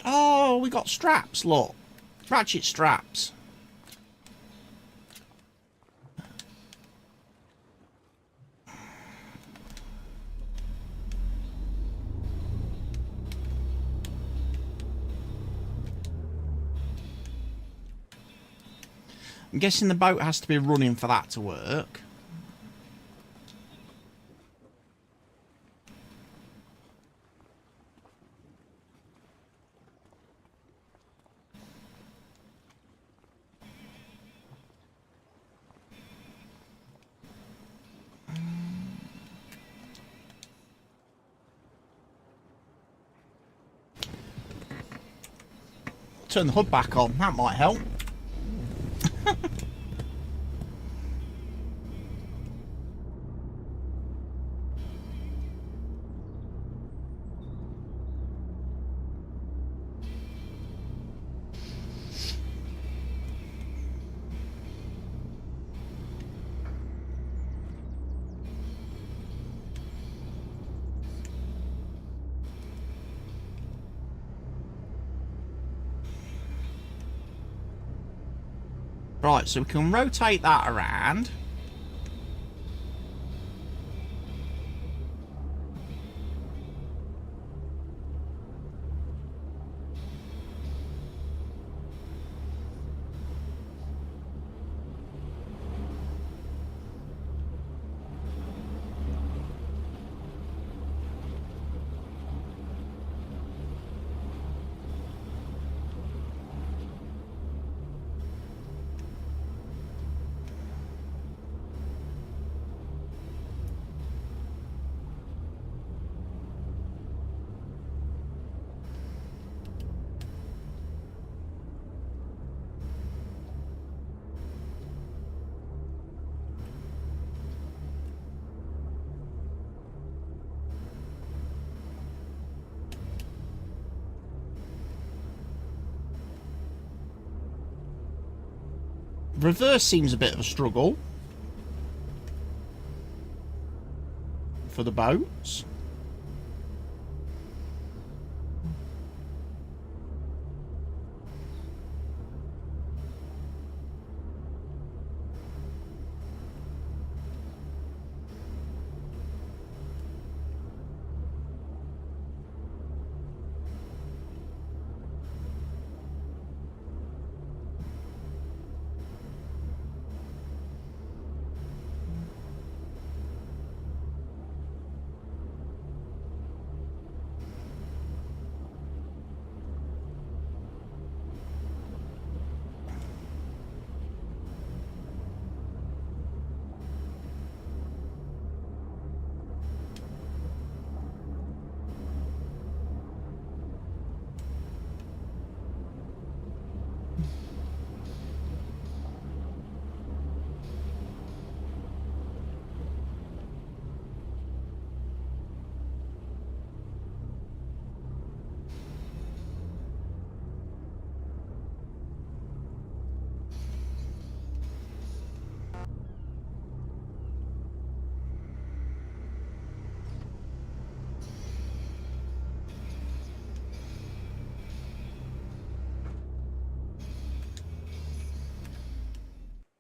Oh, we got straps, look. Ratchet straps. I'm guessing the boat has to be running for that to work. Turn the hood back on, that might help. Right, so we can rotate that around. Reverse seems a bit of a struggle for the boats.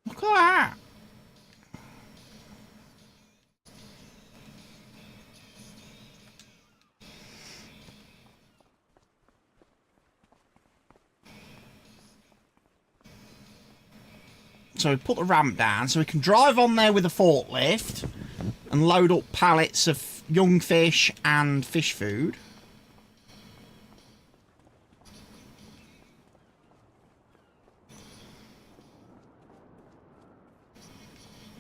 Look at that. So we put the ramp down so we can drive on there with a forklift and load up pallets of young fish and fish food.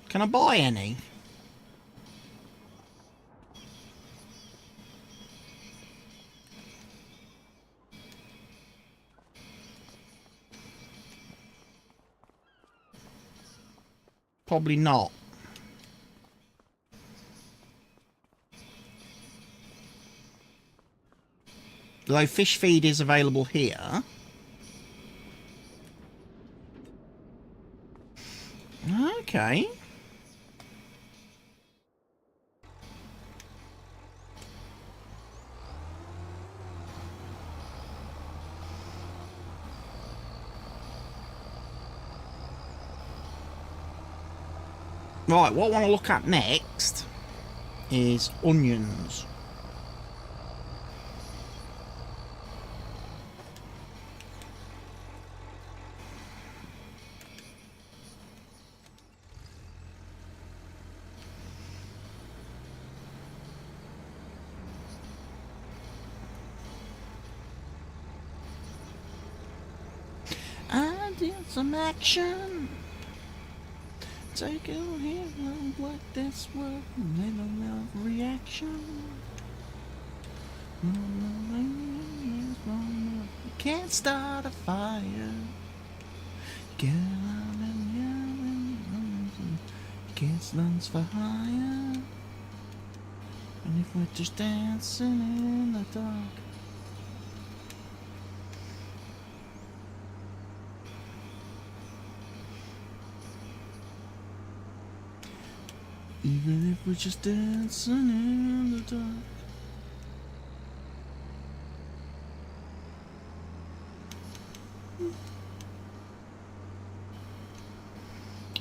Can I buy any? Probably not. Though fish feed is available here. Okay. Right, what I want to look at next is onions. I did some action. Take it here, like this world, little reaction. You can't start a fire. Get out and yelling. Gets lungs for hire. And if we're just dancing in the dark. Even if we're just dancing in the dark.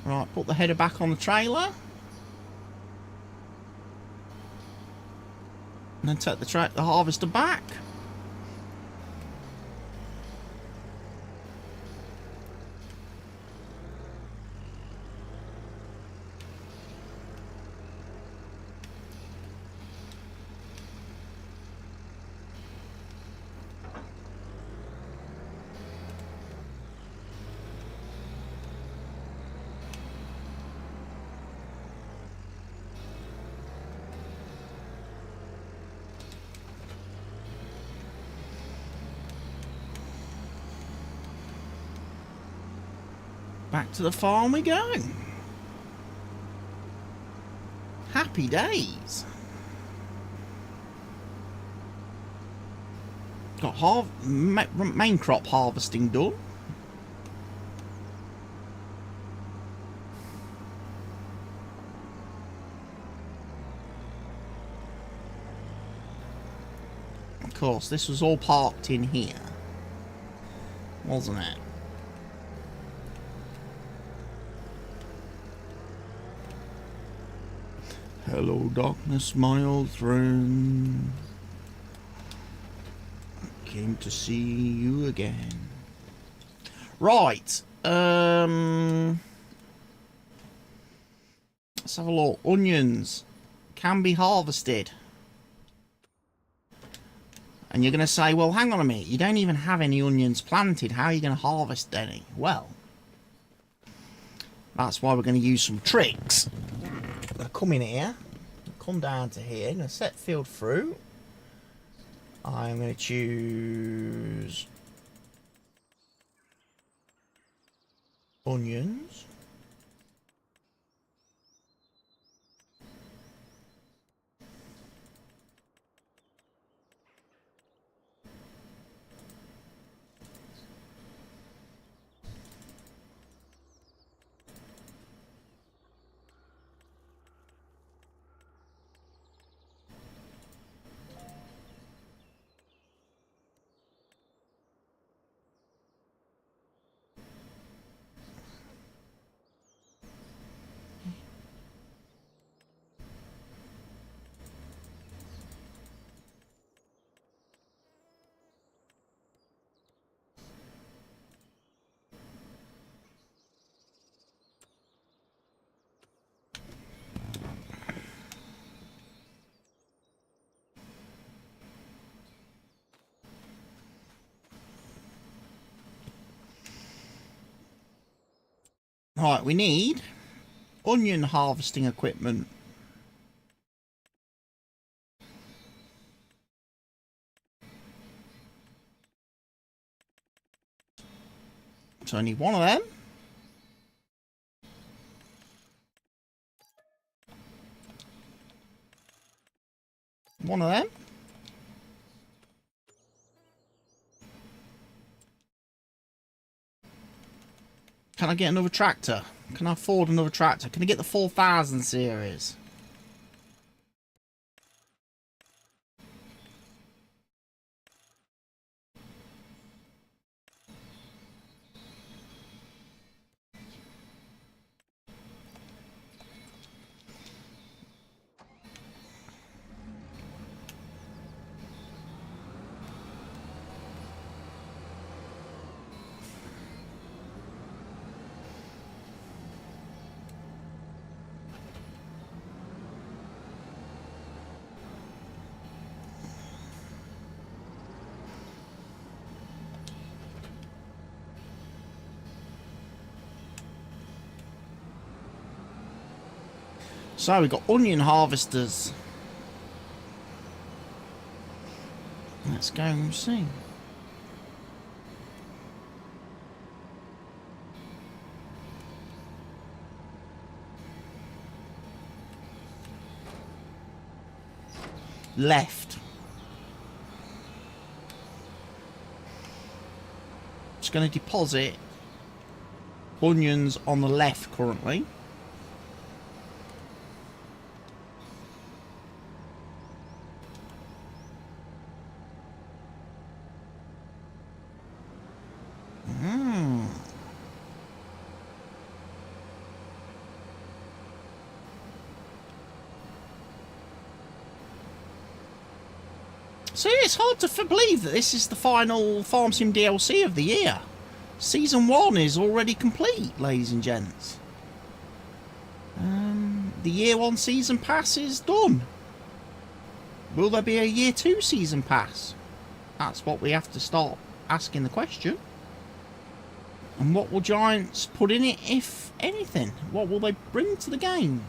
Right, put the header back on the trailer. And then take the harvester back. Back to the farm we go. Happy days. Got main crop harvesting done. course, this was all parked in here, wasn't it? Hello, darkness, my old friend. Came to see you again. Right. Let's have a look. Onions can be harvested. And you're going to say, well, hang on a minute. You don't even have any onions planted. How are you going to harvest any? Well, that's why we're going to use some tricks. I'm going to come in here. Come down to here. I'm going to set field fruit. I'm going to choose onions. Right, we need onion harvesting equipment. So I need one of them. One of them. Can I get another tractor? Can I afford another tractor? Can I get the 4000 series? So we've got onion harvesters. Let's go and see. Left. Just going to deposit onions on the left currently. See, it's hard to believe that this is the final Farm Sim DLC of the year. Season 1 is already complete, ladies and gents. The Year 1 Season Pass is done. Will there be a Year 2 Season Pass? That's what we have to start asking the question. And what will Giants put in it, if anything? What will they bring to the game?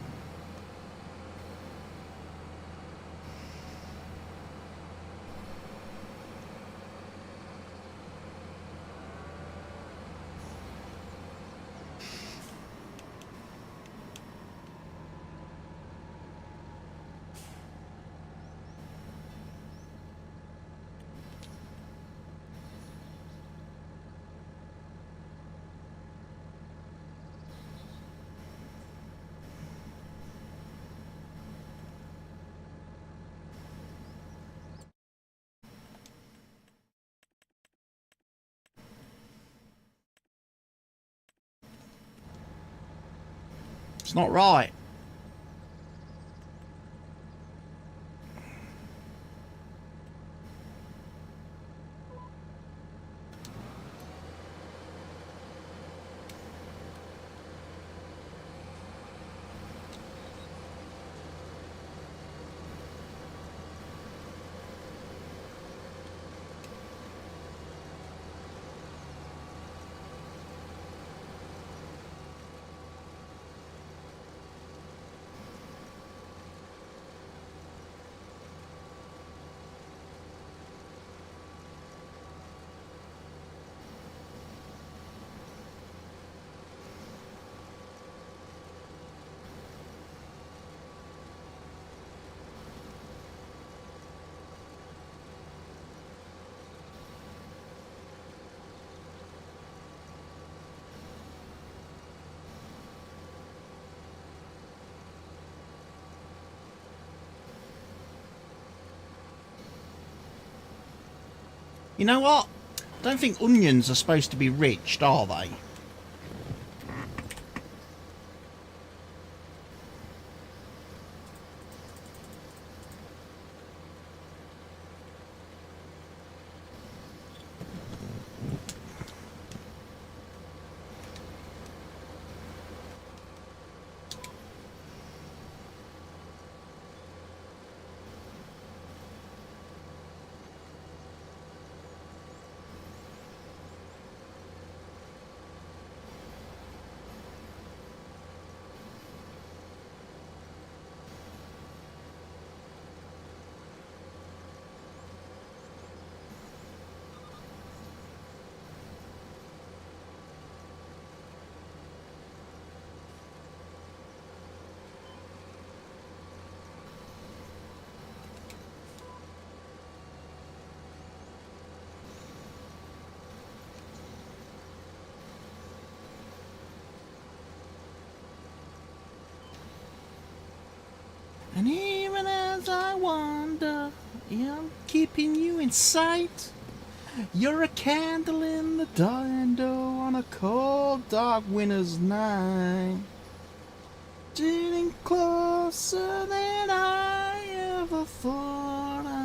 It's not right. You know what? I don't think onions are supposed to be rich, are they? And even as I wander, yeah, I'm keeping you in sight. You're a candle in the dark window on a cold, dark winter's night. Getting closer than I ever thought of.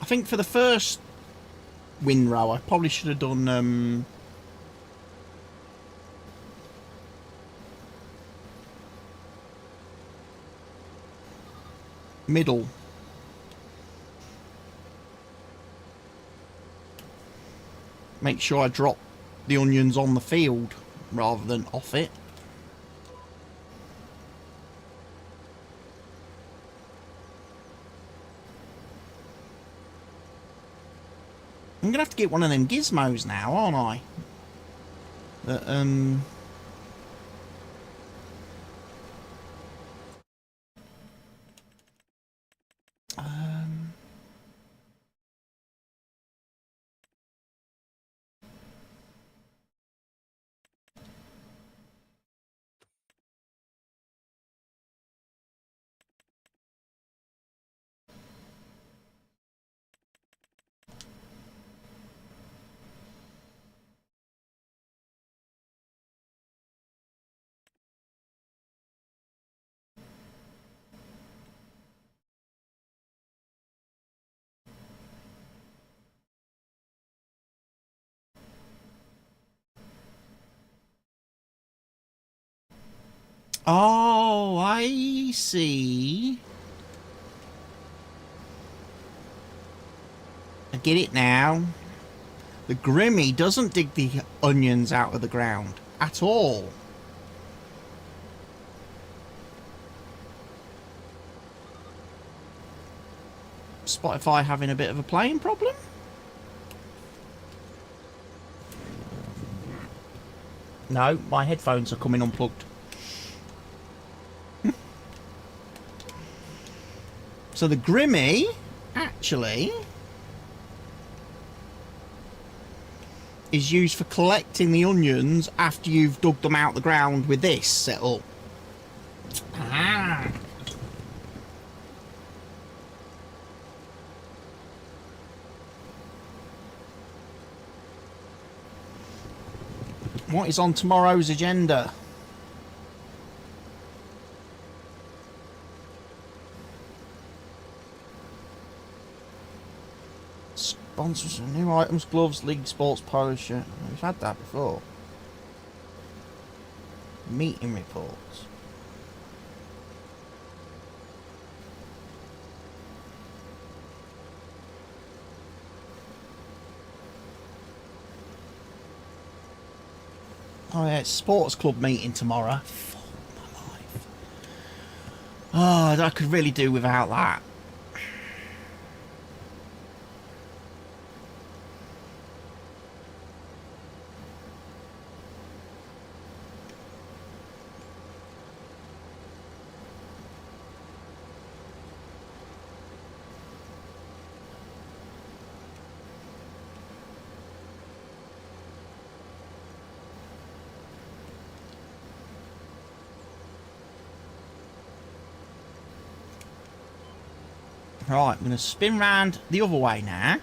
I think for the first windrow, I probably should have done middle. Make sure I drop the onions on the field rather than off it. I'm going to have to get one of them gizmos now, aren't I? That, oh, I see. get it now. The Grimmy doesn't dig the onions out of the ground at all. Spotify having a bit of a playing problem? No, my headphones are coming unplugged. So the Grimmy, actually, is used for collecting the onions after you've dug them out the ground with this setup. Ah. What is on tomorrow's agenda? Sponsors, new items, gloves, league sports, polo shirt. We've had that before. Meeting reports. Oh yeah, it's sports club meeting tomorrow. Fuck my life. Oh, I could really do without that. Right, I'm going to spin round the other way now.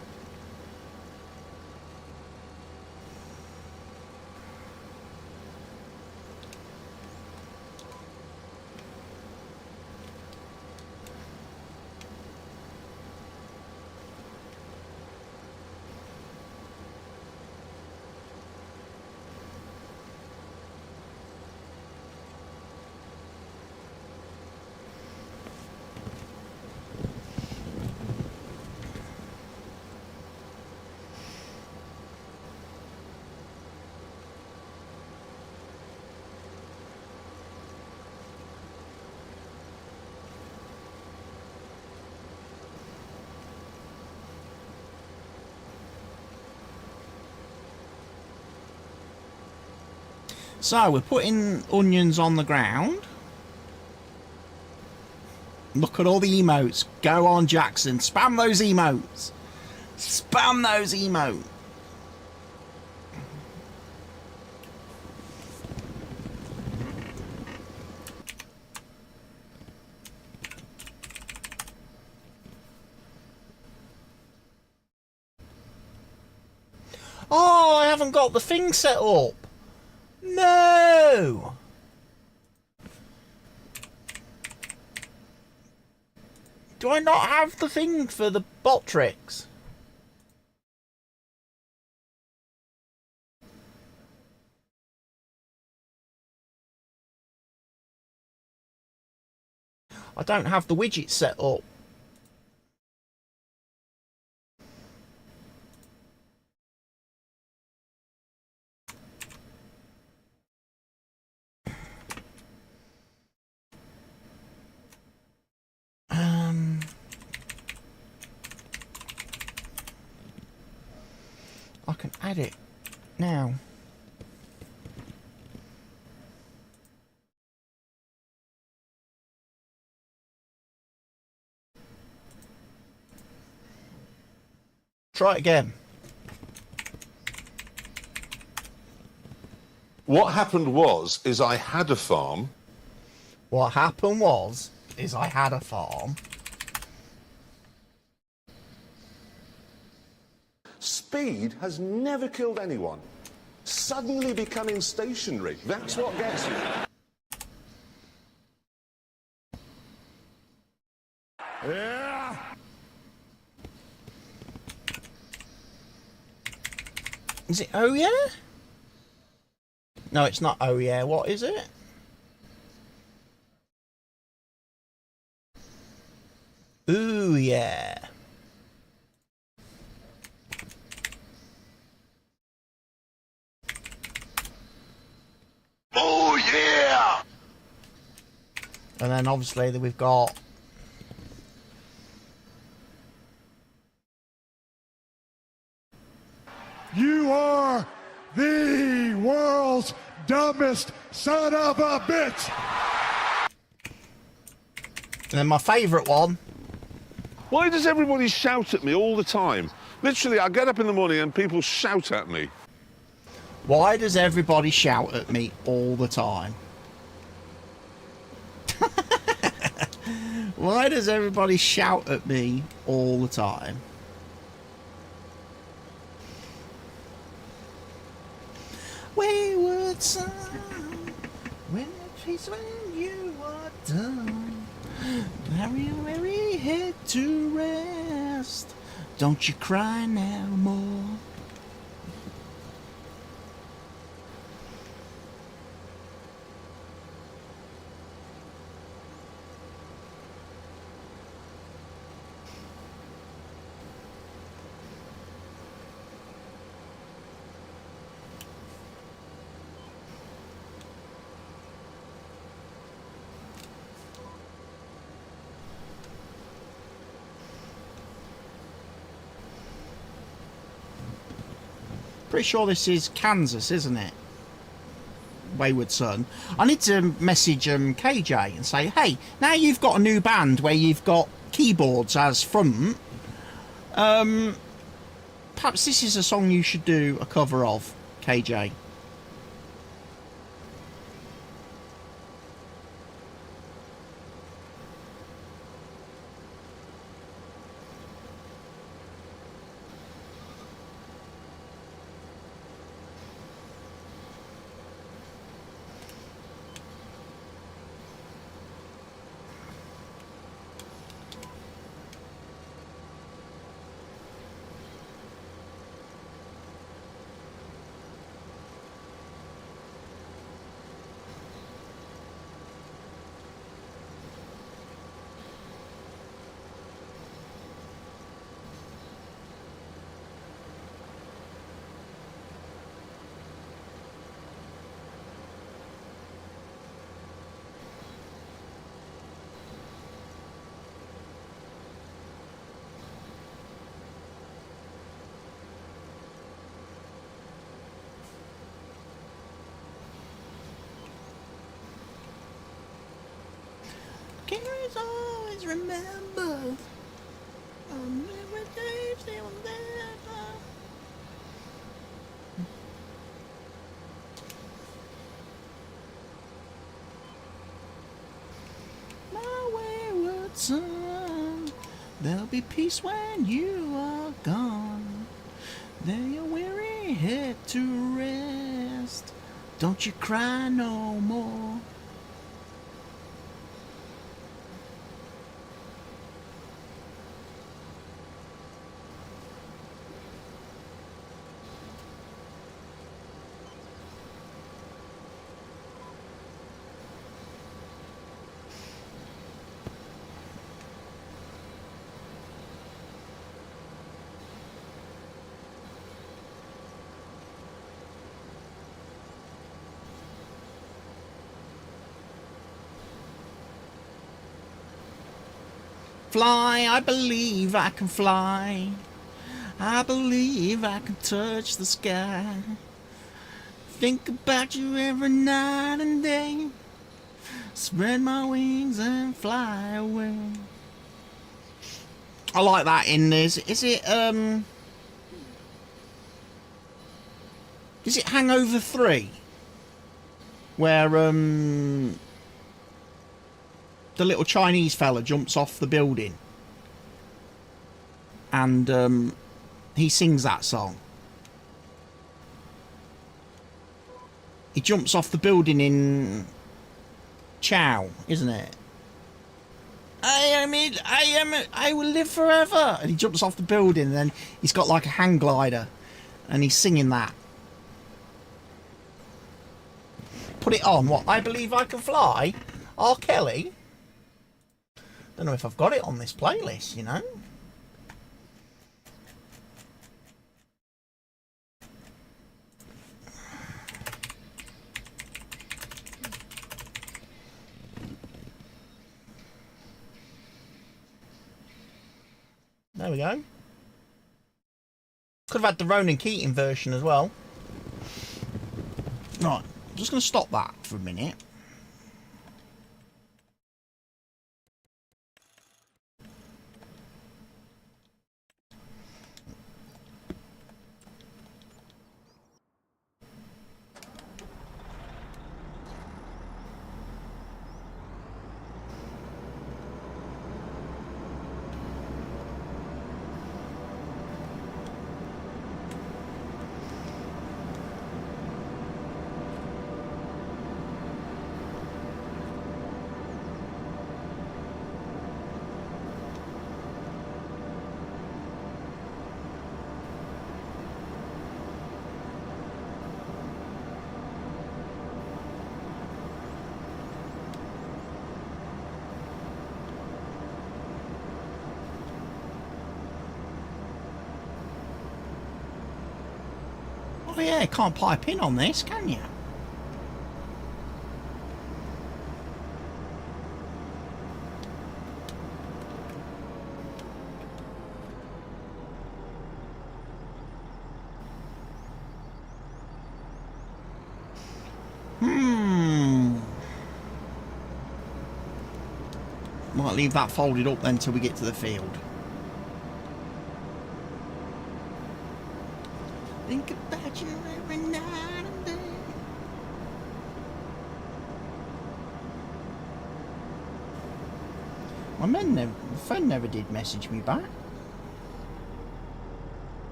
So we're putting onions on the ground. Look at all the emotes. Go on, Jackson. Spam those emotes. Spam those emotes. Oh, I haven't got the thing set up. No. Do I not have the thing for the bot tricks? I don't have the widget set up. I can add it now. Try it again. What happened was, is I had a farm. What happened was, is I had a farm. Speed has never killed anyone. Suddenly becoming stationary, that's what gets you. Yeah. Is it oh yeah? No, it's not oh yeah. What is it? Ooh yeah. And then obviously we've got... You are the world's dumbest son of a bitch! And then my favourite one. Why does everybody shout at me all the time? Literally, I get up in the morning and people shout at me. Why does everybody shout at me all the time? Why does everybody shout at me all the time? Wayward son, when you are done, carry your weary head to rest. Don't you cry no more. Pretty sure this is Kansas, isn't it? Wayward Son. I need to message KJ and say, hey, now you've got a new band where you've got keyboards as front. Perhaps this is a song you should do a cover of, KJ. Can always remember every day they were there. My wayward son, there'll be peace when you are gone. Lay your weary head to rest. Don't you cry no more. Fly, I believe I can fly. I believe I can touch the sky. Think about you every night and day. Spread my wings and fly away. I like that in this. Is it Hangover 3? Where the little Chinese fella jumps off the building and he sings that song. He jumps off the building in Chow, isn't it? I will live forever. And he jumps off the building and then he's got like a hang glider and he's singing that. Put it on, what? I Believe I Can Fly? R. Kelly? Don't know if I've got it on this playlist, you know. There we go. Could have had the Ronan Keating version as well. Right, I'm just going to stop that for a minute. Oh yeah, can't pipe in on this, can you? Might leave that folded up then till we get to the field. Think about you every night and day. My friend never did message me back.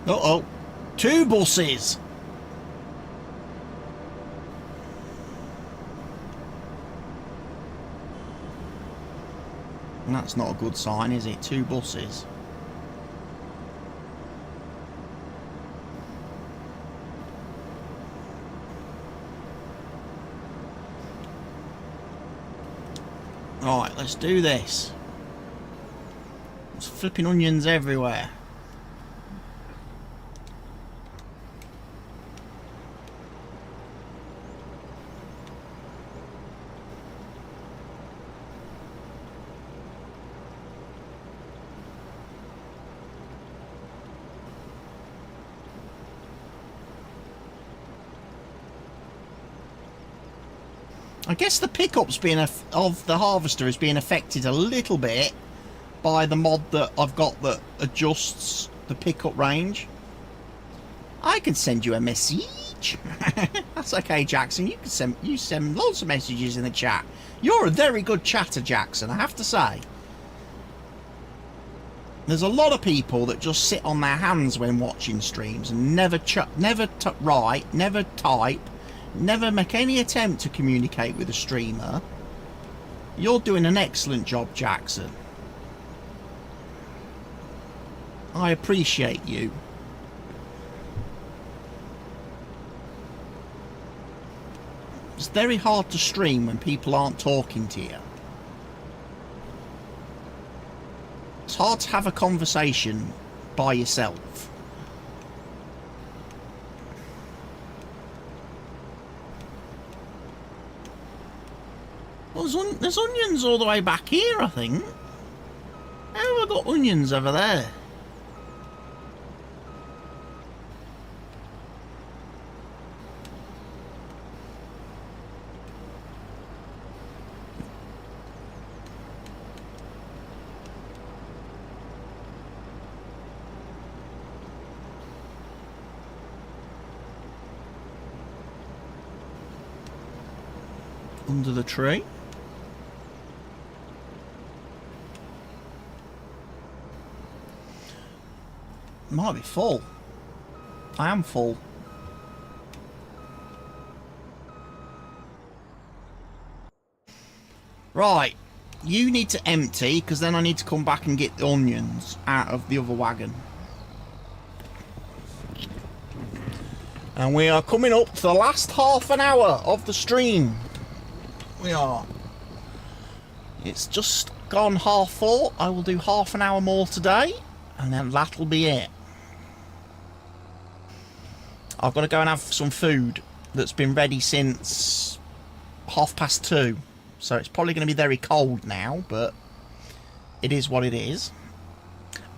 Uh-oh. 2 buses. And that's not a good sign, is it? 2 buses. Right, let's do this. There's flipping onions everywhere. I guess the pickups of the harvester is being affected a little bit by the mod that I've got that adjusts the pickup range. I can send you a message. That's okay, Jackson. You send lots of messages in the chat. You're a very good chatter, Jackson, I have to say. There's a lot of people that just sit on their hands when watching streams and never write, never type, never make any attempt to communicate with a streamer. You're doing an excellent job, Jackson. I appreciate you. It's very hard to stream when people aren't talking to you. It's hard to have a conversation by yourself. Well, there's onions all the way back here, I think. How have I got onions over there? Under the tree. Might be full. I am full. Right. You need to empty, because then I need to come back and get the onions out of the other wagon. And we are coming up to the last half an hour of the stream. We are. It's just gone 4:30. I will do half an hour more today, and then that'll be it. I've got to go and have some food that's been ready since 2:30. So it's probably going to be very cold now, but it is what it is.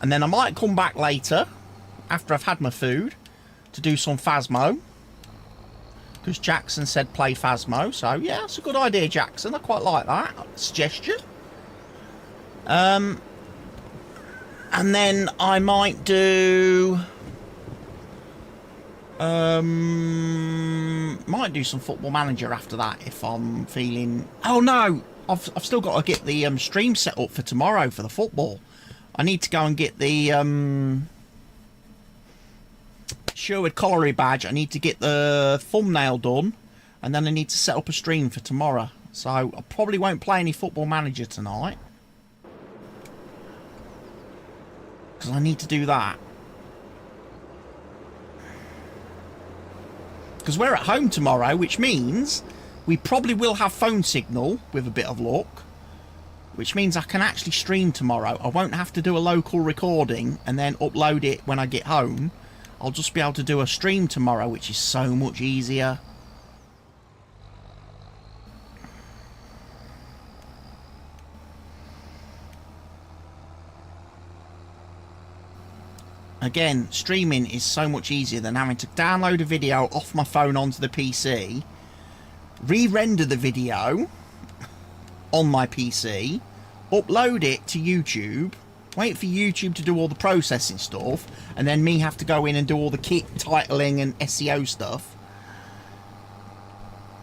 And then I might come back later, after I've had my food, to do some Phasmo. Because Jackson said play Phasmo. So yeah, that's a good idea, Jackson. I quite like that suggestion. And then I might do... might do some Football Manager after that if I'm feeling... Oh no! I've still got to get the stream set up for tomorrow for the football. I need to go and get the... Sherwood Colliery badge. I need to get the thumbnail done, and then I need to set up a stream for tomorrow. So I probably won't play any Football Manager tonight, because I need to do that. Because we're at home tomorrow, which means we probably will have phone signal with a bit of luck, which means I can actually stream tomorrow. I won't have to do a local recording and then upload it when I get home. I'll just be able to do a stream tomorrow, which is so much easier. Again, streaming is so much easier than having to download a video off my phone onto the PC, re-render the video on my PC, upload it to YouTube, wait for YouTube to do all the processing stuff, and then me have to go in and do all the kit titling and SEO stuff.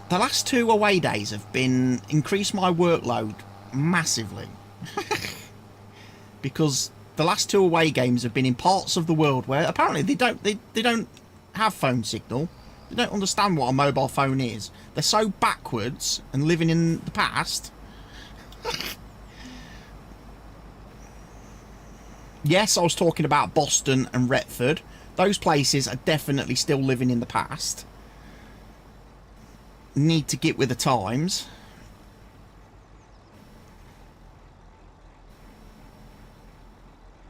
The last 2 away days have been increased my workload massively. Because the last 2 away games have been in parts of the world where apparently they don't have phone signal. They don't understand what a mobile phone is. They're so backwards and living in the past. Yes, I was talking about Boston and Retford. Those places are definitely still living in the past. Need to get with the times.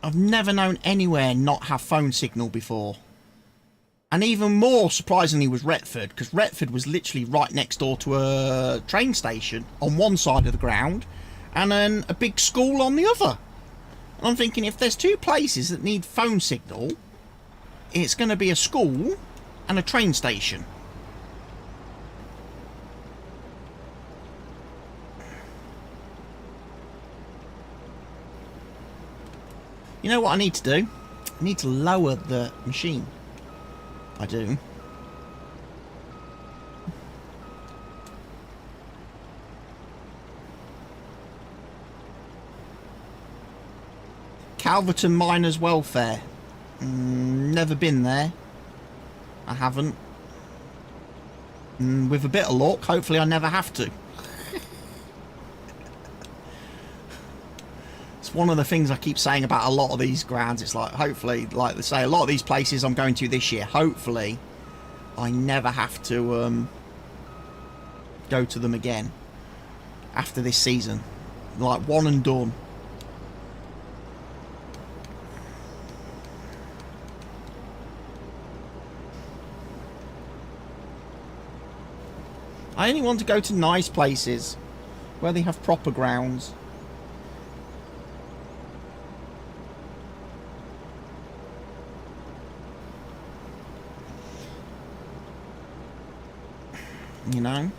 I've never known anywhere not have phone signal before. And even more surprisingly was Retford, because Retford was literally right next door to a train station on one side of the ground, and then a big school on the other. And I'm thinking, if there's 2 places that need phone signal, it's going to be a school and a train station. You know what I need to do? I need to lower the machine. I do. Calverton Miners Welfare. Never been there. I haven't. With a bit of luck, hopefully I never have to. It's one of the things I keep saying about a lot of these grounds. It's like, hopefully, like they say, a lot of these places I'm going to this year, hopefully I never have to go to them again after this season. Like, one and done. I only want to go to nice places where they have proper grounds. You know,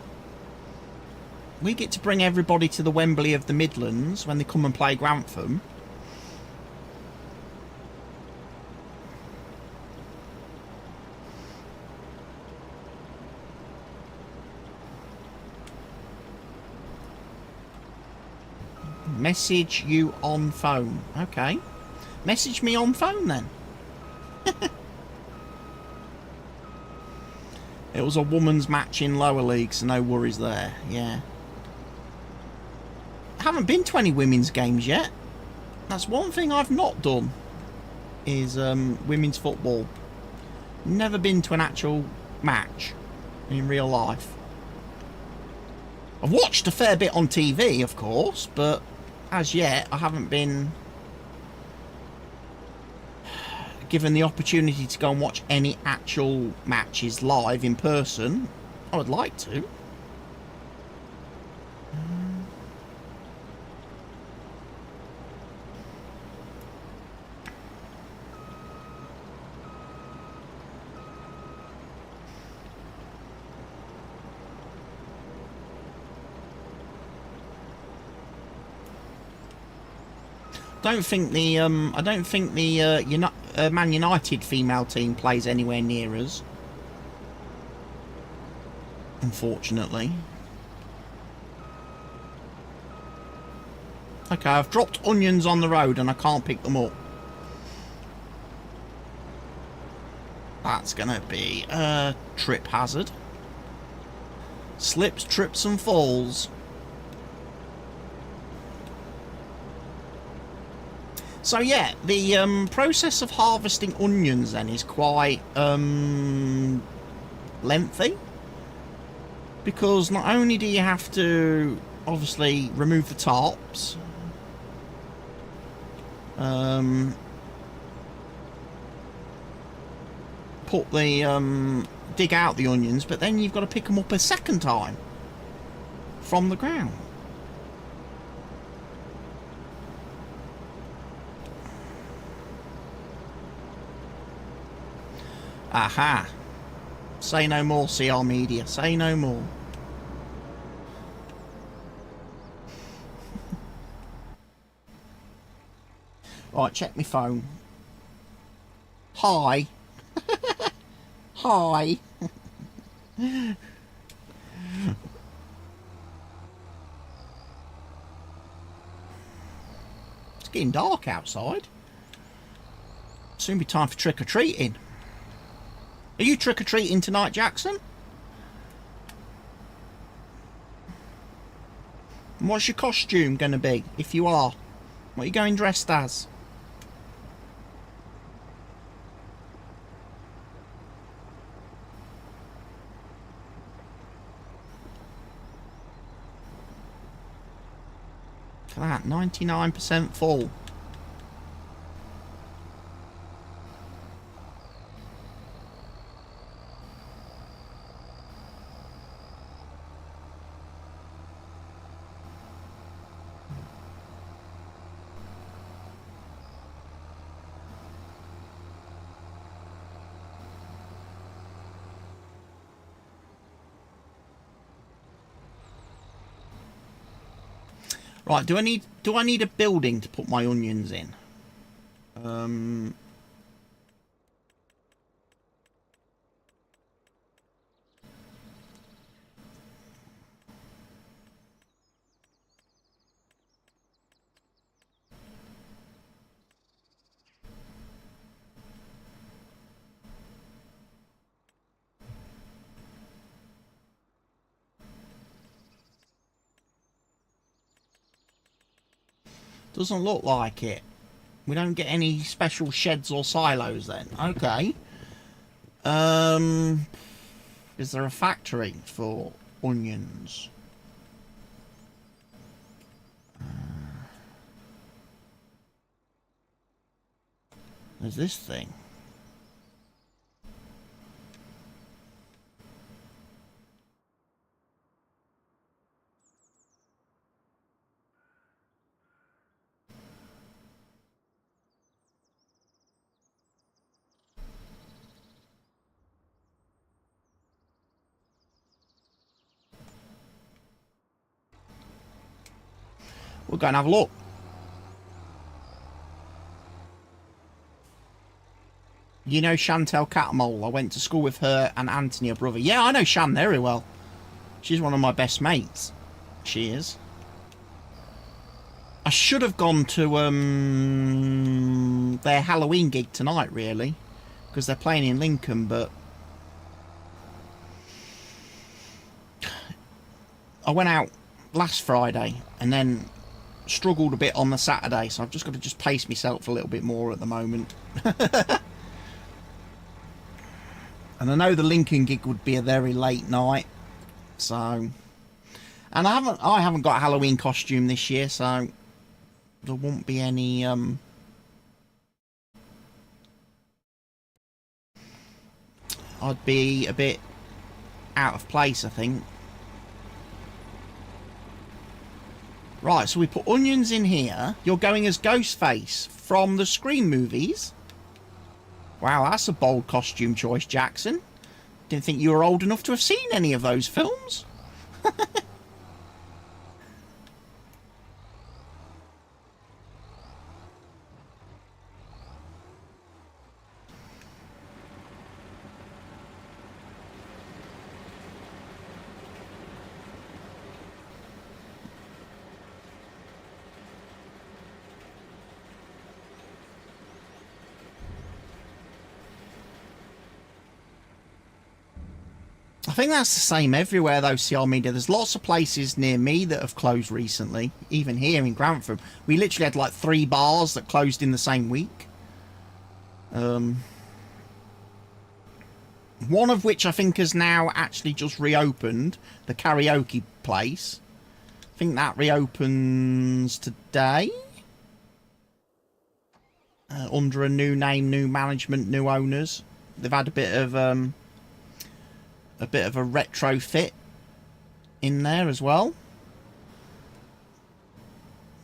we get to bring everybody to the Wembley of the Midlands when they come and play Grantham. Message you on phone. Okay. Message me on phone then. It was a woman's match in lower league, so no worries there. Yeah. I haven't been to any women's games yet. That's one thing I've not done, is women's football. Never been to an actual match in real life. I've watched a fair bit on TV, of course, but as yet I haven't been given the opportunity to go and watch any actual matches live in person. I would like to. I don't think the Man United female team plays anywhere near us, unfortunately. Okay, I've dropped onions on the road and I can't pick them up. That's gonna be a trip hazard. Slips, trips and falls. So yeah, the process of harvesting onions then is quite lengthy, because not only do you have to obviously remove the tops, dig out the onions, but then you've got to pick them up a second time from the ground. Aha. Say no more, CR Media. Say no more. Right, check my phone. Hi. Hi. It's getting dark outside. Soon be time for trick-or-treating. Are you trick-or-treating tonight, Jackson? And what's your costume going to be, if you are? What are you going dressed as? Look at that, 99% full. Right, do I need a building to put my onions in? Doesn't look like it. We don't get any special sheds or silos then. Okay. Is there a factory for onions? There's this thing. We'll go and have a look. You know Chantel Catamole? I went to school with her and Anthony, her brother. Yeah, I know Shan very well. She's one of my best mates. She is. I should have gone to their Halloween gig tonight, really, because they're playing in Lincoln, but I went out last Friday and then struggled a bit on the Saturday, so I've just got to pace myself a little bit more at the moment. And I know the Lincoln gig would be a very late night, so... And I haven't got a Halloween costume this year, so there won't be any I'd be a bit out of place, I think. Right, so we put onions in here. You're going as Ghostface from the Scream movies. Wow, that's a bold costume choice, Jackson. Didn't think you were old enough to have seen any of those films. I think that's the same everywhere though, CR Media. There's lots of places near me that have closed recently. Even here in Grantham. We literally had like 3 bars that closed in the same week. One of which I think has now actually just reopened. The karaoke place. I think that reopens today. Under a new name, new management, new owners. They've had a bit of a retrofit in there as well.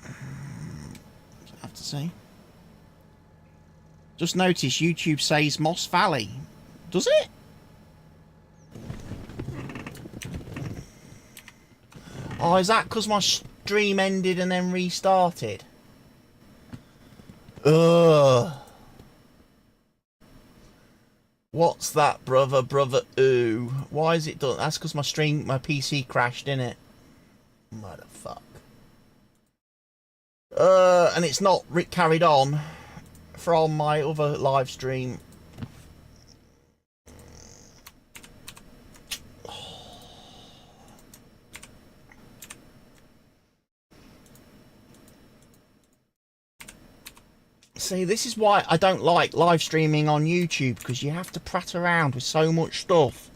I have to say. Just notice YouTube says Moss Valley. Does it? Oh, is that because my stream ended and then restarted? Ugh. What's that, brother? Ooh. Why is it done? That's because my PC crashed, innit? Motherfuck. And it's not carried on from my other live stream. See, this is why I don't like live streaming on YouTube, because you have to prat around with so much stuff.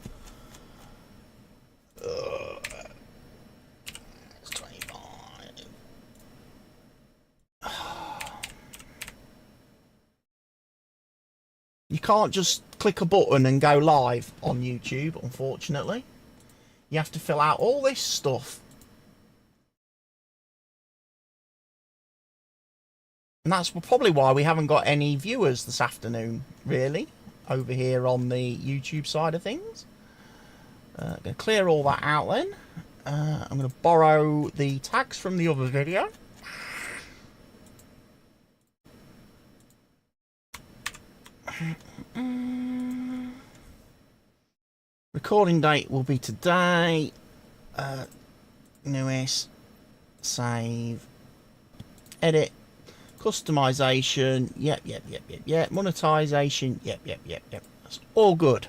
It's 25. You can't just click a button and go live on YouTube, unfortunately. You have to fill out all this stuff. And that's probably why we haven't got any viewers this afternoon, really, over here on the YouTube side of things. I'm going to clear all that out then. I'm going to borrow the tags from the other video. Recording date will be today. Newest. Save. Edit. Customization, yep. Monetization, yep. That's all good.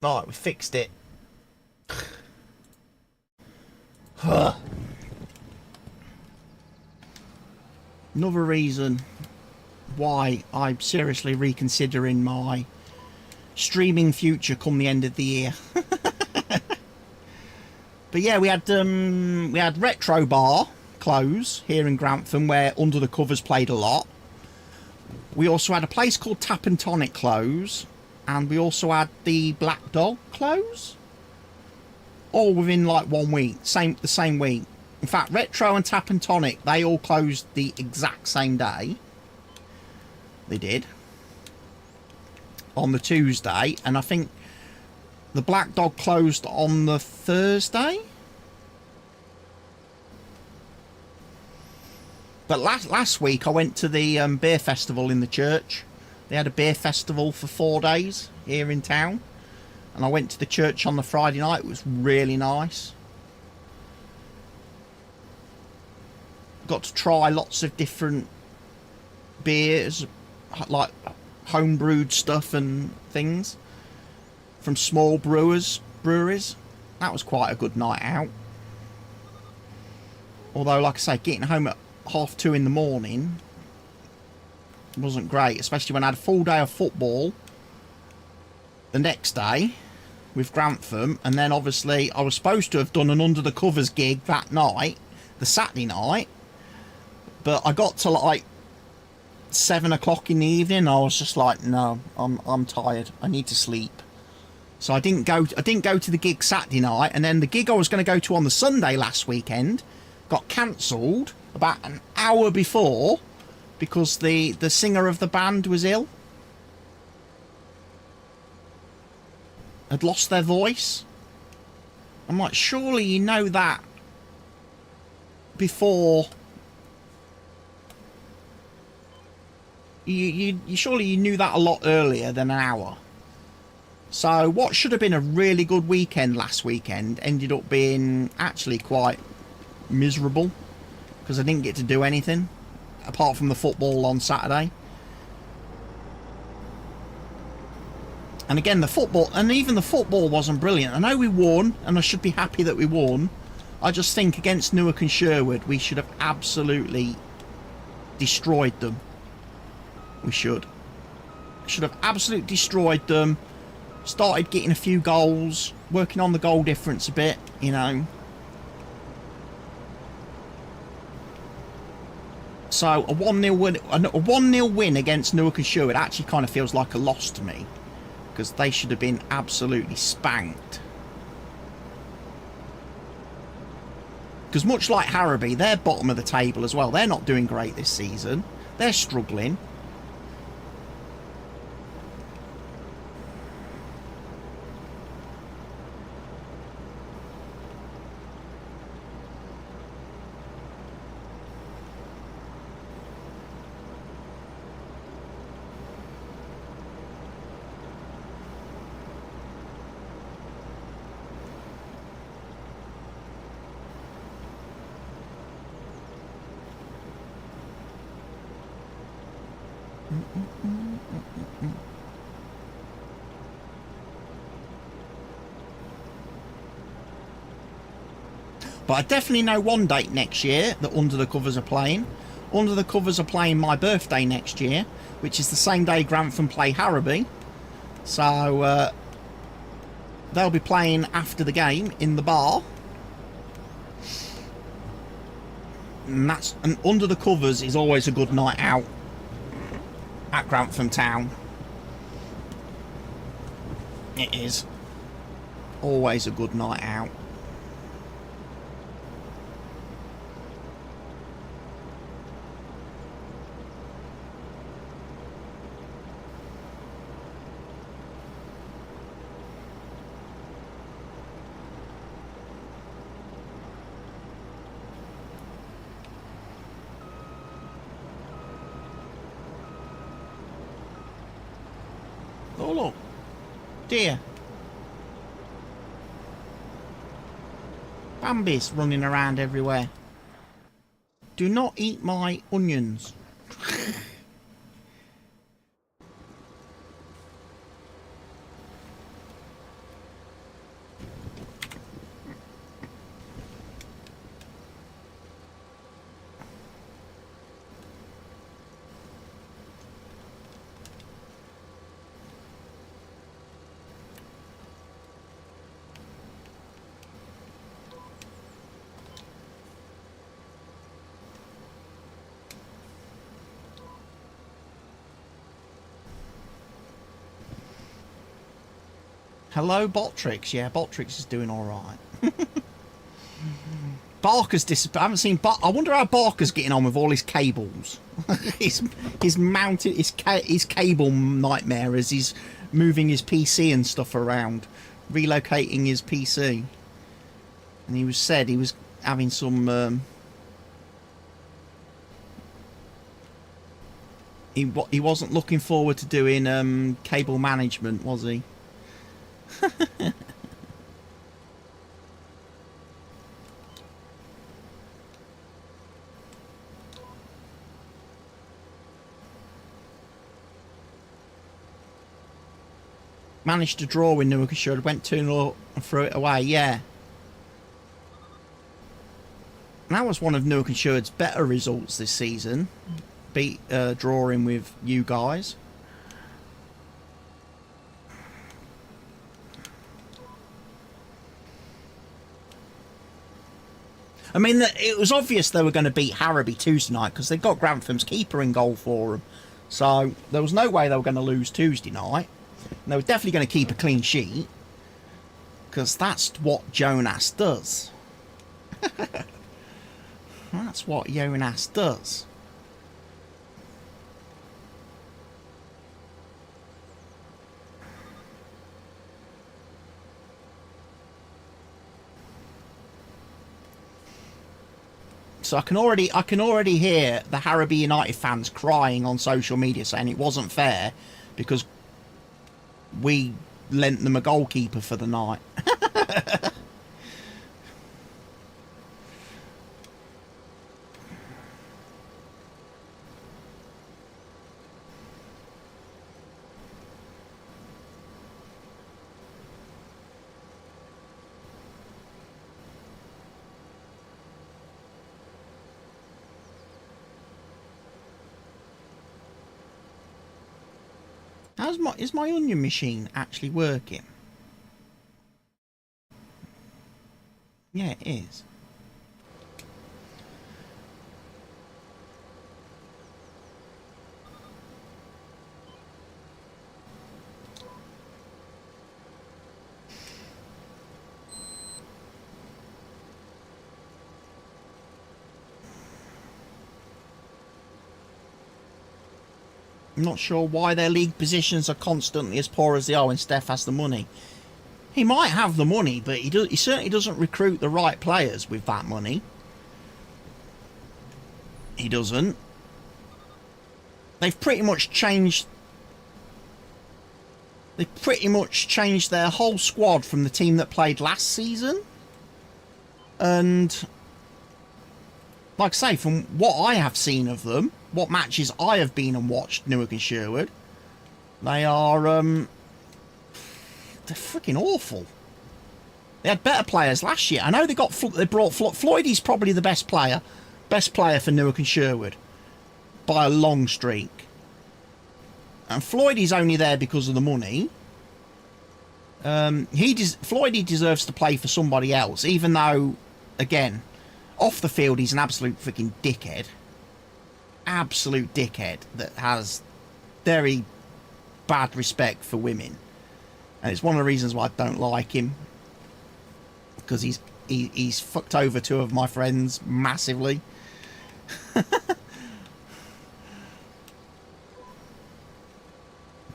Right, we fixed it. Another reason why I'm seriously reconsidering my streaming future come the end of the year. But yeah, we had Retro Bar close here in Grantham, where Under the Covers played a lot. We also had a place called Tap and Tonic close, and we also had the Black Dog close, all within like 1 week, the same week. In fact, Retro and Tap and Tonic, they all closed the exact same day. They did, on the Tuesday, and I think the Black Dog closed on the Thursday. But last week I went to the beer festival in the church. They had a beer festival for 4 days here in town. And I went to the church on the Friday night. It was really nice. Got to try lots of different beers, like home-brewed stuff and things from small breweries. That was quite a good night out. Although, like I say, getting home at 2:30 in the morning wasn't great, especially when I had a full day of football the next day with Grantham, and then obviously I was supposed to have done an under the covers gig that night, the Saturday night, but I got to like 7 o'clock in the evening and I was just like, no, I'm tired, I need to sleep. So I didn't go to the gig Saturday night, and then the gig I was going to go to on the Sunday last weekend got cancelled about an hour before because the singer of the band was ill. Had lost their voice. I'm like, surely you know that before you surely you knew that a lot earlier than an hour. So what should have been a really good weekend last weekend ended up being actually quite miserable because I didn't get to do anything apart from the football on Saturday. And again, the football, and even the football wasn't brilliant. I know we won, and I should be happy that we won. I just think against Newark and Sherwood, we should have absolutely destroyed them. We should have absolutely destroyed them. Started getting a few goals, working on the goal difference a bit, you know. So a 1-0 win against Newark and Sherwood actually kind of feels like a loss to me, because they should have been absolutely spanked. Because much like Harrowby, they're bottom of the table as well. They're not doing great this season. They're struggling. But I definitely know one date next year that Under the Covers are playing. Under the Covers are playing my birthday next year, which is the same day Grantham play Harrowby. So they'll be playing after the game in the bar. And Under the Covers is always a good night out at Grantham Town. It is always a good night out. Oh look, deer. Bambi's running around everywhere. Do not eat my onions. Hello, Botrix. Yeah, Botrix is doing all right. Barker's disappeared. I haven't seen I wonder how Barker's getting on with all his cables. his mounted his cable nightmare as he's moving his PC and stuff around, relocating his PC. And he said he was having some. He wasn't looking forward to doing cable management, was he? Managed to draw with Newark and Sherwood, went 2-0 and threw it away, yeah. And that was one of Newark and Sherwood's better results this season. Drawing with you guys. I mean, it was obvious they were going to beat Harrowby Tuesday night because they got Grantham's keeper in goal for them. So there was no way they were going to lose Tuesday night. And they were definitely going to keep a clean sheet because that's what Jonas does. That's what Jonas does. So I can already hear the Harrowby United fans crying on social media saying it wasn't fair because we lent them a goalkeeper for the night. Is my onion machine actually working? Yeah, it is. I'm not sure why their league positions are constantly as poor as they are when Steph has the money. He might have the money, but he certainly doesn't recruit the right players with that money. He doesn't. They've pretty much changed their whole squad from the team that played last season. And like I say, from what I have seen of them, what matches I have been and watched Newark and Sherwood, they are they're freaking awful. They had better players last year. I know they brought Floydy's probably the best player for Newark and Sherwood by a long streak. And Floydy's only there because of the money. Floydy deserves to play for somebody else, even though, again, off the field he's an absolute freaking dickhead. Absolute dickhead that has very bad respect for women, and it's one of the reasons why I don't like him, because he's fucked over two of my friends massively.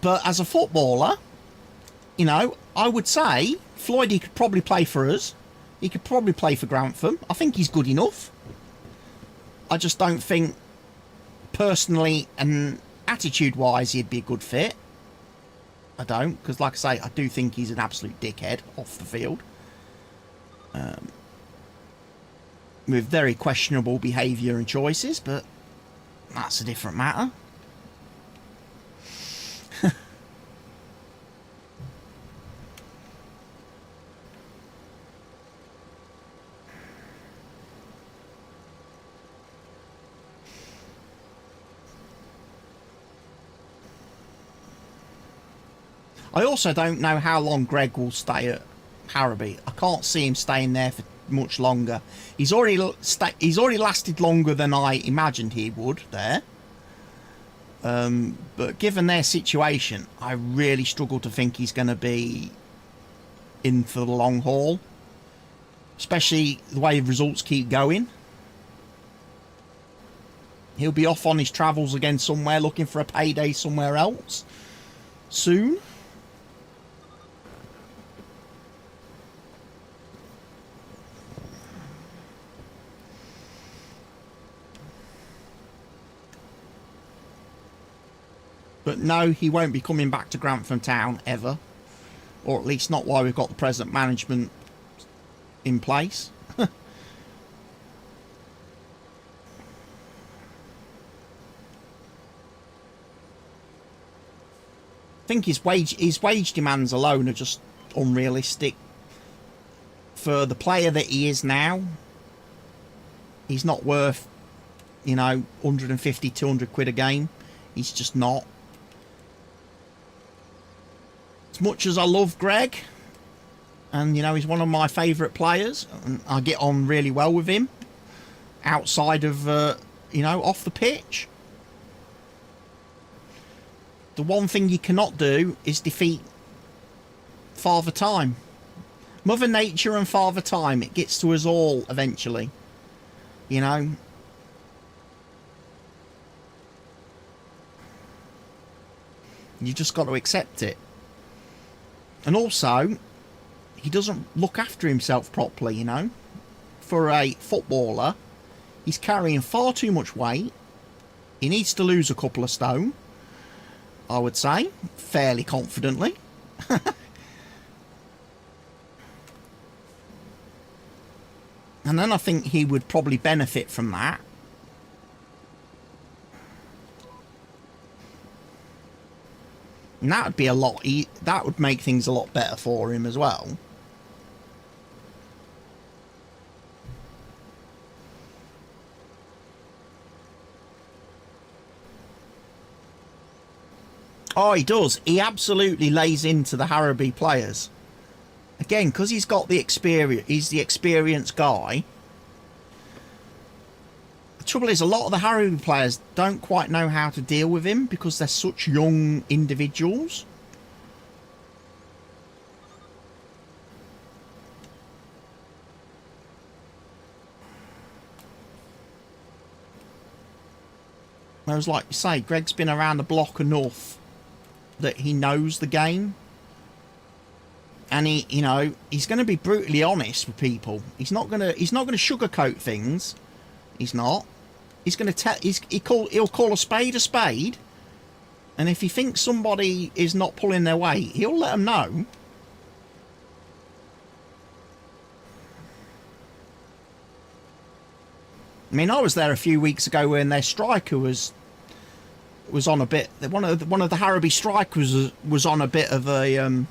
But as a footballer, you know, I would say Floyd, could probably play for us. He could probably play for Grantham. I think he's good enough. I just don't think personally and attitude-wise he'd be a good fit. I don't, because like I say, I do think he's an absolute dickhead off the field. With very questionable behaviour and choices, but that's a different matter. I also don't know how long Greg will stay at Harrowby. I can't see him staying there for much longer. He's already lasted longer than I imagined he would there. But given their situation, I really struggle to think he's going to be in for the long haul. Especially the way results keep going. He'll be off on his travels again somewhere, looking for a payday somewhere else soon. But no, he won't be coming back to Grantham Town ever. Or at least not while we've got the present management in place. I think his wage demands alone are just unrealistic. For the player that he is now, he's not worth, you know, 150, 200 quid a game. He's just not. As much as I love Greg, and you know he's one of my favourite players, and I get on really well with him, outside of, you know, off the pitch. The one thing you cannot do is defeat Father Time. Mother Nature and Father Time, it gets to us all eventually. You know? You just got to accept it. And also, he doesn't look after himself properly, you know? For a footballer, he's carrying far too much weight. He needs to lose a couple of stone, I would say, fairly confidently. And then I think he would probably benefit from that. And that would be a lot. That would make things a lot better for him as well. Oh, he does. He absolutely lays into the Harrowby players. Again, because he's got the experience. He's the experienced guy. The trouble is, a lot of the Harrowby players don't quite know how to deal with him because they're such young individuals. Whereas, like you say, Greg's been around the block enough that he knows the game. And he, you know, he's going to be brutally honest with people. He's not going to sugarcoat things. He's not. He's going to tell. He'll call a spade. And if he thinks somebody is not pulling their weight, he'll let them know. I mean, I was there a few weeks ago when their striker was on a bit. One of the Harrowby strikers was on a bit of a.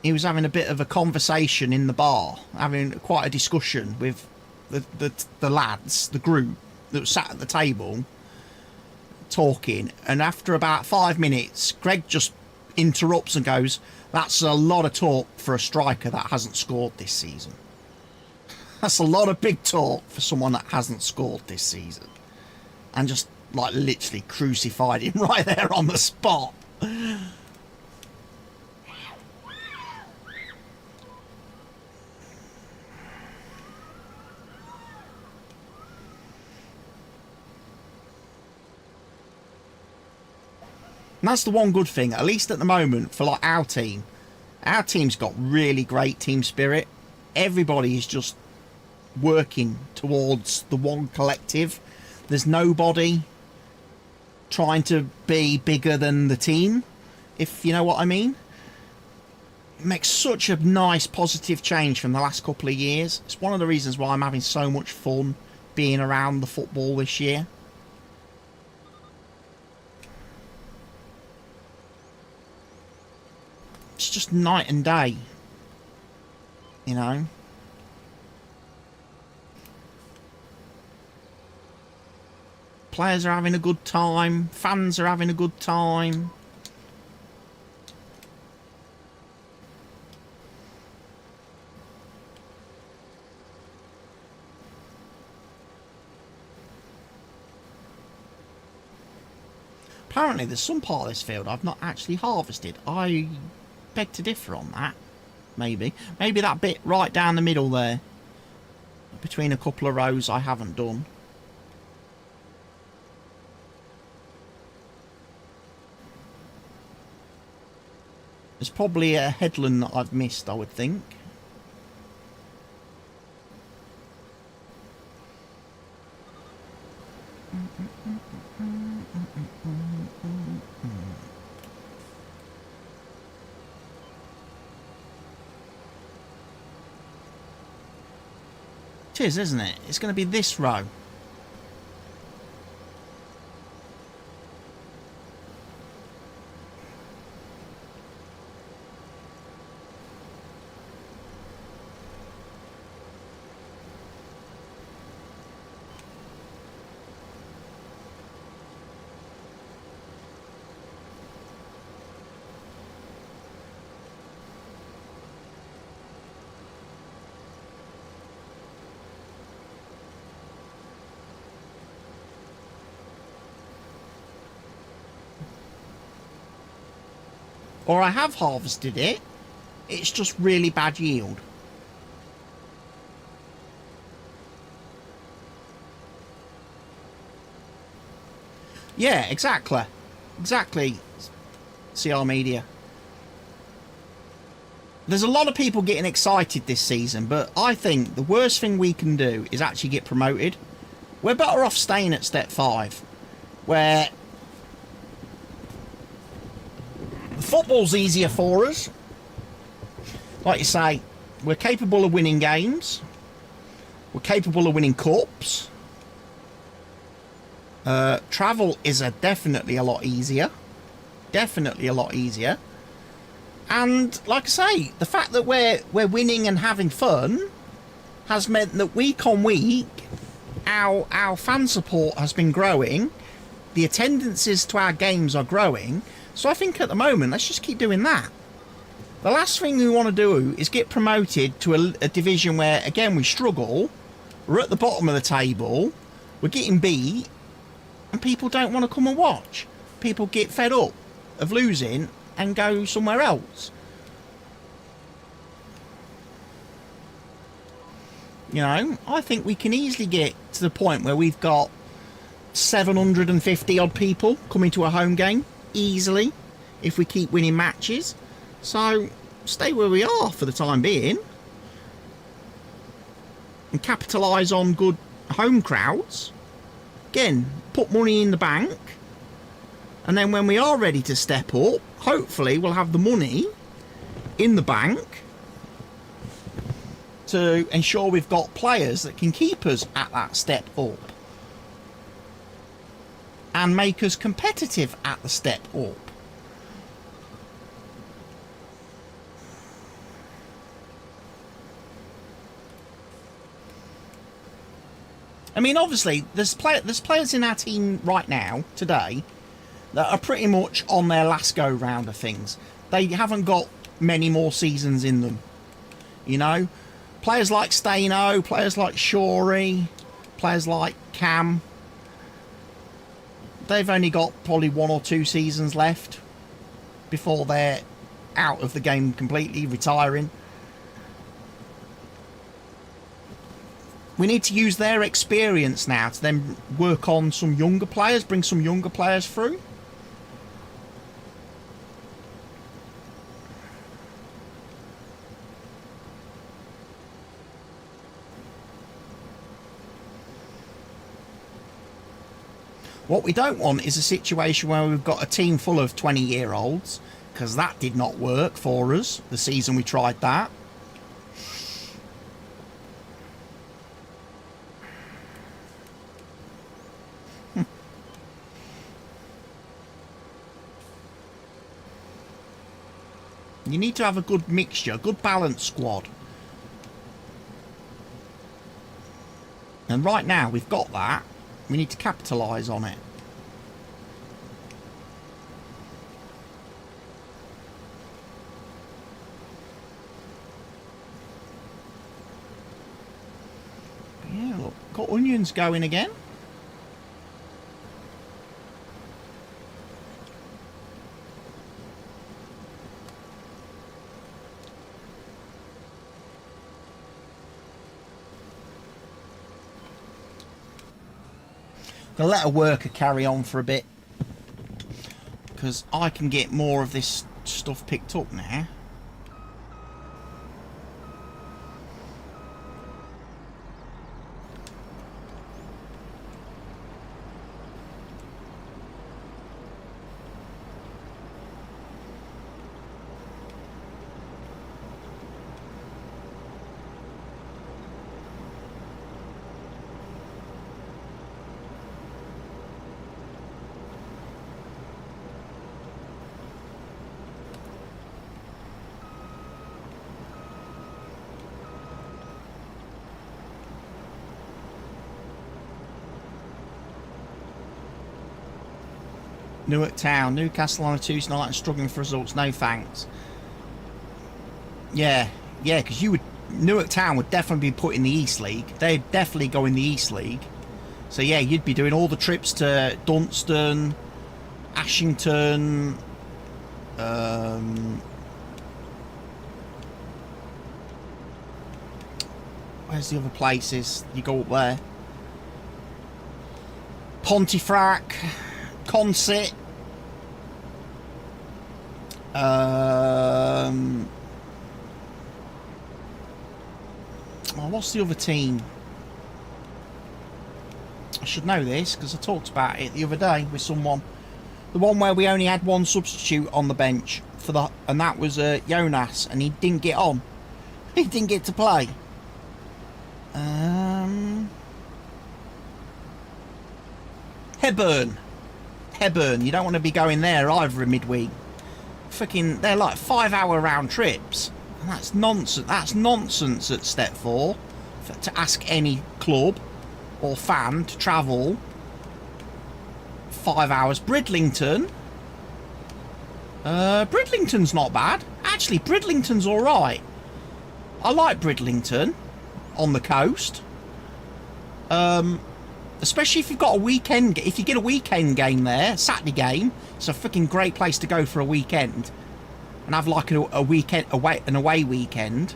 He was having a bit of a conversation in the bar, having quite a discussion with the lads, the group that sat at the table, talking. And after about 5 minutes, Greg just interrupts and goes, "That's a lot of talk for a striker that hasn't scored this season. That's a lot of big talk for someone that hasn't scored this season." And just, like, literally crucified him right there on the spot. And that's the one good thing, at least at the moment, for like our team. Our team's got really great team spirit. Everybody is just working towards the one collective. There's nobody trying to be bigger than the team, if you know what I mean. It makes such a nice positive change from the last couple of years. It's one of the reasons why I'm having so much fun being around the football this year. It's just night and day, you know. Players are having a good time, fans are having a good time. Apparently there's some part of this field I've not actually harvested. I beg to differ on that. Maybe that bit right down the middle there between a couple of rows I haven't done. There's probably a headland that I've missed, I would think. It is, isn't it? It's going to be this row. or I have harvested it, it's just really bad yield. Yeah, exactly. Exactly, CR Media. There's a lot of people getting excited this season, but I think the worst thing we can do is actually get promoted. We're better off staying at step 5, where the football's easier for us. Like you say, we're capable of winning games. We're capable of winning cups. Travel is definitely a lot easier. Definitely a lot easier. And like I say, the fact that we're winning and having fun has meant that week on week our fan support has been growing. The attendances to our games are growing. So I think at the moment, let's just keep doing that. The last thing we want to do is get promoted to a division where, again, we struggle. We're at the bottom of the table. We're getting beat. And people don't want to come and watch. People get fed up of losing and go somewhere else. You know, I think we can easily get to the point where we've got 750 odd people coming to a home game easily if we keep winning matches. So stay where we are for the time being and capitalise on good home crowds. Again, put money in the bank, and then when we are ready to step up, hopefully we'll have the money in the bank to ensure we've got players that can keep us at that step up and make us competitive at the step up. I mean, obviously, there's players in our team right now, today, that are pretty much on their last go-round of things. They haven't got many more seasons in them. You know? Players like Staino, players like Shorey, players like Cam, they've only got probably 1 or 2 seasons left before they're out of the game completely, retiring. We need to use their experience now to then work on some younger players, bring some younger players through. What we don't want is a situation where we've got a team full of 20-year-olds, because that did not work for us the season we tried that. You need to have a good mixture, a good balanced squad. And right now we've got that. We need to capitalise on it. Yeah, look, got onions going again. Gonna let a worker carry on for a bit, because I can get more of this stuff picked up now. Newark Town, Newcastle on a Tuesday night and struggling for results. No thanks. Yeah, because Newark Town would definitely be put in the East League. They'd definitely go in the East League. So yeah, you'd be doing all the trips to Dunstan, Ashington, Where's the other places? You go up there. Pontefract, Consett. Oh, what's the other team? I should know this because I talked about it the other day with someone. The one where we only had one substitute on the bench for and that was Jonas, and he didn't get on. He didn't get to play. Hebburn. You don't want to be going there either in midweek. Fucking, they're like 5-hour round trips. And that's nonsense. That's nonsense at step 4 to ask any club or fan to travel 5 hours. Bridlington. Bridlington's not bad. Actually, Bridlington's alright. I like Bridlington on the coast. Especially if you've got a weekend. If you get a weekend game there, Saturday game, it's a fucking great place to go for a weekend and have like a weekend away weekend.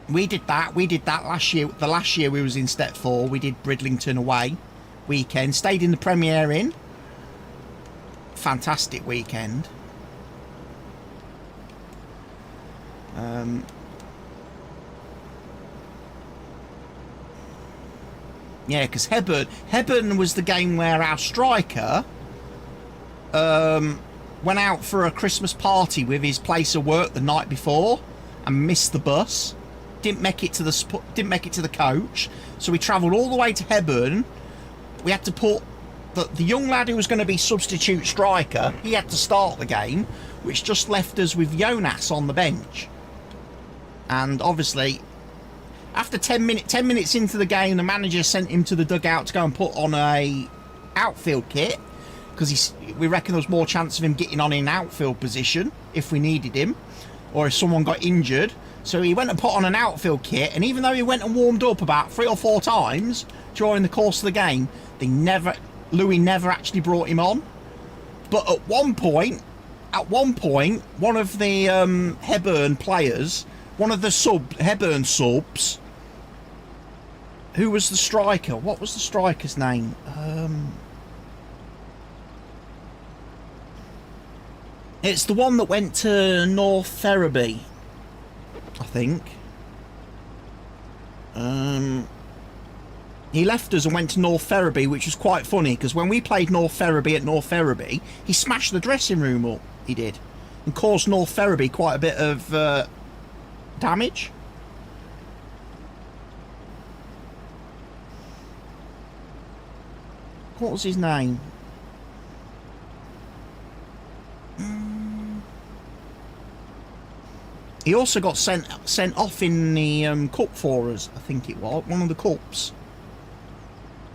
We did that last year. The last year we was in step 4, we did Bridlington away weekend. Stayed in the Premier Inn. Fantastic weekend. Yeah, because Hebburn was the game where our striker went out for a Christmas party with his place of work the night before and missed the bus. Didn't make it to the coach, so we travelled all the way to Hebburn. We had to put the young lad who was going to be substitute striker. He had to start the game, which just left us with Jonas on the bench. And obviously, after 10 minutes into the game, the manager sent him to the dugout to go and put on a outfield kit because we reckon there was more chance of him getting on in outfield position if we needed him, or if someone got injured. So he went and put on an outfield kit, and even though he went and warmed up about 3 or 4 times during the course of the game, Louis never actually brought him on. But at one point, one of the Hebburn players, one of the Hebburn subs, who was the striker? What was the striker's name? It's the one that went to North Ferriby, I think. He left us and went to North Ferriby, which was quite funny because when we played North Ferriby at North Ferriby, he smashed the dressing room up. He did, and caused North Ferriby quite a bit of damage. What was his name? He also got sent off in the cup for us, I think it was. One of the cups.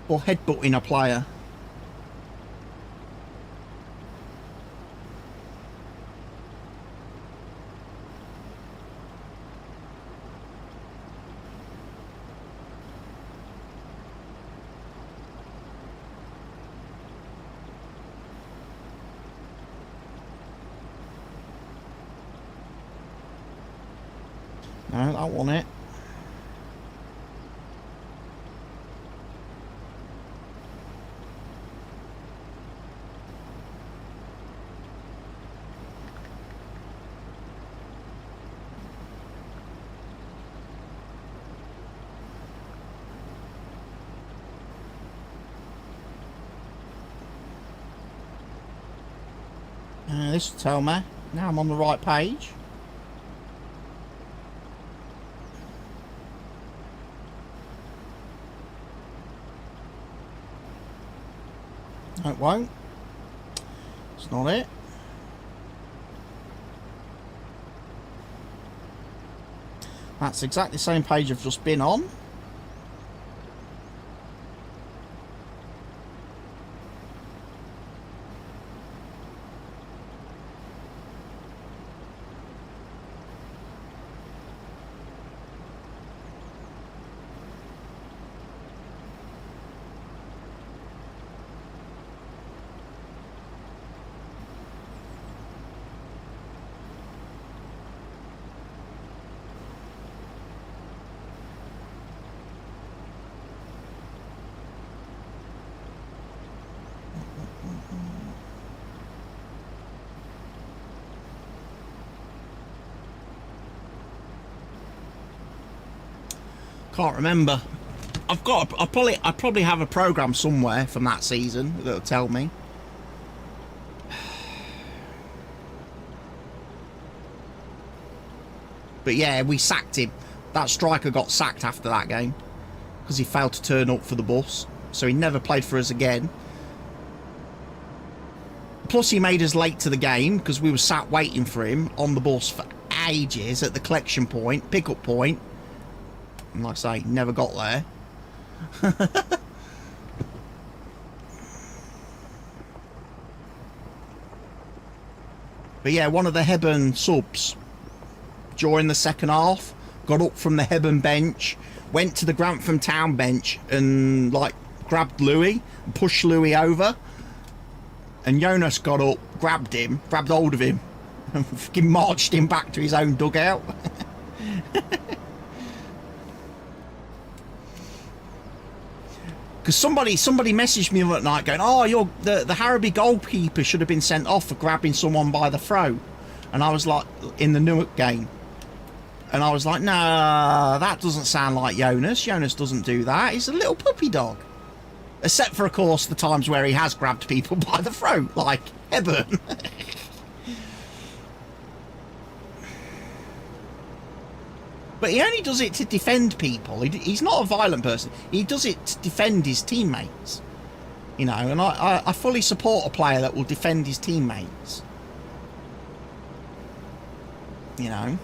Or headbutting a player. No, that wasn't it. This will tell me. Now I'm on the right page. No, it won't. It's not it. That's exactly the same page I've just been on. Can't remember. I probably have a program somewhere from that season that'll tell me. But yeah, we sacked him. That striker got sacked after that game because he failed to turn up for the bus. So he never played for us again. Plus he made us late to the game because we were sat waiting for him on the bus for ages at the collection point, pickup point. And like I say, never got there. But yeah, one of the Hebburn subs during the second half got up from the Hebburn bench, went to the Grantham Town bench and like grabbed Louis and pushed Louis over, and Jonas got up, grabbed hold of him and fucking marched him back to his own dugout. Because somebody messaged me that night going, oh, the Harrowby goalkeeper should have been sent off for grabbing someone by the throat. And I was like, in the Newark game. And I was like, nah, that doesn't sound like Jonas. Jonas doesn't do that. He's a little puppy dog. Except for, of course, the times where he has grabbed people by the throat, like Hebburn. But he only does it to defend people. He's not a violent person. He does it to defend his teammates. You know, and I fully support a player that will defend his teammates. You know.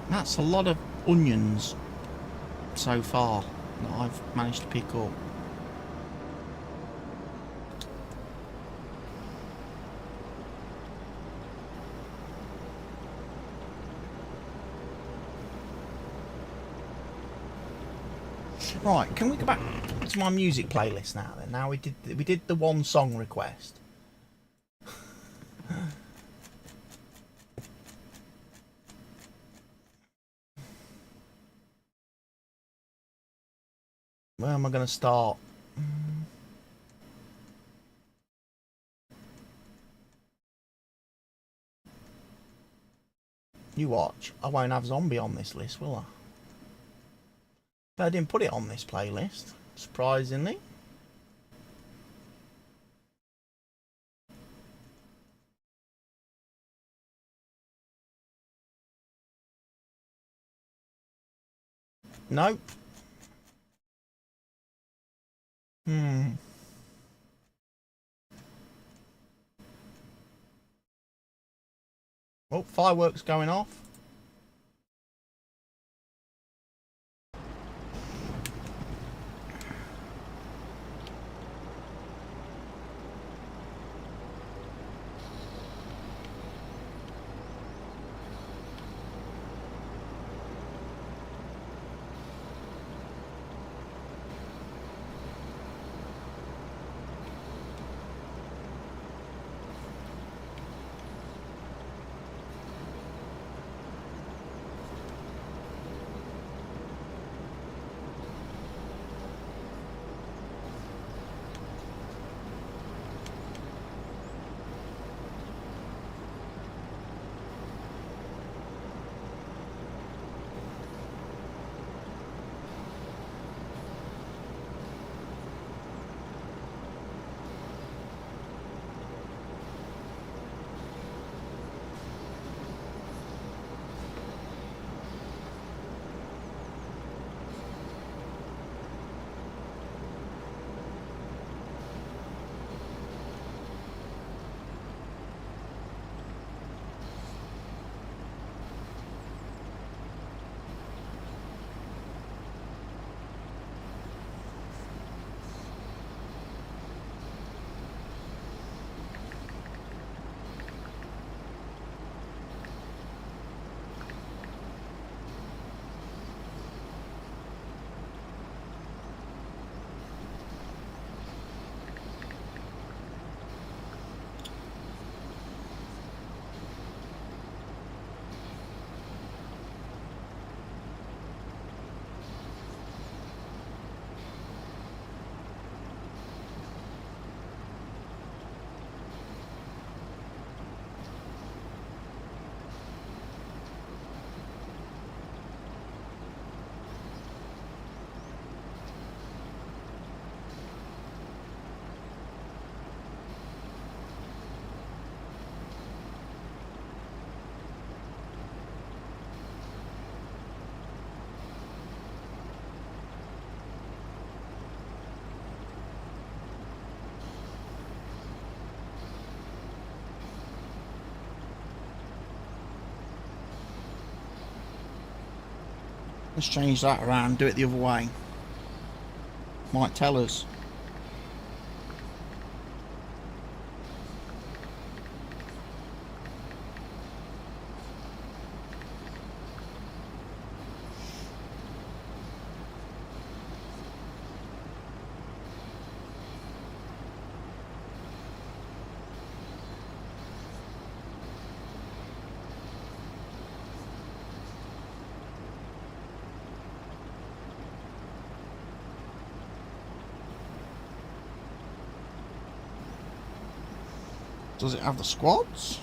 That's a lot of onions so far that I've managed to pick up. Right, can we go back to my music playlist now then? Now we did the one song request. Where am I going to start? You watch. I won't have zombie on this list, will I? I didn't put it on this playlist, surprisingly. Nope. Oh, fireworks going off. Let's change that around, do it the other way. Might tell us. Does it have the squads?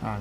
No.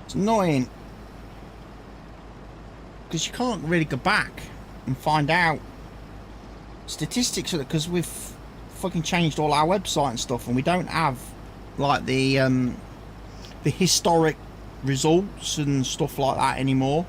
It's annoying because you can't really go back and find out statistics of it, because we've fucking changed all our website and stuff, and we don't have like the historic results and stuff like that anymore.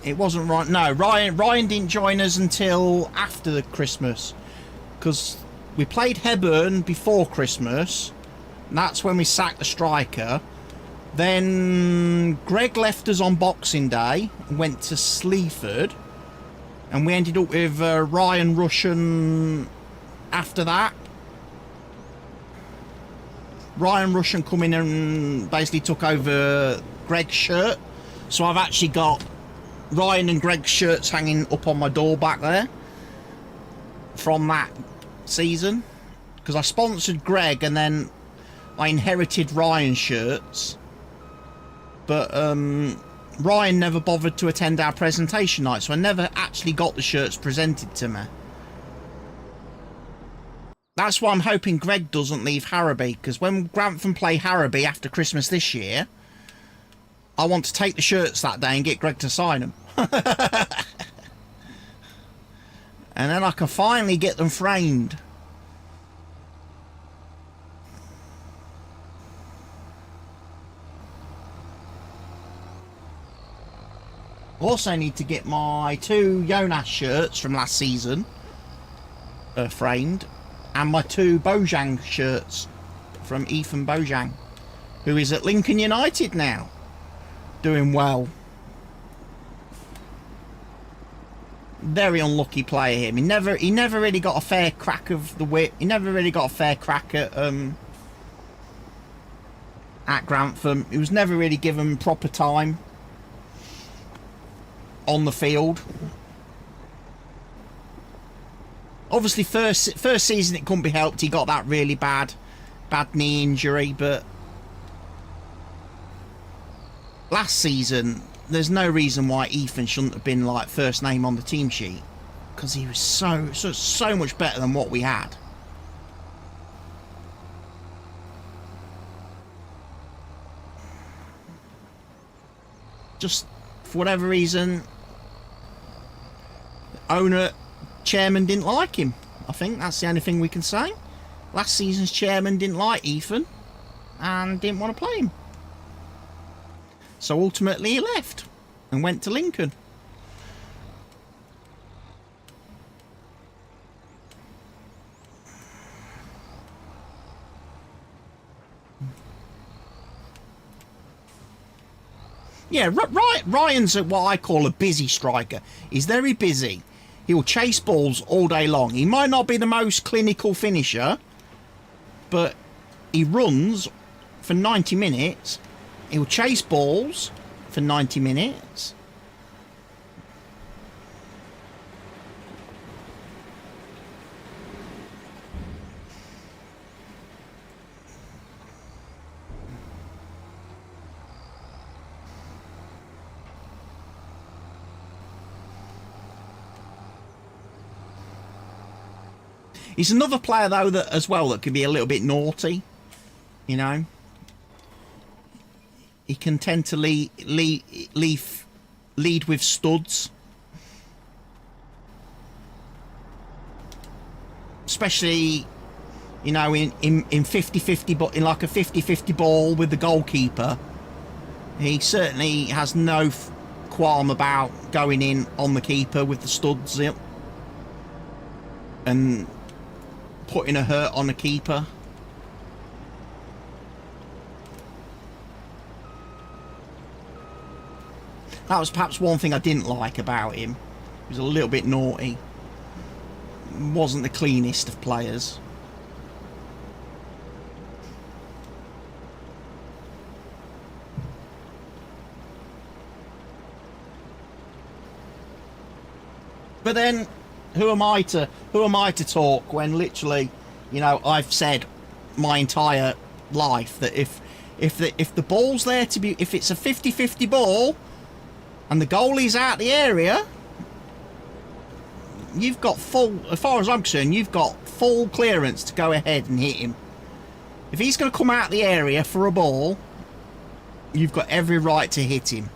It wasn't right. No, Ryan didn't join us until after the Christmas, because we played Hebburn before Christmas, and that's when we sacked the striker. Then Greg left us on Boxing Day and went to Sleaford, and we ended up with Ryan Russian after that. Ryan Russian come in and basically took over Greg's shirt, so I've actually got Ryan and Greg's shirts hanging up on my door back there from that season, because I sponsored Greg and then I inherited Ryan's shirts, but Ryan never bothered to attend our presentation night, so I never actually got the shirts presented to me. That's why I'm hoping Greg doesn't leave Harrowby, because when Grantham play Harrowby after Christmas this year, I want to take the shirts that day and get Greg to sign them. And then I can finally get them framed. Also need to get my 2 Jonas shirts from last season framed, and my 2 Bojang shirts from Ethan Bojang, who is at Lincoln United now, doing well. Very unlucky player him. He never really got a fair crack of the whip. He never really got a fair crack at at Grantham. He was never really given proper time on the field. Obviously, first season it couldn't be helped. He got that really bad knee injury, but last season there's no reason why Ethan shouldn't have been like first name on the team sheet, because he was so much better than what we had. Just for whatever reason, owner, chairman didn't like him. I think that's the only thing we can say. Last season's chairman didn't like Ethan and didn't want to play him. So ultimately he left and went to Lincoln. Yeah, Ryan's what I call a busy striker. He's very busy. He will chase balls all day long. He might not be the most clinical finisher, but he runs for 90 minutes. He'll chase balls for 90 minutes. He's another player, though, that as well that can be a little bit naughty, you know. He can tend to lead with studs, especially, you know, in 50-50, but in like a 50-50 ball with the goalkeeper. He certainly has no qualm about going in on the keeper with the studs in and putting a hurt on a keeper. That was perhaps one thing I didn't like about him. He was a little bit naughty. Wasn't the cleanest of players. But then who am I to talk when literally, you know, I've said my entire life that if the ball's there to be, if it's a 50-50 ball and the goalie's out the area, you've got full, as far as I'm concerned, you've got full clearance to go ahead and hit him. If he's going to come out the area for a ball, you've got every right to hit him.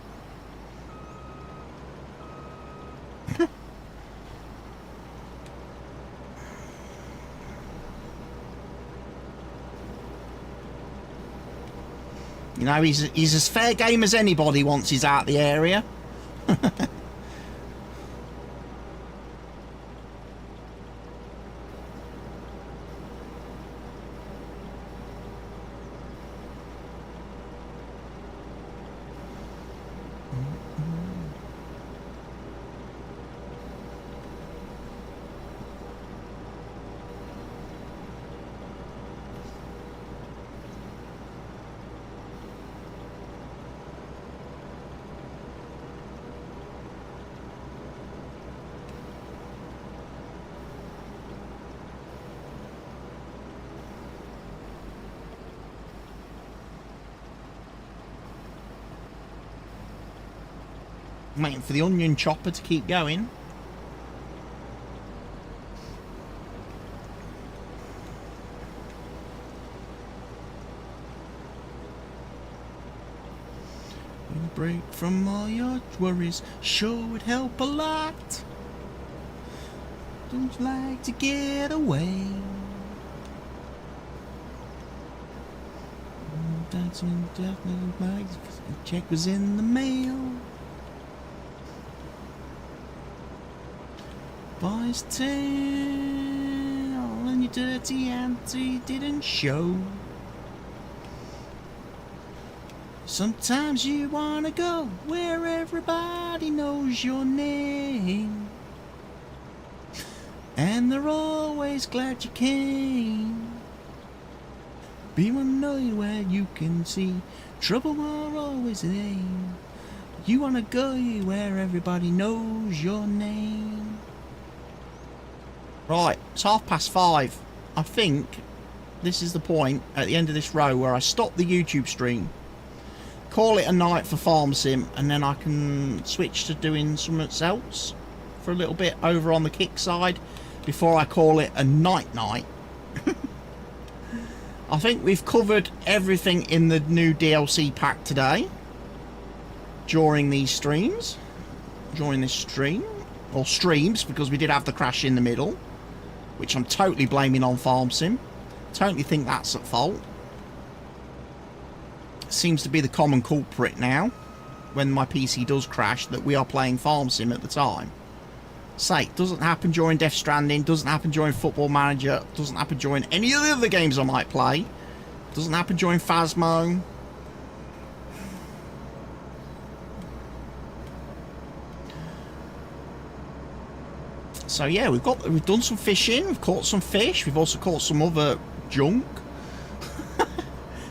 You know, he's as fair game as anybody once he's out the area. I'm waiting for the onion chopper to keep going. A break from all your worries sure would help a lot. Don't you like to get away? Dancing definitely bags. Check was in the mail. Boys tell and your dirty auntie didn't show. Sometimes you wanna go where everybody knows your name, and they're always glad you came. Be one night where you can see trouble are always there. You wanna go where everybody knows your name. Right, it's 5:30. I think this is the point at the end of this row where I stop the YouTube stream, call it a night for Farm Sim, and then I can switch to doing something else for a little bit over on the kick side before I call it a night. I think we've covered everything in the new DLC pack today during these streams, during this stream, or streams, because we did have the crash in the middle, which I'm totally blaming on Farm Sim. Totally think that's at fault. Seems to be the common culprit now when my PC does crash, that we are playing Farm Sim at the time. Say, it doesn't happen during Death Stranding, doesn't happen during Football Manager, doesn't happen during any of the other games I might play, doesn't happen during Phasmo. So yeah, we've done some fishing, we've caught some fish, we've also caught some other junk.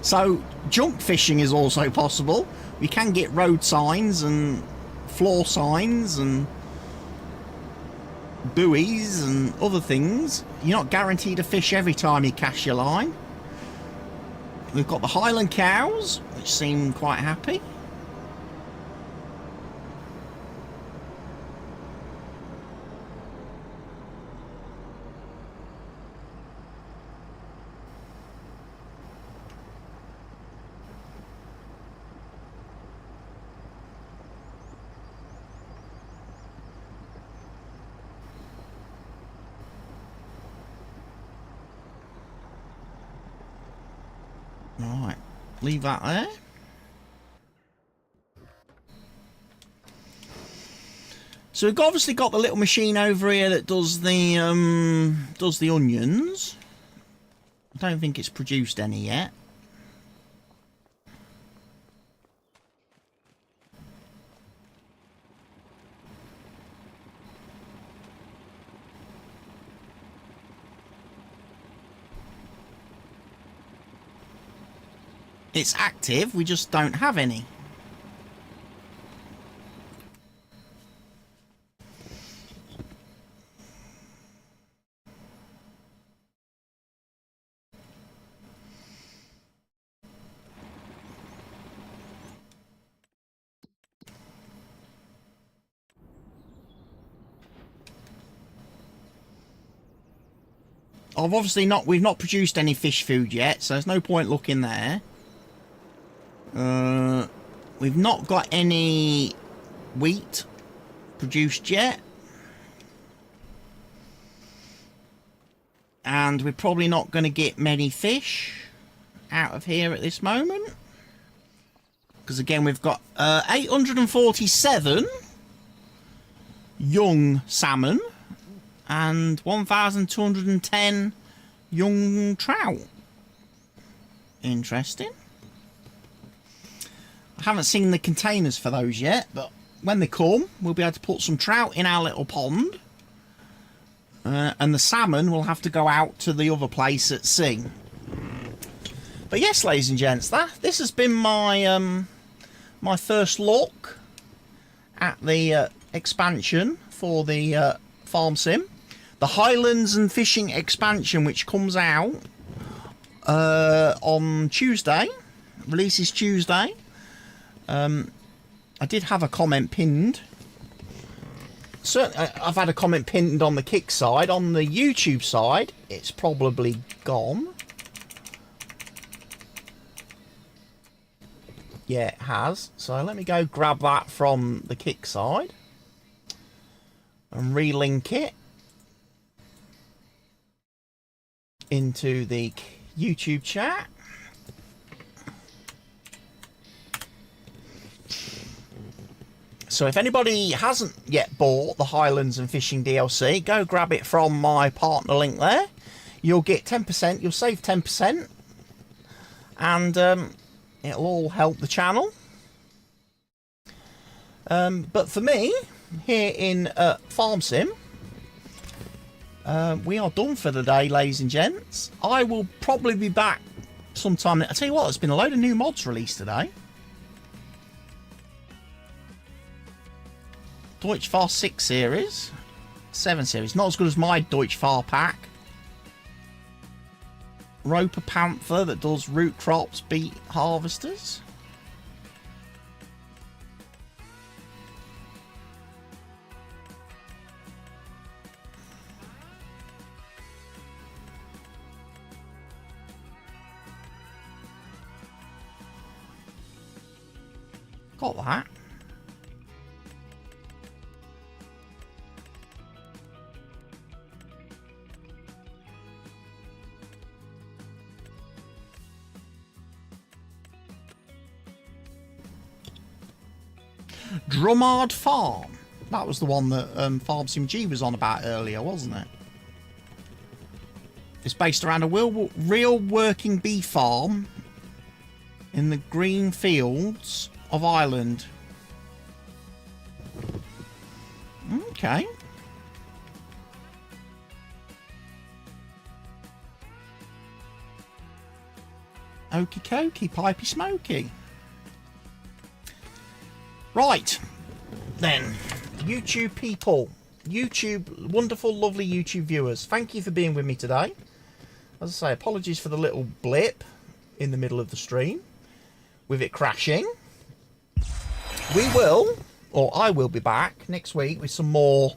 So junk fishing is also possible. We can get road signs and floor signs and buoys and other things. You're not guaranteed a fish every time you cast your line. We've got the Highland cows, which seem quite happy. Right, leave that there. So we've obviously got the little machine over here that does the onions. I don't think it's produced any yet. It's active, we just don't have any. We've not produced any fish food yet, so there's no point looking there. We've not got any wheat produced yet, and we're probably not going to get many fish out of here at this moment, because again we've got 847 young salmon and 1,210 young trout. Interesting. I haven't seen the containers for those yet, but when they come, we'll be able to put some trout in our little pond. And the salmon will have to go out to the other place at sea. But yes, ladies and gents, this has been my my first look at the expansion for the Farm Sim. The Highlands and Fishing Expansion, which comes out on Tuesday. Releases Tuesday. I did have a comment pinned. Certainly, I've had a comment pinned on the Kick side. On the YouTube side, it's probably gone. Yeah, it has. So let me go grab that from the Kick side and relink it into the YouTube chat. So if anybody hasn't yet bought the Highlands and Fishing DLC, go grab it from my partner link there. You'll get 10%, you'll save 10%, and it'll all help the channel. But for me, here in Farm Sim, we are done for the day, ladies and gents. I will probably be back sometime. I tell you what, there's been a load of new mods released today. Deutsch Fahr 6 series, 7 series, not as good as my Deutsch Fahr pack. Roper Panther that does root crops, beet harvesters. Got that. Drummard Farm. That was the one that Farm Sim G was on about earlier, wasn't it? It's based around a real working bee farm in the green fields of Ireland. Okay. Okie dokie, pipey smoky. Right, then, YouTube people, YouTube, wonderful, lovely YouTube viewers, thank you for being with me today. As I say, apologies for the little blip in the middle of the stream, with it crashing. We will, or I will be back next week with some more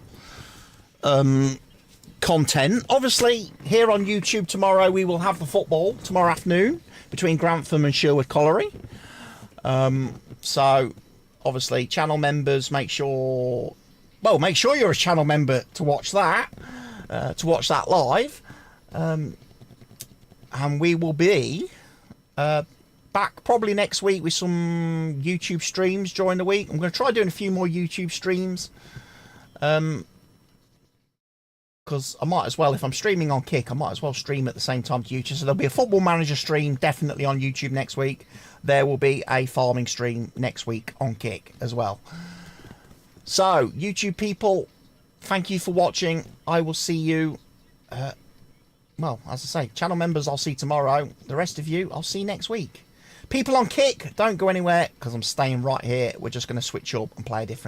content. Obviously, here on YouTube tomorrow, we will have the football tomorrow afternoon between Grantham and Sherwood Colliery. So... obviously, channel members, make sure you're a channel member to watch that live. And we will be back probably next week with some YouTube streams during the week. I'm going to try doing a few more YouTube streams. Because I might as well, if I'm streaming on Kick, I might as well stream at the same time to YouTube. So there'll be a Football Manager stream definitely on YouTube next week. There will be a farming stream next week on Kick as well. So, YouTube people, thank you for watching. I will see you, well, as I say, channel members I'll see tomorrow. The rest of you, I'll see next week. People on Kick, don't go anywhere because I'm staying right here. We're just going to switch up and play a different